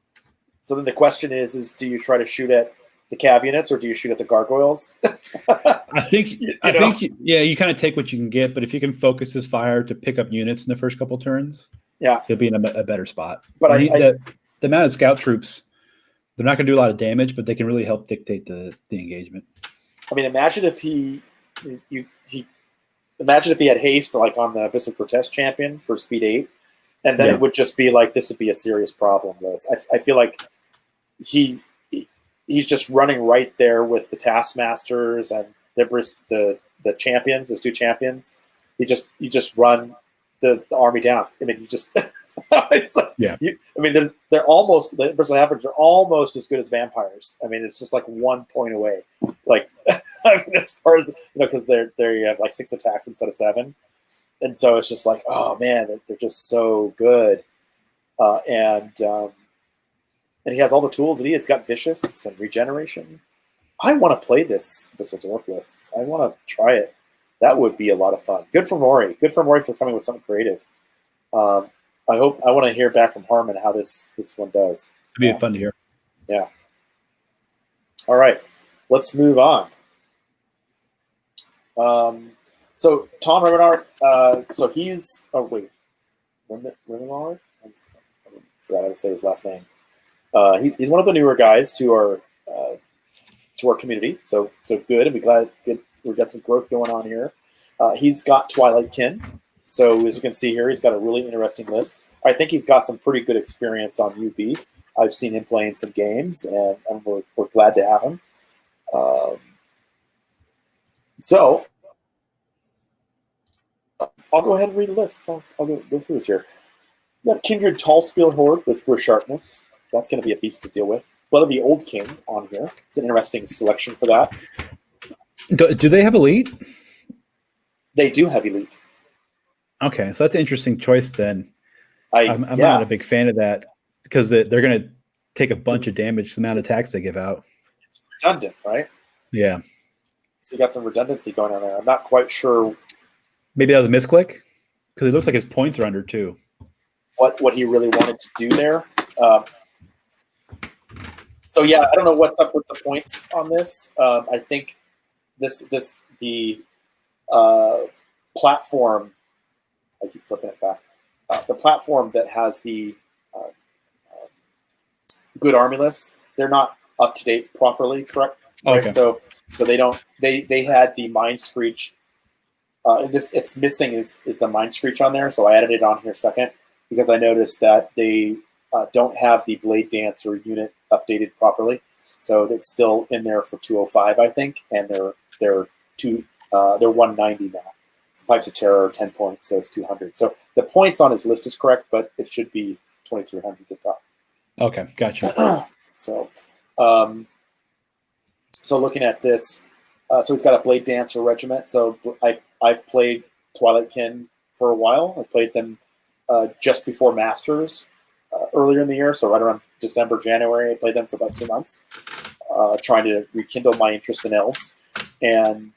So then the question is do you try to shoot at the cav units or do you shoot at the gargoyles? I think you kind of take what you can get, but if you can focus his fire to pick up units in the first couple turns, he'll be in a better spot. But the amount of scout troops, they're not going to do a lot of damage, but they can really help dictate the engagement. I mean, imagine if he had haste like on the Abyssal Grotesque champion for speed 8, and then it would just be like this would be a serious problem. I feel like he's just running right there with the Taskmasters and the champions, those 2 champions. You just run the army down. I mean, you just it's like, they're almost the Bristol Halberds are almost as good as vampires. I mean, it's just like 1 point away. Like I mean, as far as because you have like 6 attacks instead of 7, and so it's just like, oh man, they're just so good, and he has all the tools that he has. Got vicious and regeneration. I want to play this Dwarf list. I want to try it. That would be a lot of fun. Good for Morrie. Good for Morrie for coming with something creative. I want to hear back from Harmon how this one does. It'd be fun to hear. Yeah. All right. Let's move on. So Tom Remillard, so he's Remillard? I forgot how to say his last name. He's one of the newer guys to our community. So good, and we've got some growth going on here. He's got Twilight Kin. So as you can see here, he's got a really interesting list. I think he's got some pretty good experience on UB. I've seen him play in some games, and we're glad to have him. So I'll go ahead and read the list. I'll go through this here. We've got Kindred Tallspear Horde with Brew Sharpness. That's going to be a beast to deal with. Blood of the Old King on here. It's an interesting selection for that. Do they have Elite? They do have Elite. Okay, so that's an interesting choice then. I'm not a big fan of that because they're going to take a bunch of damage to the amount of attacks they give out. It's redundant, right? Yeah. So you got some redundancy going on there. I'm not quite sure. Maybe that was a misclick because it looks like his points are under 2. What he really wanted to do there. So yeah, I don't know what's up with the points on this. I think the platform. I keep flipping it back. The platform that has the good army lists, they're not up to date properly, correct? Okay. Right? So they don't. They had the Mind Screech. It's missing is the Mind Screech on there, so I added it on here second because I noticed that they don't have the Blade Dancer unit updated properly, so it's still in there for 205, I think, and they're 190 now. So the Pipes of Terror are 10 points, so it's 200. So the points on his list is correct, but it should be 2,300 at the top. Okay, gotcha. So looking at this, so he's got a Blade Dancer regiment. So I've played Twilight Kin for a while. I played them just before Masters earlier in the year, so right around December, January. I played them for about 2 months, trying to rekindle my interest in elves. And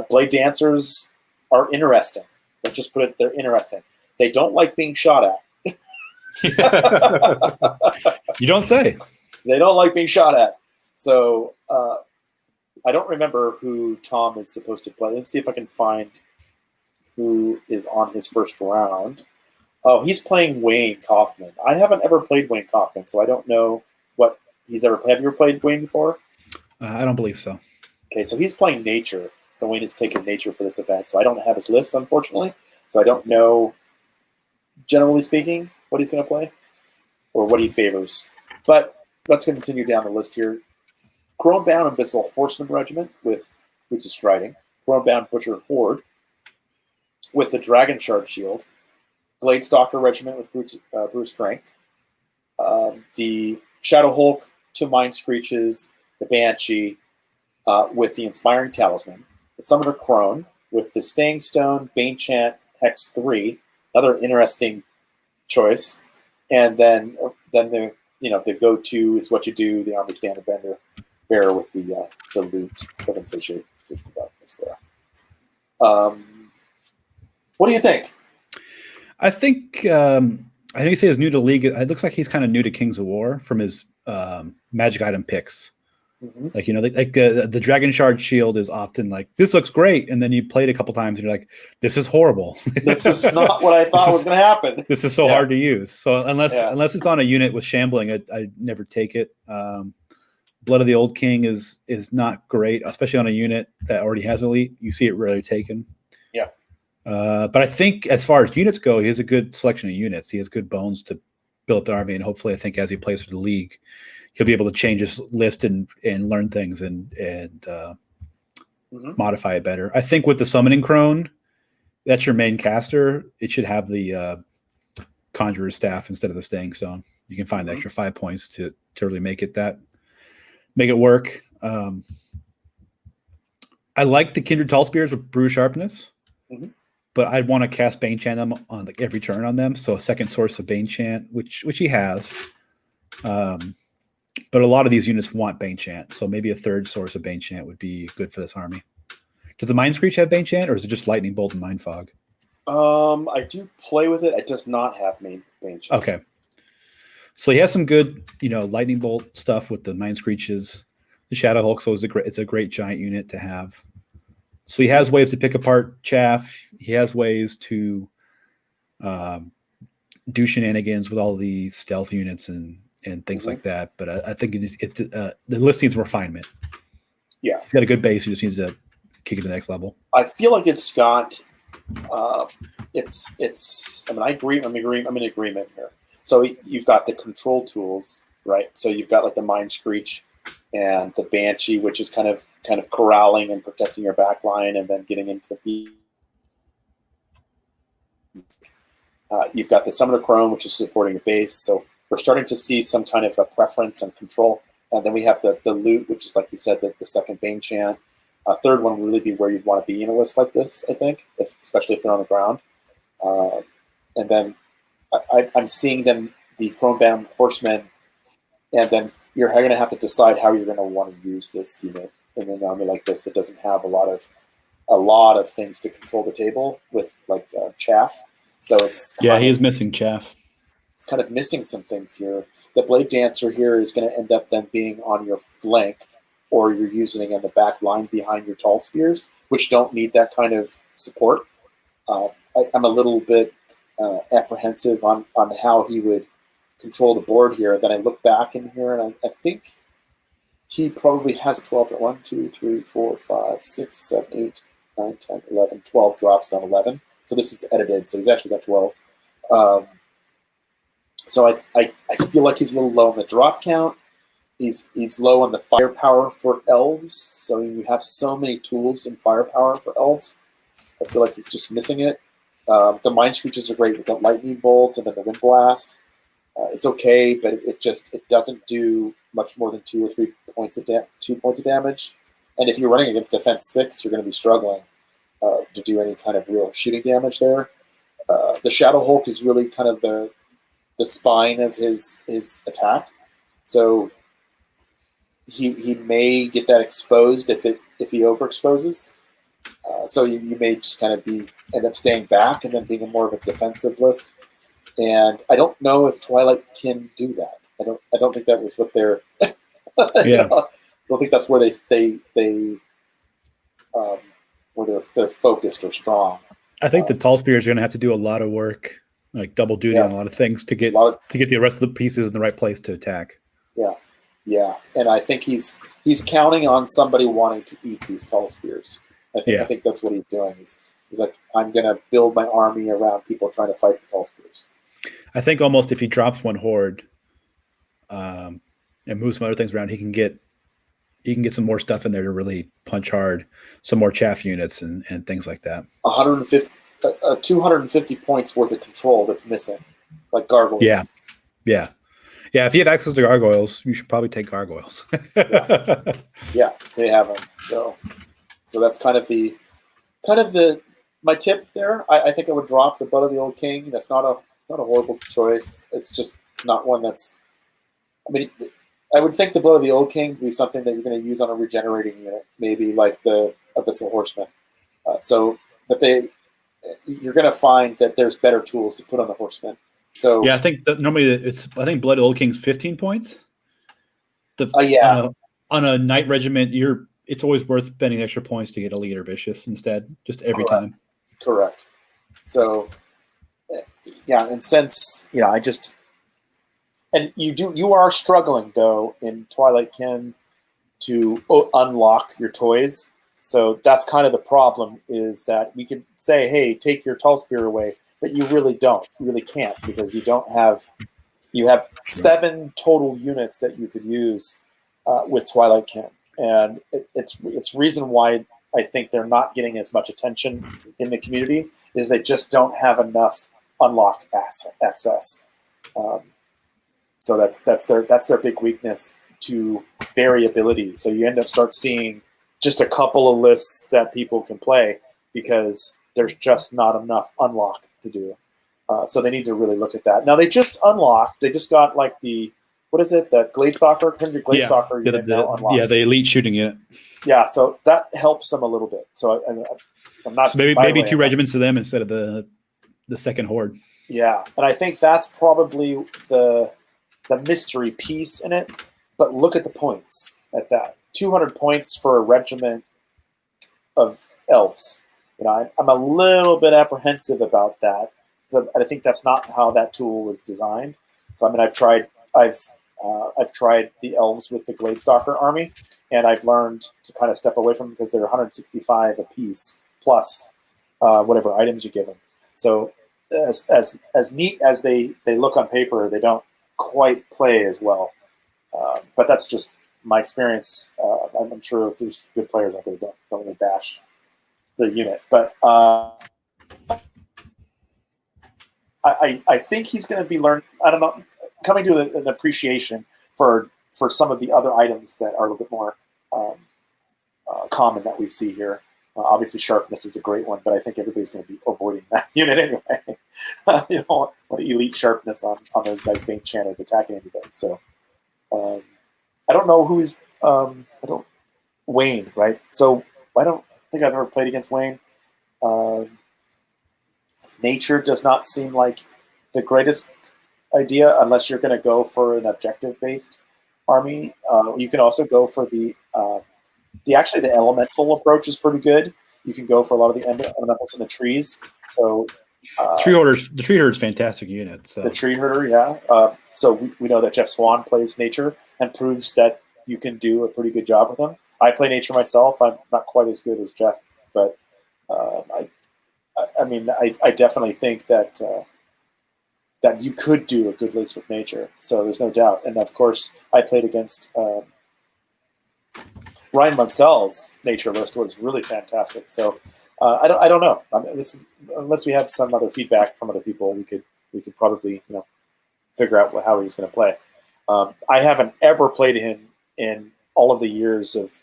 Blade Dancers are interesting. Let's just put it, they're interesting. They don't like being shot at. You don't say. They don't like being shot at. So I don't remember who Tom is supposed to play. Let's see if I can find who is on his first round. Oh, he's playing Wayne Kaufman. I haven't ever played Wayne Kaufman, so I don't know what he's ever played. Have you ever played Wayne before? I don't believe so. Okay, so he's playing Nature. So Wayne has taken Nature for this event. So I don't have his list, unfortunately. So I don't know, generally speaking, what he's going to play or what he favors. But let's continue down the list here. Chromebound Abyssal Horseman Regiment with Boots of Striding. Chromebound Butcher Horde. with the Dragon Shard Shield, Blade Stalker Regiment with Brute Strength, the Shadow Hulk, 2 Mind Screeches, the Banshee with the Inspiring Talisman, the Summoner Crone with the Staying Stone, Bane Chant, Hex 3, another interesting choice, and then the go-to is what you do, the Armored Standard Bearer with the loot of Insatiate Darkness there. What do you think? I think I know you say he's new to League. It looks like he's kind of new to Kings of War from his magic item picks. Mm-hmm. Like, the Dragon Shard Shield is often like, this looks great, and then you play it a couple times and you're like, this is horrible. This is not what I thought was going to happen. This is so hard to use. So unless it's on a unit with shambling, I never take it. Blood of the Old King is not great, especially on a unit that already has elite. You see it rarely taken. Yeah. But I think as far as units go, he has a good selection of units. He has good bones to build up the army, and hopefully, I think as he plays for the league, he'll be able to change his list and learn things and modify it better. I think with the Summoning Crone, that's your main caster. It should have the Conjurer's Staff instead of the Staying Stone. You can find the extra 5 points to really make it work. I like the Kindred Tall Spears with Brew Sharpness, but I'd want to cast Bane Chant them on every turn on them. So a second source of Bane Chant, which he has. But a lot of these units want Bane Chant, so maybe a third source of Bane Chant would be good for this army. Does the Mind Screech have Bane Chant, or is it just Lightning Bolt and Mind Fog? I do play with it. It does not have Bane Chant. Okay. So he has some good, Lightning Bolt stuff with the Mind Screeches. The Shadow Hulk, so it's a great giant unit to have. So he has ways to pick apart chaff. He has ways to do shenanigans with all the stealth units and things like that. But I think the list needs refinement. Yeah. He's got a good base. He just needs to kick it to the next level. I feel like it's got it's I agree. I'm in agreement here. So you've got the control tools, right? So you've got like the Mind Screech and the Banshee, which is kind of corralling and protecting your back line and then getting into the you've got the Summoner Crone, which is supporting your base. So we're starting to see some kind of a preference and control. And then we have the loot, which is, like you said, the second Bane Chant. Third one would really be where you'd want to be in a list like this, I think, especially if they're on the ground. And then I'm seeing them, the Chrome-bound Horsemen, and then you're going to have to decide how you're going to want to use this unit in an army like this that doesn't have a lot of things to control the table with, like, chaff. So it's he is missing chaff. It's kind of missing some things here. The Blade Dancer here is going to end up then being on your flank, or you're using it in the back line behind your Tall Spears, which don't need that kind of support. I'm a little bit apprehensive on how he would control the board here. Then I look back in here, and I think he probably has 12. 1, 2, 3, 4, 5, 6, 7, 8, 9, 10, 11, 12 drops on 11. So this is edited, so he's actually got 12. So I feel like he's a little low on the drop count. He's low on the firepower for elves. So you have so many tools and firepower for elves. I feel like he's just missing it. The Mind Screeches are great with the Lightning Bolt and then the Wind Blast. It's okay, but it doesn't do much more than 2 or 3 points of 2 points of damage. And if you're running against Defense 6, you're going to be struggling to do any kind of real shooting damage there. The Shadow Hulk is really kind of the spine of his attack, so he may get that exposed if he overexposes. So you may just kind of end up staying back and then being more of a defensive list. And I don't know if Twilight can do that. I don't think that was what they're. Yeah. I don't think that's where where they're focused or strong. I think the Tall Spears are going to have to do a lot of work, like double duty on a lot of things to get the rest of the pieces in the right place to attack. Yeah, and I think he's counting on somebody wanting to eat these Tall Spears. I think that's what he's doing. He's like, I'm going to build my army around people trying to fight the Tall Spears. I think almost if he drops one horde and moves some other things around, he can get some more stuff in there to really punch hard, some more chaff units and things like that. a 250 points worth of control that's missing, like gargoyles. Yeah. If you have access to gargoyles, you should probably take gargoyles. Yeah, they have them. So that's kind of the my tip there. I think I would drop the Blood of the Old King. That's not a horrible choice. It's just not one that's. I mean, I would think the Blood of the Old King would be something that you're going to use on a regenerating unit, maybe like the Abyssal Horseman. But you're going to find that there's better tools to put on the Horseman. So yeah, I think normally I think Blood of the Old King's 15 points. On a knight regiment, it's always worth spending extra points to get elite or vicious instead, just every time. Correct. So yeah, and since you are struggling though in Twilight Kin to unlock your toys. So that's kind of the problem, is that we could say, hey, take your tall spear away, but you really don't. You really can't, because you have 7 total units that you could use with Twilight Kin. And it's reason why I think they're not getting as much attention in the community, is they just don't have enough unlock access. So that's their big weakness to variability. So you end up start seeing just a couple of lists that people can play because there's just not enough unlock to do. So they need to really look at that. Now they just unlocked. They just got like the Gladestalker, 100 Gladestalker unit now unlocks. Yeah, the elite shooting unit. Yeah, so that helps them a little bit. So I'm not. So maybe 2 regiments to them instead of the second horde. Yeah, and I think that's probably the mystery piece in it. But look at the points at that. 200 points for a regiment of elves. I'm a little bit apprehensive about that. So I think that's not how that tool was designed. So I mean, I've tried the elves with the Gladestalker army, and I've learned to kind of step away from them because they're 165 a piece plus whatever items you give them. So as neat as they look on paper, they don't quite play as well. But that's just my experience. I'm sure if there's good players out there don't really bash the unit, but I think he's going to be coming to an appreciation for some of the other items that are a little bit more common that we see here. Obviously, sharpness is a great one, but I think everybody's going to be avoiding that unit anyway. You don't want elite sharpness on those guys being chanted attacking anybody. So I don't know who's Wayne, right? So I don't think I've ever played against Wayne. Nature does not seem like the greatest idea unless you're going to go for an objective-based army. You can also go for the elemental approach is pretty good. You can go for a lot of the elementals in the trees. So the tree herder is fantastic unit. So. The tree herder, yeah. So we know that Jeff Swan plays nature and proves that you can do a pretty good job with him. I play nature myself. I'm not quite as good as Jeff, but I definitely think that that you could do a good list with nature. So there's no doubt. And of course, I played against Ryan Munsell's nature list was really fantastic. So I don't know. Unless we have some other feedback from other people, we could probably figure out how he was going to play. I haven't ever played him in all of the years of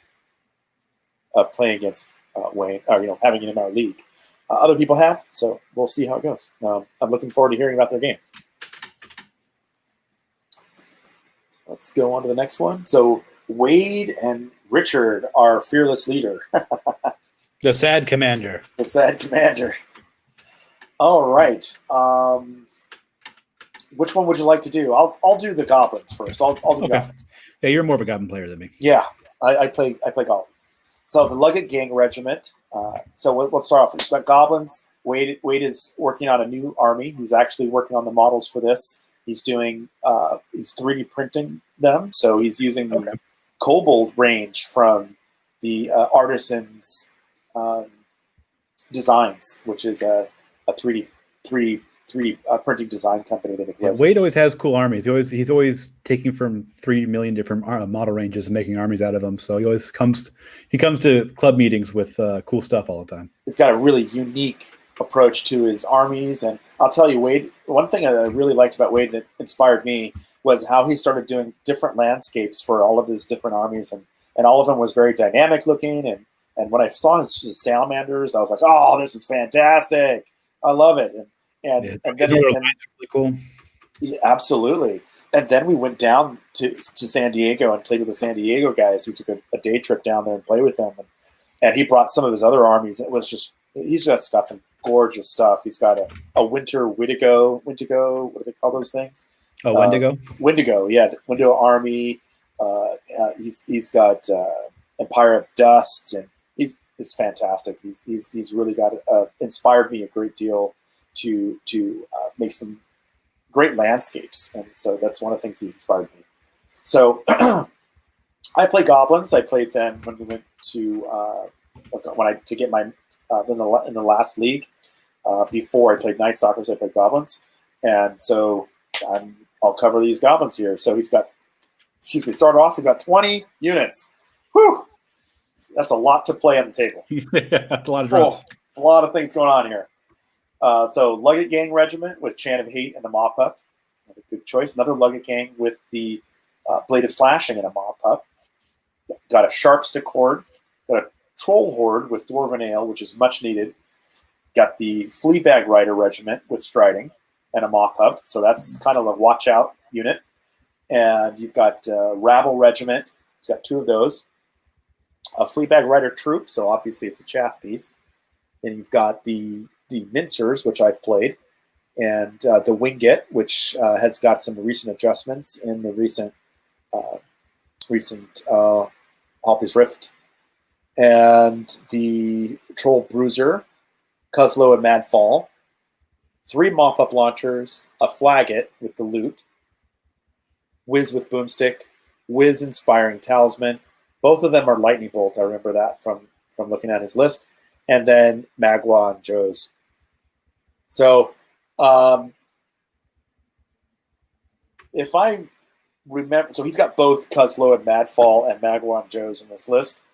playing against Wayne, or having him in our league. Other people have, so we'll see how it goes. I'm looking forward to hearing about their game. Let's go on to the next one. So Wade and Richard, our fearless leader. The SaD commander. The SaD commander. All right. Which one would you like to do? I'll do the goblins first. I'll do goblins. Yeah, you're more of a goblin player than me. Yeah, I play goblins. So the Luggett Gang Regiment. So let's start off. We've got goblins. Wade is working on a new army. He's actually working on the models for this. He's doing he's 3D printing them. So he's using the Kobold range from the Artisans Designs, which is a 3D printing design company that makes. Wade always has cool armies. He's always taking from 3 million different model ranges and making armies out of them. So he comes to club meetings with cool stuff all the time. He's got a really unique approach to his armies. And I'll tell you, Wade, one thing that I really liked about Wade that inspired me was how he started doing different landscapes for all of his different armies, and all of them was very dynamic looking. And when I saw his salamanders, I was like, oh, this is fantastic. I love it. And then really cool. Yeah, absolutely. And then we went down to San Diego and played with the San Diego guys. We took a day trip down there and played with them. And he brought some of his other armies. He's just got some gorgeous stuff. He's got a winter Wendigo. What do they call those things? Oh, Wendigo? Wendigo, yeah. The Wendigo army. He's got Empire of Dust, and he's fantastic. He's really got inspired me a great deal to make some great landscapes, and so that's one of the things he's inspired me. So I play goblins. I played them when we went to get my in the last league. Before I played Night Stalkers, I played goblins, and so I'll cover these goblins here. So he's got, start off. He's got 20 units. Whew, that's a lot to play on the table. Yeah, that's a lot of drops. It's a lot of things going on here. So Luggett Gang Regiment with Chant of Hate and the Mop Up. A good choice. Another Luggett Gang with the Blade of Slashing and a Mop Up. Got a Sharp Stick Horde. Got a Troll Horde with Dwarven Ale, which is much needed. Got the Fleabag Rider Regiment with Striding and a Mop Up. So that's kind of a watch out unit. And you've got Rabble Regiment. It's got 2 of those. A Fleabag Rider Troop, so obviously it's a chaff piece. And you've got the Mincers, which I've played, and the Wingit, which has got some recent adjustments in the recent Halpi's Rift, and the Troll Bruiser, Cuslow and Madfall, 3 mop-up launchers, a Flagget with the loot, Wiz with Boomstick, Wiz Inspiring Talisman. Both of them are Lightning Bolt. I remember that from looking at his list. And then Magua and Joe's. So if I remember, so he's got both Cuslow and Madfall and Magua and Joe's in this list.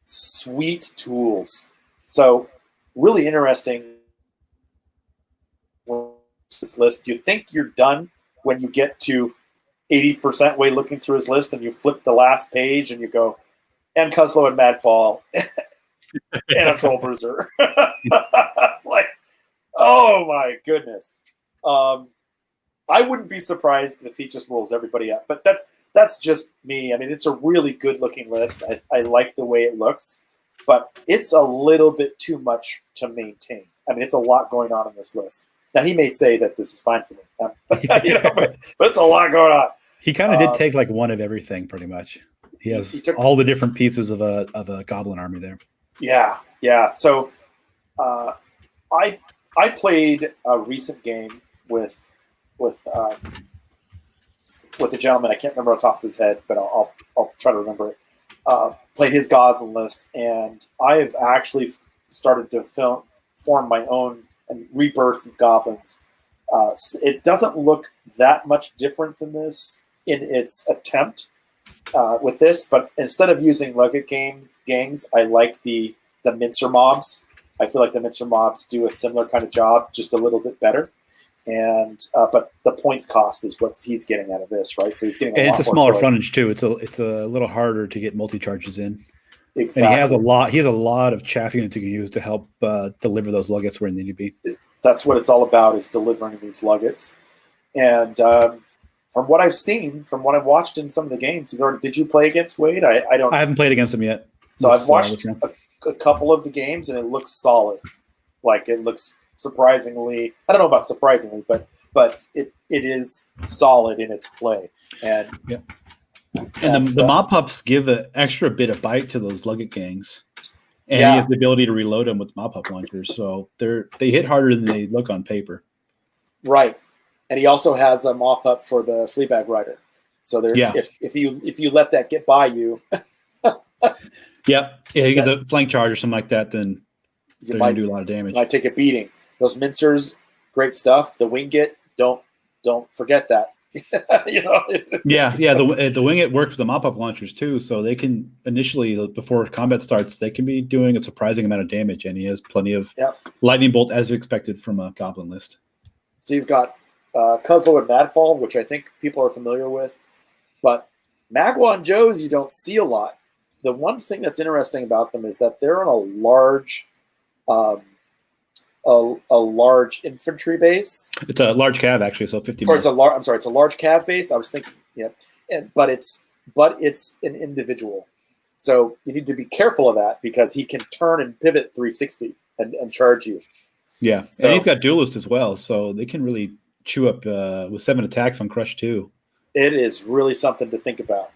Sweet tools. So really interesting. This list, you think you're done when you get to 80% way looking through his list, and you flip the last page and you go, and Cuslow and Madfall and a Troll Bruiser. It's like, oh my goodness. I wouldn't be surprised if he just rolls everybody up, but that's just me. I mean, it's a really good looking list. I like the way it looks, but it's a little bit too much to maintain. I mean, it's a lot going on in this list. Now, he may say that this is fine for me, but it's a lot going on. He kind of did take like one of everything, pretty much. He has all the different pieces of a goblin army there. Yeah. So I played a recent game with a gentleman. I can't remember off the top of his head, but I'll try to remember it. Played his goblin list, and I have actually started to form my own and rebirth of goblins. It doesn't look that much different than this in its attempt with this, but instead of using Luggett gangs, I like the Mincer mobs. I feel like the Mincer mobs do a similar kind of job, just a little bit better. And but the points cost is what he's getting out of this, right? So he's getting it's a smaller frontage too. It's a little harder to get multi charges in. Exactly. And he has a lot of chaff units you can use to help deliver those Luggets where they need to be. That's what it's all about, is delivering these Luggets. And from what I've seen, from what I've watched in some of the games, did you play against Wade? I haven't played against him yet. So I've watched a couple of the games, and it looks solid. Like, it looks surprisingly, I don't know about surprisingly, but it is solid in its play. And yeah. And the mop-ups give an extra bit of bite to those Luggett gangs. And he has the ability to reload them with mop-up launchers. So they hit harder than they look on paper. Right. And he also has a mop-up for the Fleabag Rider. So if you let that get by you. You get the flank charge or something like that, then they're going to do a lot of damage. Might take a beating. Those Mincers, great stuff. The Wingit, don't forget that. you know. Yeah. The wing it works with the mop-up launchers too, so they can initially, before combat starts, they can be doing a surprising amount of damage, and he has plenty of lightning bolt as expected from a goblin list. So you've got Cuzlo and Madfall, which I think people are familiar with, but Magua and Joes you don't see a lot. The one thing that's interesting about them is that they're on a large infantry base. It's a large cav actually, so 50. Or it's a large. I'm sorry, it's a large cav base. I was thinking, but it's an individual, so you need to be careful of that because he can turn and pivot 360 and charge you. Yeah, so, and he's got duelist as well, so they can really chew up with 7 attacks on Crush too. It is really something to think about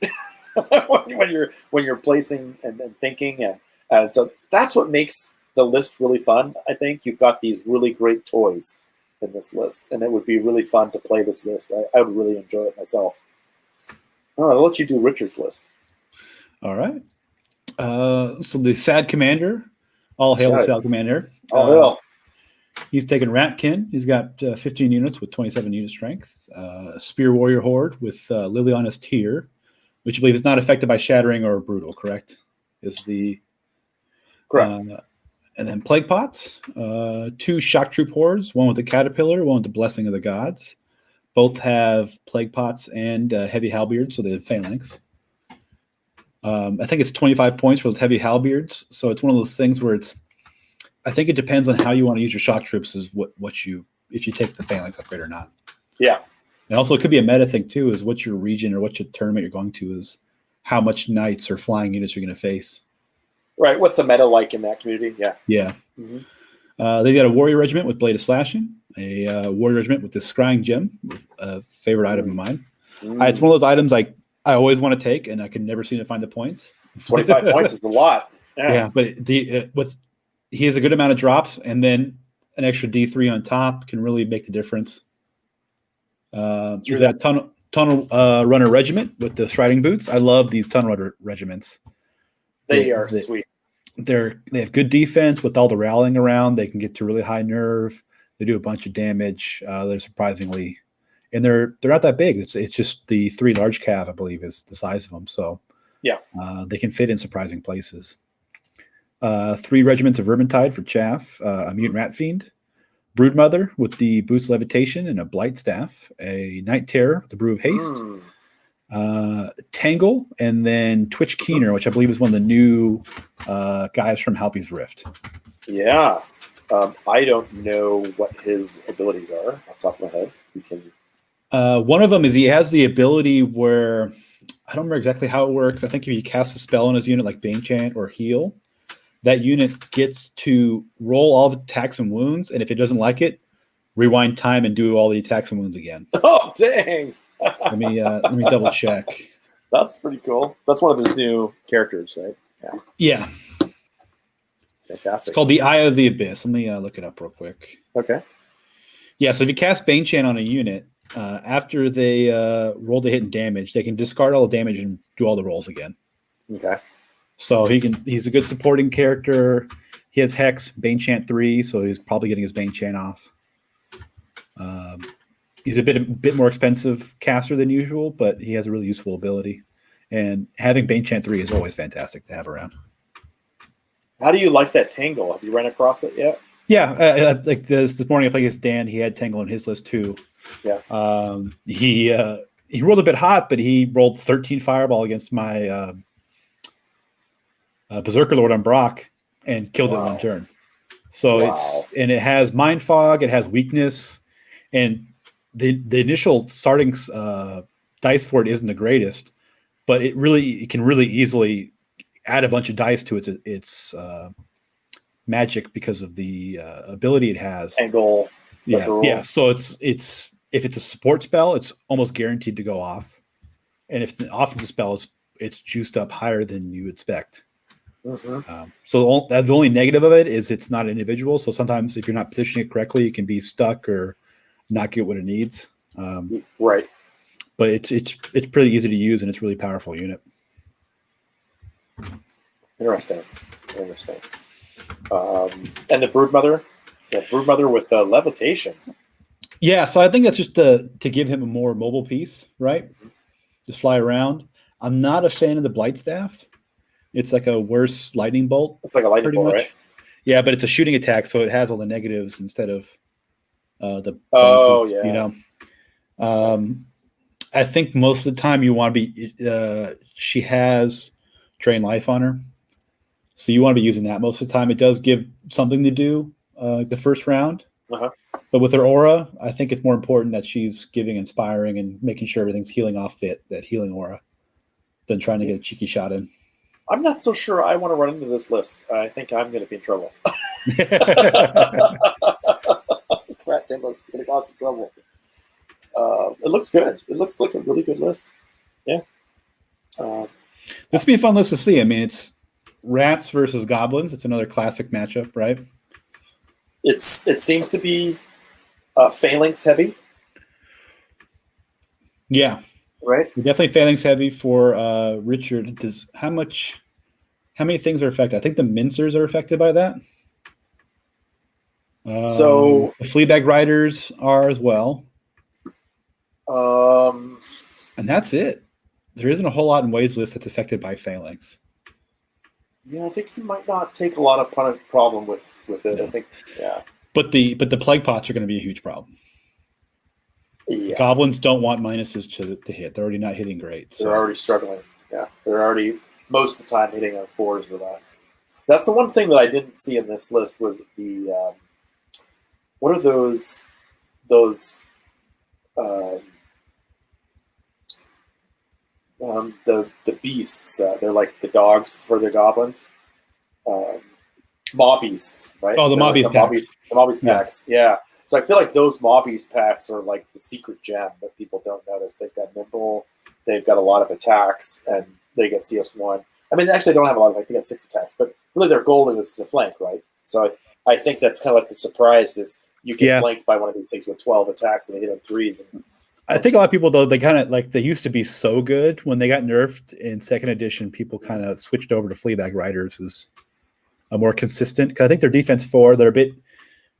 when you're placing and thinking, and so that's what makes the list really fun. I think you've got these really great toys in this list, and it would be really fun to play this list. I would really enjoy it myself. All right, I'll let you do Richard's list. All right. So the SaD commander, all hail the SaD commander. All hail. He's taken Ratkin. He's got 15 units with 27 unit strength. Spear Warrior Horde with Liliana's Tear, which I believe is not affected by Shattering or Brutal, correct? Is the correct. And then Plague Pots, 2 Shock Troop Hordes, one with the Caterpillar, one with the Blessing of the Gods. Both have Plague Pots and Heavy Halberds, so they have Phalanx. I think it's 25 points for those Heavy Halberds, so it's one of those things where I think it depends on how you want to use your Shock Troops is if you take the Phalanx upgrade or not. Yeah. And also it could be a meta thing too, is what your region or what your tournament you're going to is how much Knights or flying units you're going to face. Right. What's the meta like in that community? Yeah. Yeah. Mm-hmm. They got a Warrior Regiment with Blade of Slashing, a Warrior Regiment with the Scrying Gem, a favorite item of mine. It's one of those items I always want to take, and I can never seem to find the points. 25 points is a lot. Yeah, but he has a good amount of drops, and then an extra D3 on top can really make the difference. There's that Tunnel Runner Regiment with the Striding Boots. I love these Tunnel Runner regiments. They are sweet. They have good defense with all the rallying around. They can get to really high nerve. They do a bunch of damage. They're surprisingly, and they're not that big. It's just the 3 large cav, I believe, is the size of them. So yeah, they can fit in surprising places. 3 regiments of Vermintide for Chaff, a Mutant Rat Fiend, Broodmother with the Boost Levitation and a Blight Staff, a Night Terror with the Brew of Haste, Tangle, and then Twitch Keener, which I believe is one of the new guys from Halpi's Rift. Yeah. I don't know what his abilities are off the top of my head. You can. One of them is he has the ability where I don't remember exactly how it works. I think if you cast a spell on his unit like Bane Chant or Heal, that unit gets to roll all the attacks and wounds, and if it doesn't like it, rewind time and do all the attacks and wounds again. Oh, dang! let me double check. That's pretty cool. That's one of his new characters, right? Yeah. Fantastic. It's called the Eye of the Abyss. Let me look it up real quick. Okay. Yeah, so if you cast Bane Chant on a unit, after they roll the hit and damage, they can discard all the damage and do all the rolls again. Okay. So he's a good supporting character. He has Hex, Bane Chant 3, so he's probably getting his Bane Chant off. He's a bit more expensive caster than usual, but he has a really useful ability. And having Bane Chant 3 is always fantastic to have around. How do you like that Tangle? Have you run across it yet? Yeah, like this morning I played against Dan. He had Tangle on his list too. Yeah. He rolled a bit hot, but he rolled 13 Fireball against my Berserker Lord on Brock and killed it in one turn. So it has Mind Fog, it has Weakness, and the initial starting dice for it isn't the greatest, but it can really easily add a bunch of dice to its magic because of the ability it has. Tangle. Yeah. So it's if it's a support spell, it's almost guaranteed to go off, and if it's an offensive spell, it's juiced up higher than you expect. Mm-hmm. So the only negative of it is it's not individual. So sometimes if you're not positioning it correctly, it can be stuck or not get what it needs. Right. But it's pretty easy to use, and it's a really powerful unit. Interesting. And the Broodmother? Yeah, Broodmother with levitation. Yeah, so I think that's just to give him a more mobile piece, right? Just fly around. I'm not a fan of the Blight Staff. It's like a worse lightning bolt, It's like a lightning pretty bolt, much. right? Yeah, but it's a shooting attack, so it has all the negatives instead of the Oh bonuses. yeah. I think most of the time you want to be. She has drain life on her, so you want to be using that most of the time. It does give something to do the first round, Uh-huh. but with her aura, I think it's more important that she's giving inspiring and making sure everything's healing off that healing aura than trying to get a cheeky shot in. I'm not so sure I want to run into this list. I think I'm going to be in trouble. This rat tin list is going to cause some trouble. It looks good. It looks like a really good list. Yeah. This would be a fun list to see. I mean, it's rats versus goblins. It's another classic matchup, right? It seems to be phalanx heavy. Yeah. Right? Definitely phalanx heavy for Richard. How many things are affected? I think the mincers are affected by that. So the Fleabag Riders are as well. And that's it. There isn't a whole lot in Wade's list that's affected by phalanx. Yeah, I think he might not take a lot of problem with it. No. I think, yeah. But the plague pots are going to be a huge problem. Yeah. The goblins don't want minuses to hit. They're already not hitting great. So. They're already struggling. Yeah, they're already most of the time hitting on 4s or less. That's the one thing that I didn't see in this list was the what are those the beasts? They're like the dogs for the goblins. Maw beasts, right? Oh, the maw beast packs. The maw beast packs. Yeah. So I feel like those maw beast packs are like the secret gem that people don't notice. They've got nimble, they've got a lot of attacks, and they get CS1. I mean, actually, they don't have a lot of they got 6 attacks, but really their goal is to flank, right? So I think that's kind of like the surprise is you get flanked by one of these things with 12 attacks and they hit on 3s. And I think a lot of people, though, they kind of like they used to be so good when they got nerfed in 2nd edition. People kind of switched over to Fleabag Riders as a more consistent. Because I think their defense 4, they're a bit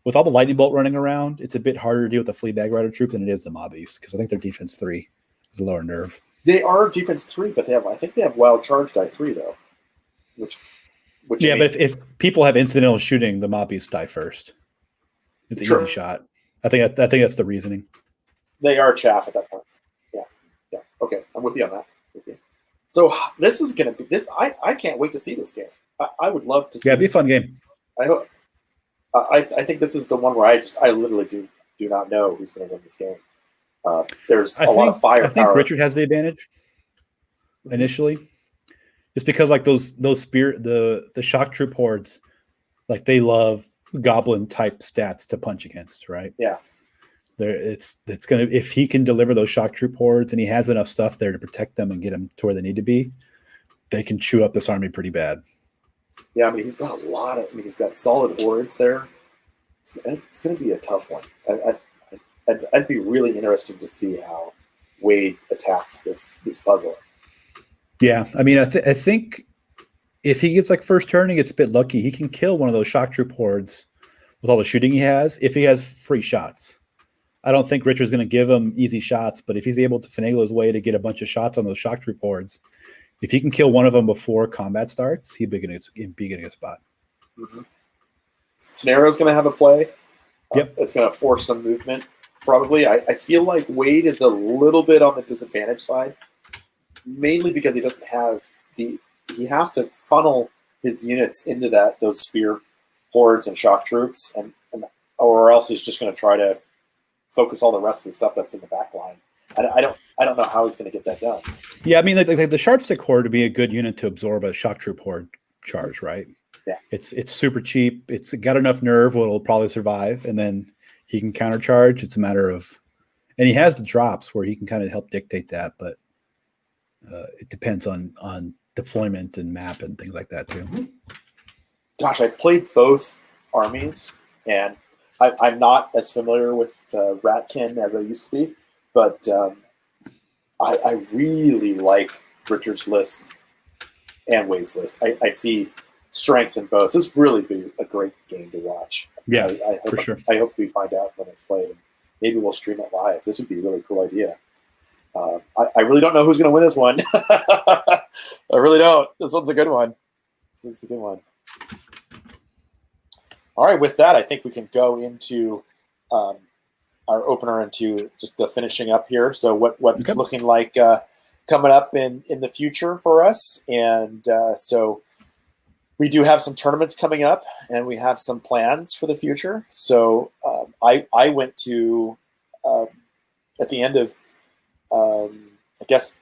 with all the lightning bolt running around. It's a bit harder to deal with the Fleabag Rider troop than it is the Mobbies because I think their defense 3 is a lower nerve. They are defense 3, but I think they have wild charge die 3 though, which yeah, but if people have incidental shooting, the Mobbies die first. It's an easy shot. I think that's the reasoning. They are chaff at that point. Yeah. Okay, I'm with you on that. So this is going to be this. I can't wait to see this game. I would love to see. Yeah, it'd be a fun game. I hope. I think this is the one where I literally do not know who's going to win this game. There's a lot of firepower. I think Richard has the advantage initially, just because like those the shock troop hordes, like they love goblin type stats to punch against, right? Yeah. It's gonna if he can deliver those shock troop hordes and he has enough stuff there to protect them and get them to where they need to be, they can chew up this army pretty bad. Yeah, I mean he's got he's got solid hordes there. It's going to be a tough one. I'd be really interested to see how Wade attacks this puzzle. Yeah, I mean I think if he gets like first turn and gets a bit lucky, he can kill one of those shock troop hordes with all the shooting he has if he has free shots. I don't think Richard's going to give him easy shots, but if he's able to finagle his way to get a bunch of shots on those shock troop hordes, if he can kill one of them before combat starts, he'd be getting a spot. Mm-hmm. Scenario's going to have a play. Yep. It's going to force some movement, probably. I feel like Wade is a little bit on the disadvantage side, mainly because he doesn't have he has to funnel his units into those spear hordes and shock troops, and or else he's just going to try to focus all the rest of the stuff that's in the back line. I don't know how he's going to get that done. Yeah, I mean, like the Sharpstick Horde would be a good unit to absorb a shock troop horde charge, right? Yeah, it's super cheap. It's got enough nerve where it'll probably survive, and then he can countercharge. It's a matter of, and he has the drops where he can kind of help dictate that, but it depends on deployment and map and things like that too. Gosh, I've played both armies, and I'm not as familiar with Ratkin as I used to be, but I really like Richard's list and Wade's list. I see strengths in both. This really be a great game to watch. Yeah, I hope, for sure. I hope we find out when it's played. maybe we'll stream it live. This would be a really cool idea. I really don't know who's going to win this one. I really don't. This one's a good one. This is a good one. All right, with that, I think we can go into our opener, into just the finishing up here. So what's looking like coming up in the future for us. And so we do have some tournaments coming up, and we have some plans for the future. So I went to, at the end of, I guess,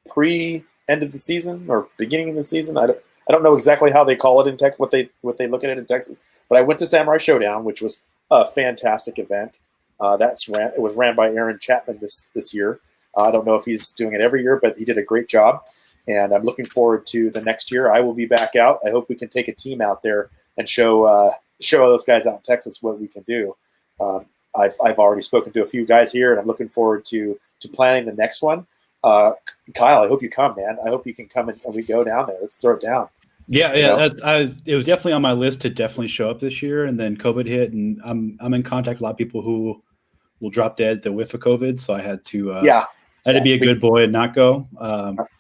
pre-end of the season or beginning of the season. I don't know exactly how they call it in Texas, what they look at it in Texas. But I went to Samurai Showdown, which was a fantastic event. It was ran by Aaron Chapman this year. I don't know if he's doing it every year, but he did a great job. And I'm looking forward to the next year. I will be back out. I hope we can take a team out there and show those guys out in Texas what we can do. I've already spoken to a few guys here, and I'm looking forward to planning the next one. Kyle, I hope you come, man. I hope you can come and we go down there. Let's throw it down. Yeah. It was definitely on my list to definitely show up this year, and then COVID hit, and I'm in contact with a lot of people who will drop dead the whiff of COVID, so I had to I had to be a good boy and not go.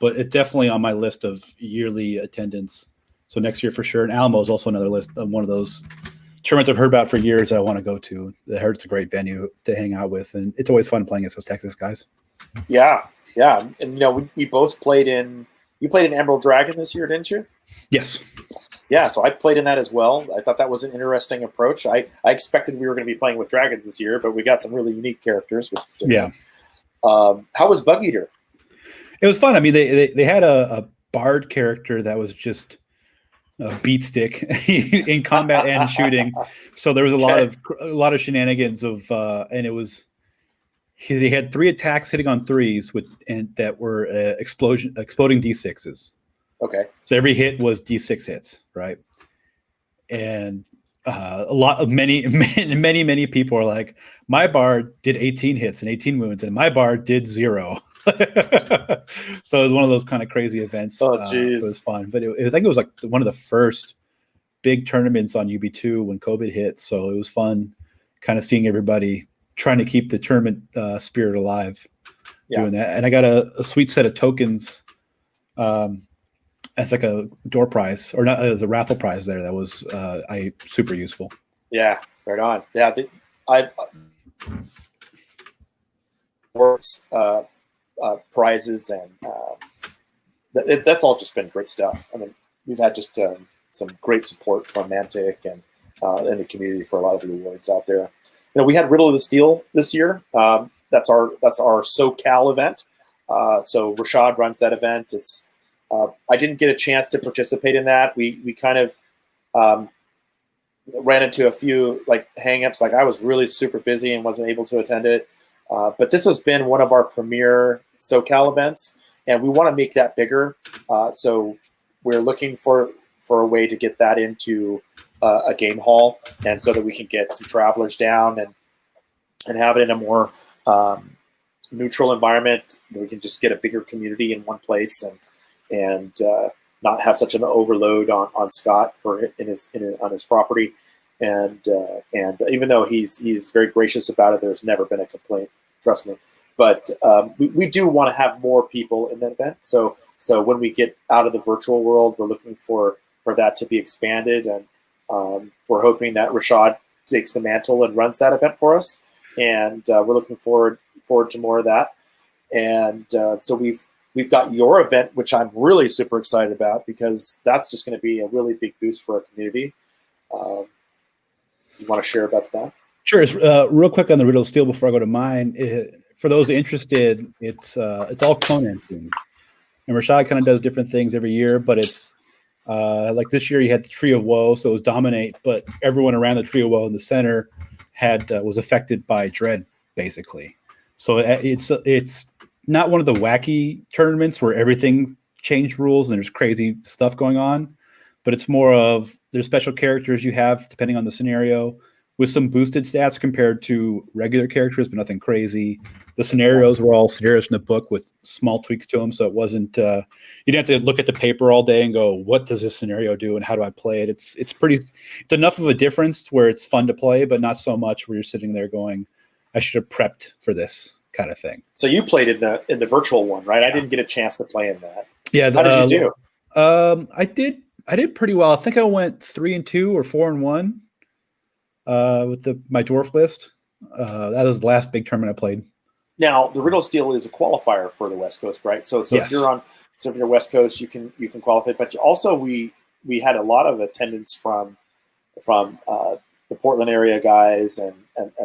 But it's definitely on my list of yearly attendance. So next year for sure. And Alamo is also another list of one of those tournaments I've heard about for years that I want to go to. I heard it's a great venue to hang out with, and it's always fun playing against those Texas guys. Yeah. And we both played in. You played in Emerald Dragon this year, didn't you? Yes. Yeah, so I played in that as well. I thought that was an interesting approach. I expected we were going to be playing with dragons this year, but we got some really unique characters, which was different. Yeah. How was Bug Eater? It was fun. I mean, they had a bard character that was just a beat stick in combat and shooting. So there was a lot of shenanigans and it was. They had 3 attacks hitting on 3s that were exploding D6s. Okay. So every hit was D6 hits, right? And many people are like, my bard did 18 hits and 18 wounds, and my bard did 0. So it was one of those kind of crazy events. Oh, geez. It was fun, but I think it was like one of the first big tournaments on UB2 when COVID hit. So it was fun, kind of seeing everybody trying to keep the tournament spirit alive, doing that. And I got a sweet set of tokens as like a door prize, or not as a raffle prize there. That was super useful. Yeah, right on. Yeah, works prizes, and that's all just been great stuff. I mean, we've had just some great support from Mantic and the community for a lot of the awards out there. We had Riddle of the Steel this year. That's our SoCal event. So Rashad runs that event. It's I didn't get a chance to participate in that. We kind of ran into a few hang-ups. I was really super busy and wasn't able to attend it. But this has been one of our premier SoCal events, and we want to make that bigger. So we're looking for a way to get that into a game hall, and so that we can get some travelers down and have it in a more neutral environment. We can just get a bigger community in one place and not have such an overload on Scott on his property. And even though he's very gracious about it, there's never been a complaint. Trust me. But we do want to have more people in that event. So when we get out of the virtual world, we're looking for that to be expanded, and we're hoping that Rashad takes the mantle and runs that event for us, and we're looking forward to more of that. And so we've got your event, which I'm really super excited about, because that's just going to be a really big boost for our community. You want to share about that? Sure. Real quick on the Riddle of Steel before I go to mine. For those interested, it's all Conan themed, and Rashad kind of does different things every year, but it's like this year he had the Tree of Woe, so it was Dominate, but everyone around the Tree of Woe in the center was affected by Dread, basically. So it's not one of the wacky tournaments where everything changed rules and there's crazy stuff going on, but it's more of there's special characters you have depending on the scenario, with some boosted stats compared to regular characters, but nothing crazy. The scenarios were all scenarios in the book with small tweaks to them, so it wasn't you didn't have to look at the paper all day and go, what does this scenario do and how do I play it? It's enough of a difference where it's fun to play, but not so much where you're sitting there going, I should have prepped for this kind of thing. So you played in the virtual one, right? I didn't get a chance to play in that. Yeah. How did you do? I did pretty well. I think I went 3-2 or 4-1 with my dwarf list. That was the last big tournament I played. Now the Riddle Steel is a qualifier for the West Coast, right? So yes. if you're West Coast, you can qualify. But also we had a lot of attendance from the Portland area guys and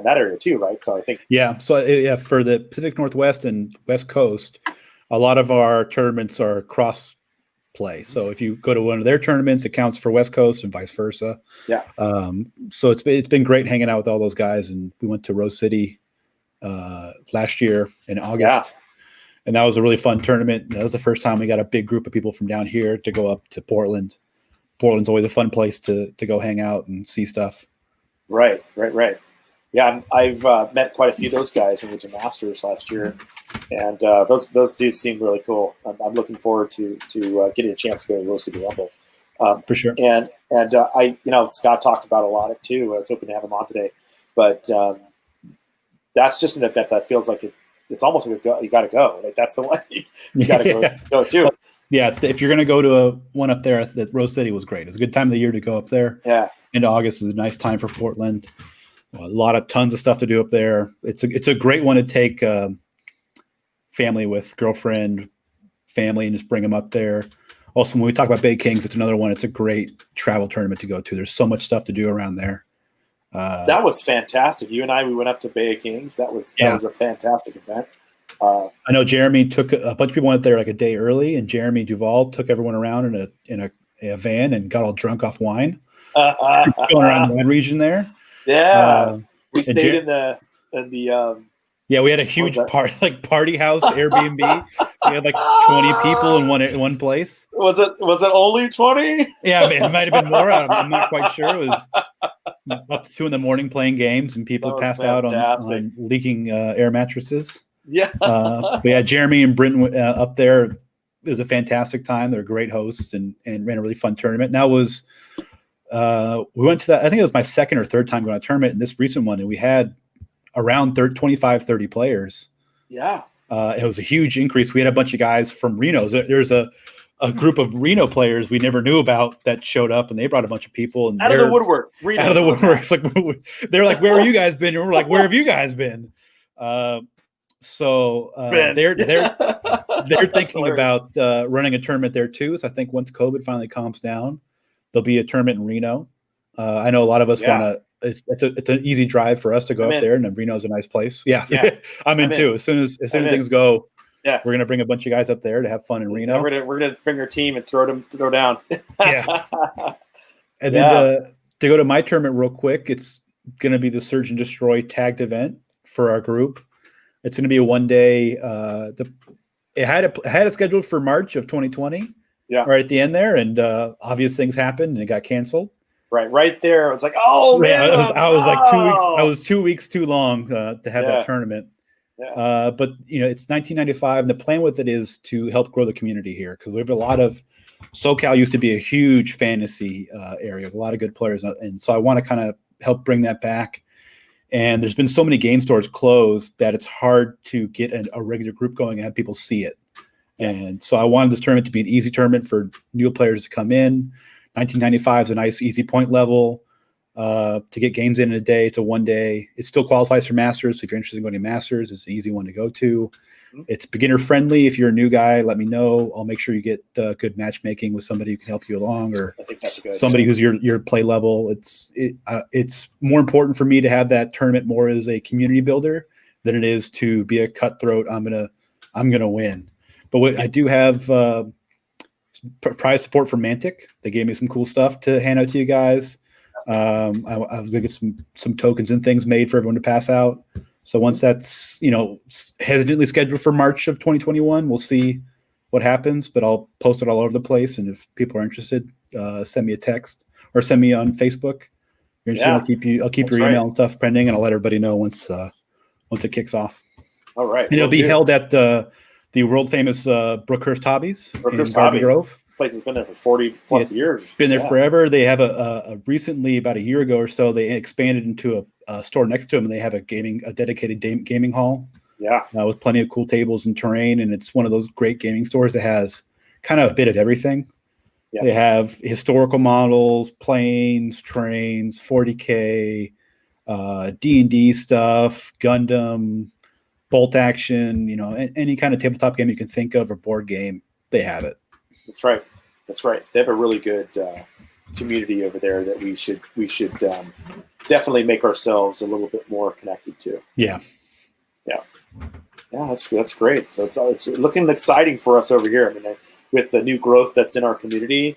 that area too, right? So I think So for the Pacific Northwest and West Coast, a lot of our tournaments are cross play. So if you go to one of their tournaments, it counts for West Coast and vice versa. Yeah. So it's been great hanging out with all those guys, and we went to Rose City last year in August, and that was a really fun tournament. That was the first time we got a big group of people from down here to go up to Portland. Portland's always a fun place to go hang out and see stuff. Right. Yeah, I've met quite a few of those guys when we went to Masters last year, and those dudes seem really cool. I'm looking forward to getting a chance to go to Rose City Rumble. For sure. And I, Scott talked about a lot of it too. I was hoping to have him on today, but that's just an event that feels like it's almost like you got to go. Like that's the one you got to go to. Yeah, if you're going to go to one up there, that Rose City was great. It's a good time of the year to go up there. Yeah. Into August is a nice time for Portland. Tons of stuff to do up there. It's a great one to take family with, girlfriend, family, and just bring them up there. Also, when we talk about Bay Kings, it's another one. It's a great travel tournament to go to. There's so much stuff to do around there. That was fantastic. You and we went up to Bay Kings. That was a fantastic event. I know Jeremy took a bunch of people went there like a day early, and Jeremy Duval took everyone around in a van and got all drunk off wine, going around the wine region there. Yeah, we stayed in the we had a huge party house Airbnb. We had like 20 people in one place. Was it only 20? Yeah, it might have been more. I'm not quite sure. It was up to 2 a.m. playing games, and people passed out on leaking air mattresses. Yeah. But yeah, Jeremy and Brinton up there. It was a fantastic time. They're great hosts and ran a really fun tournament. Now was we went to that. I think it was my second or third time going to a tournament in this recent one, and we had around 25, 30 players. Yeah. It was a huge increase. We had a bunch of guys from Reno. There's a group of Reno players we never knew about that showed up, and they brought a bunch of people. And out of the woodwork. It's like they're like, "Where have you guys been?" And we're like, "Where have you guys been?" They're thinking about running a tournament there too. So I think once COVID finally calms down, there'll be a tournament in Reno. I know a lot of us want to. It's an easy drive for us to go up there, and Reno's a nice place. Yeah. I'm in too. As soon as things go, we're gonna bring a bunch of guys up there to have fun in Reno. We're gonna bring our team and throw down. Yeah. And then to go to my tournament real quick, it's gonna be the Surge and Destroy tagged event for our group. It's gonna be a 1-day. It had it scheduled for March of 2020. Yeah. Right at the end there, and obvious things happened, and it got canceled. Right there. I was like, oh man! I was like 2 weeks. I was 2 weeks too long to have that tournament. Yeah. But it's 1995, and the plan with it is to help grow the community here because we have a lot of. SoCal used to be a huge fantasy area with a lot of good players, and so I want to kind of help bring that back. And there's been so many game stores closed that it's hard to get a regular group going and have people see it. Yeah. And so I wanted this tournament to be an easy tournament for new players to come in. 1995 is a nice, easy point level to get games in a day. It's a 1 day. It still qualifies for Masters. So if you're interested in going to Masters, it's an easy one to go to. Mm-hmm. It's beginner friendly. If you're a new guy, let me know. I'll make sure you get good matchmaking with somebody who can help you along, or I think that's a good somebody who's your play level. It's more important for me to have that tournament more as a community builder than it is to be a cutthroat. I'm gonna win. But I do have prize support from Mantic. They gave me some cool stuff to hand out to you guys. I was gonna get some tokens and things made for everyone to pass out. So once that's hesitantly scheduled for March of 2021, we'll see what happens. But I'll post it all over the place, and if people are interested, send me a text or send me on Facebook. You're interested, I'll keep your email and stuff pending, and I'll let everybody know once it kicks off. All right, and it'll be held at the world famous Brookhurst Hobbies in Garden Grove. Place has been there for 40 plus years. Been there forever. They have a recently, about a year ago or so, they expanded into store next to them, and they have a dedicated gaming hall. Yeah. With plenty of cool tables and terrain, and it's one of those great gaming stores that has kind of a bit of everything. Yeah. They have historical models, planes, trains, 40K, D&D stuff, Gundam, bolt action, any kind of tabletop game you can think of or board game, they have it. That's right. They have a really good community over there that we should definitely make ourselves a little bit more connected to. Yeah. That's great. So it's looking exciting for us over here. I mean, with the new growth that's in our community,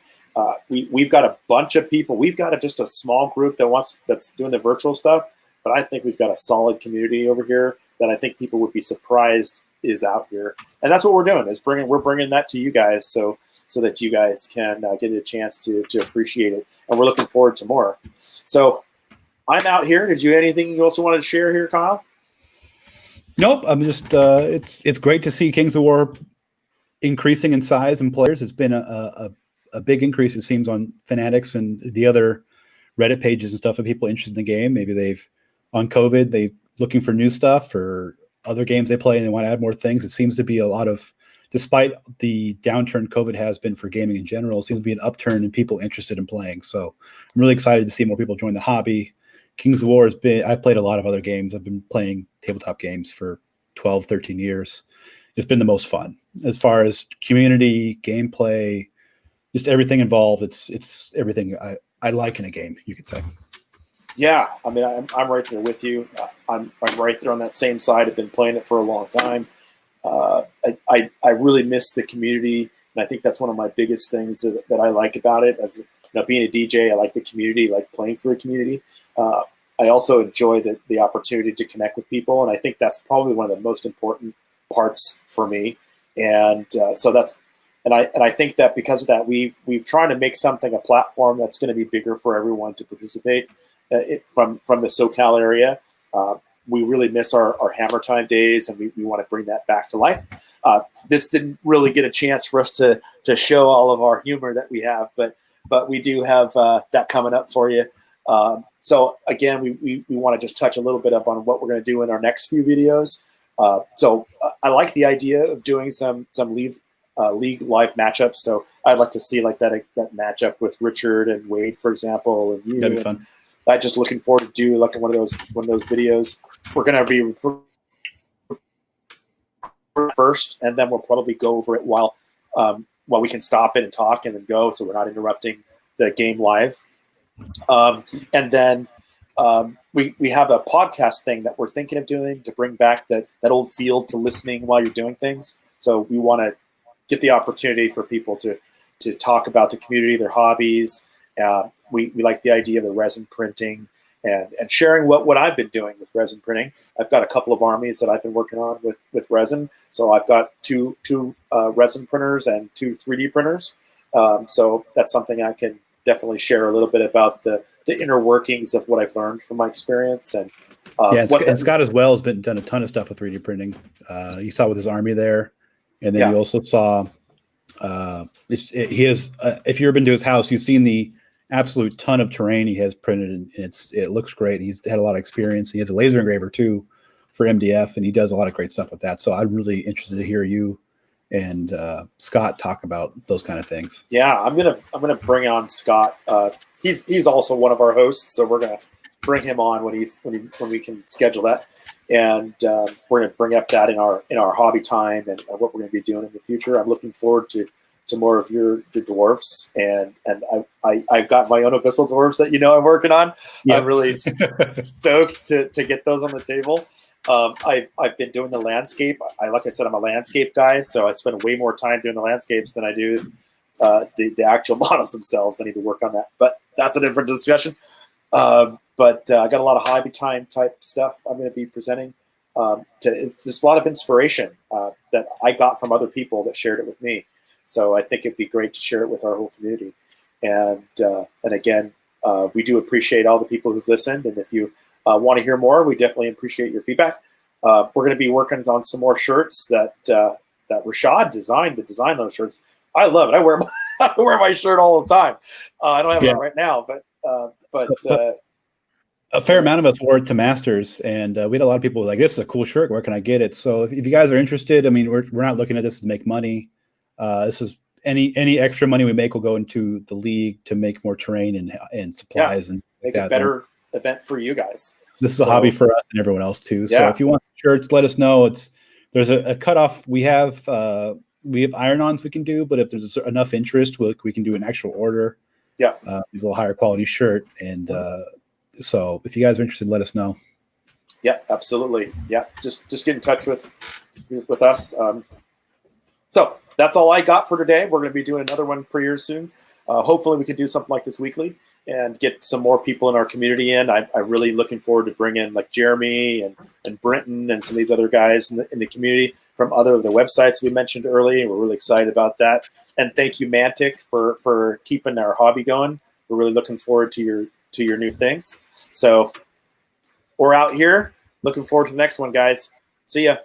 we've got a bunch of people. We've got just a small group that's doing the virtual stuff, but I think we've got a solid community over here that I think people would be surprised is out here. And that's what we're doing, we're bringing that to you guys so that you guys can get a chance to appreciate it. And we're looking forward to more. So I'm out here. Did you have anything you also wanted to share here, Kyle? Nope. I'm just it's great to see Kings of War increasing in size and players. It's been a big increase, it seems, on Fanatics and the other Reddit pages and stuff of people interested in the game. Maybe they've on COVID, they're looking for new stuff or other games they play and they want to add more things. It seems to be a lot of, despite the downturn COVID has been for gaming in general, it seems to be an upturn in people interested in playing. So I'm really excited to see more people join the hobby. Kings of War I've played a lot of other games. I've been playing tabletop games for 12, 13 years. It's been the most fun as far as community, gameplay, just everything involved. It's everything I like in a game, you could say. Yeah, I mean, I'm right there with you. I'm right there on that same side. I've been playing it for a long time. I really miss the community, and I think that's one of my biggest things that I like about it. As being a DJ, I like the community, like playing for a community. I also enjoy the opportunity to connect with people, and I think that's probably one of the most important parts for me. And I think that because of that, we've tried to make something a platform that's going to be bigger for everyone to participate. From the SoCal area, we really miss our Hammer Time days, and we want to bring that back to life. This didn't really get a chance for us to show all of our humor that we have, but we do have that coming up for you. So again, we want to just touch a little bit up on what we're going to do in our next few videos. So I like the idea of doing some league live matchups. So I'd like to see like that matchup with Richard and Wade, for example, and you. That'd be fun. I'm just looking forward to do like one of those videos. We're going to be first, and then we'll probably go over it while we can stop it and talk and then go, so we're not interrupting the game live. And then we have a podcast thing that we're thinking of doing to bring back that old feel to listening while you're doing things. So we want to get the opportunity for people to talk about the community, their hobbies. We like the idea of the resin printing and sharing what I've been doing with resin printing. I've got a couple of armies that I've been working on with resin. So I've got two resin printers and 2 3D printers. So that's something I can definitely share a little bit about the inner workings of what I've learned from my experience. And and Scott as well has done a ton of stuff with 3D printing. You saw with his army there, and then you also saw he has. If you've ever been to his house, you've seen the absolute ton of terrain he has printed, and it looks great. He's had a lot of experience. He has a laser engraver too for MDF, and he does a lot of great stuff with that. So I'm really interested to hear you and Scott talk about those kind of things. Yeah, I'm gonna bring on Scott. He's also one of our hosts, so we're gonna bring him on when we can schedule that, and we're gonna bring up that in our hobby time and what we're gonna be doing in the future. I'm looking forward to more of your dwarfs, and I've got my own abyssal dwarfs that I'm working on. Yep. I'm really stoked to get those on the table. I've been doing the landscape. Like I said, I'm a landscape guy, so I spend way more time doing the landscapes than I do the actual models themselves. I need to work on that, but that's a different discussion. But I got a lot of hobby time type stuff I'm going to be presenting. There's a lot of inspiration that I got from other people that shared it with me. So I think it'd be great to share it with our whole community. And again, we do appreciate all the people who've listened. And if you want to hear more, we definitely appreciate your feedback. We're going to be working on some more shirts that Rashad designed to design those shirts. I love it. I wear my shirt all the time. I don't have it on right now, but a fair amount of us wore it to Masters, and we had a lot of people like, "This is a cool shirt. Where can I get it?" So if you guys are interested, I mean, we're not looking at this to make money. This is any extra money we make will go into the league to make more terrain and supplies and make a better event for you guys. This is a hobby for us and everyone else too. Yeah. So if you want shirts, let us know. There's a cutoff. We have iron-ons we can do, but if there's enough interest, we can do an actual order. Yeah, a little higher quality shirt. And so if you guys are interested, let us know. Yeah, absolutely. Yeah, just get in touch with us. So that's all I got for today. We're going to be doing another one per year soon. Hopefully we can do something like this weekly and get some more people in our community in. I'm really looking forward to bringing like Jeremy and Brinton and some of these other guys in the community from other of the websites we mentioned earlier. We're really excited about that. And thank you, Mantic, for keeping our hobby going. We're really looking forward to your new things. So we're out here. Looking forward to the next one, guys. See ya.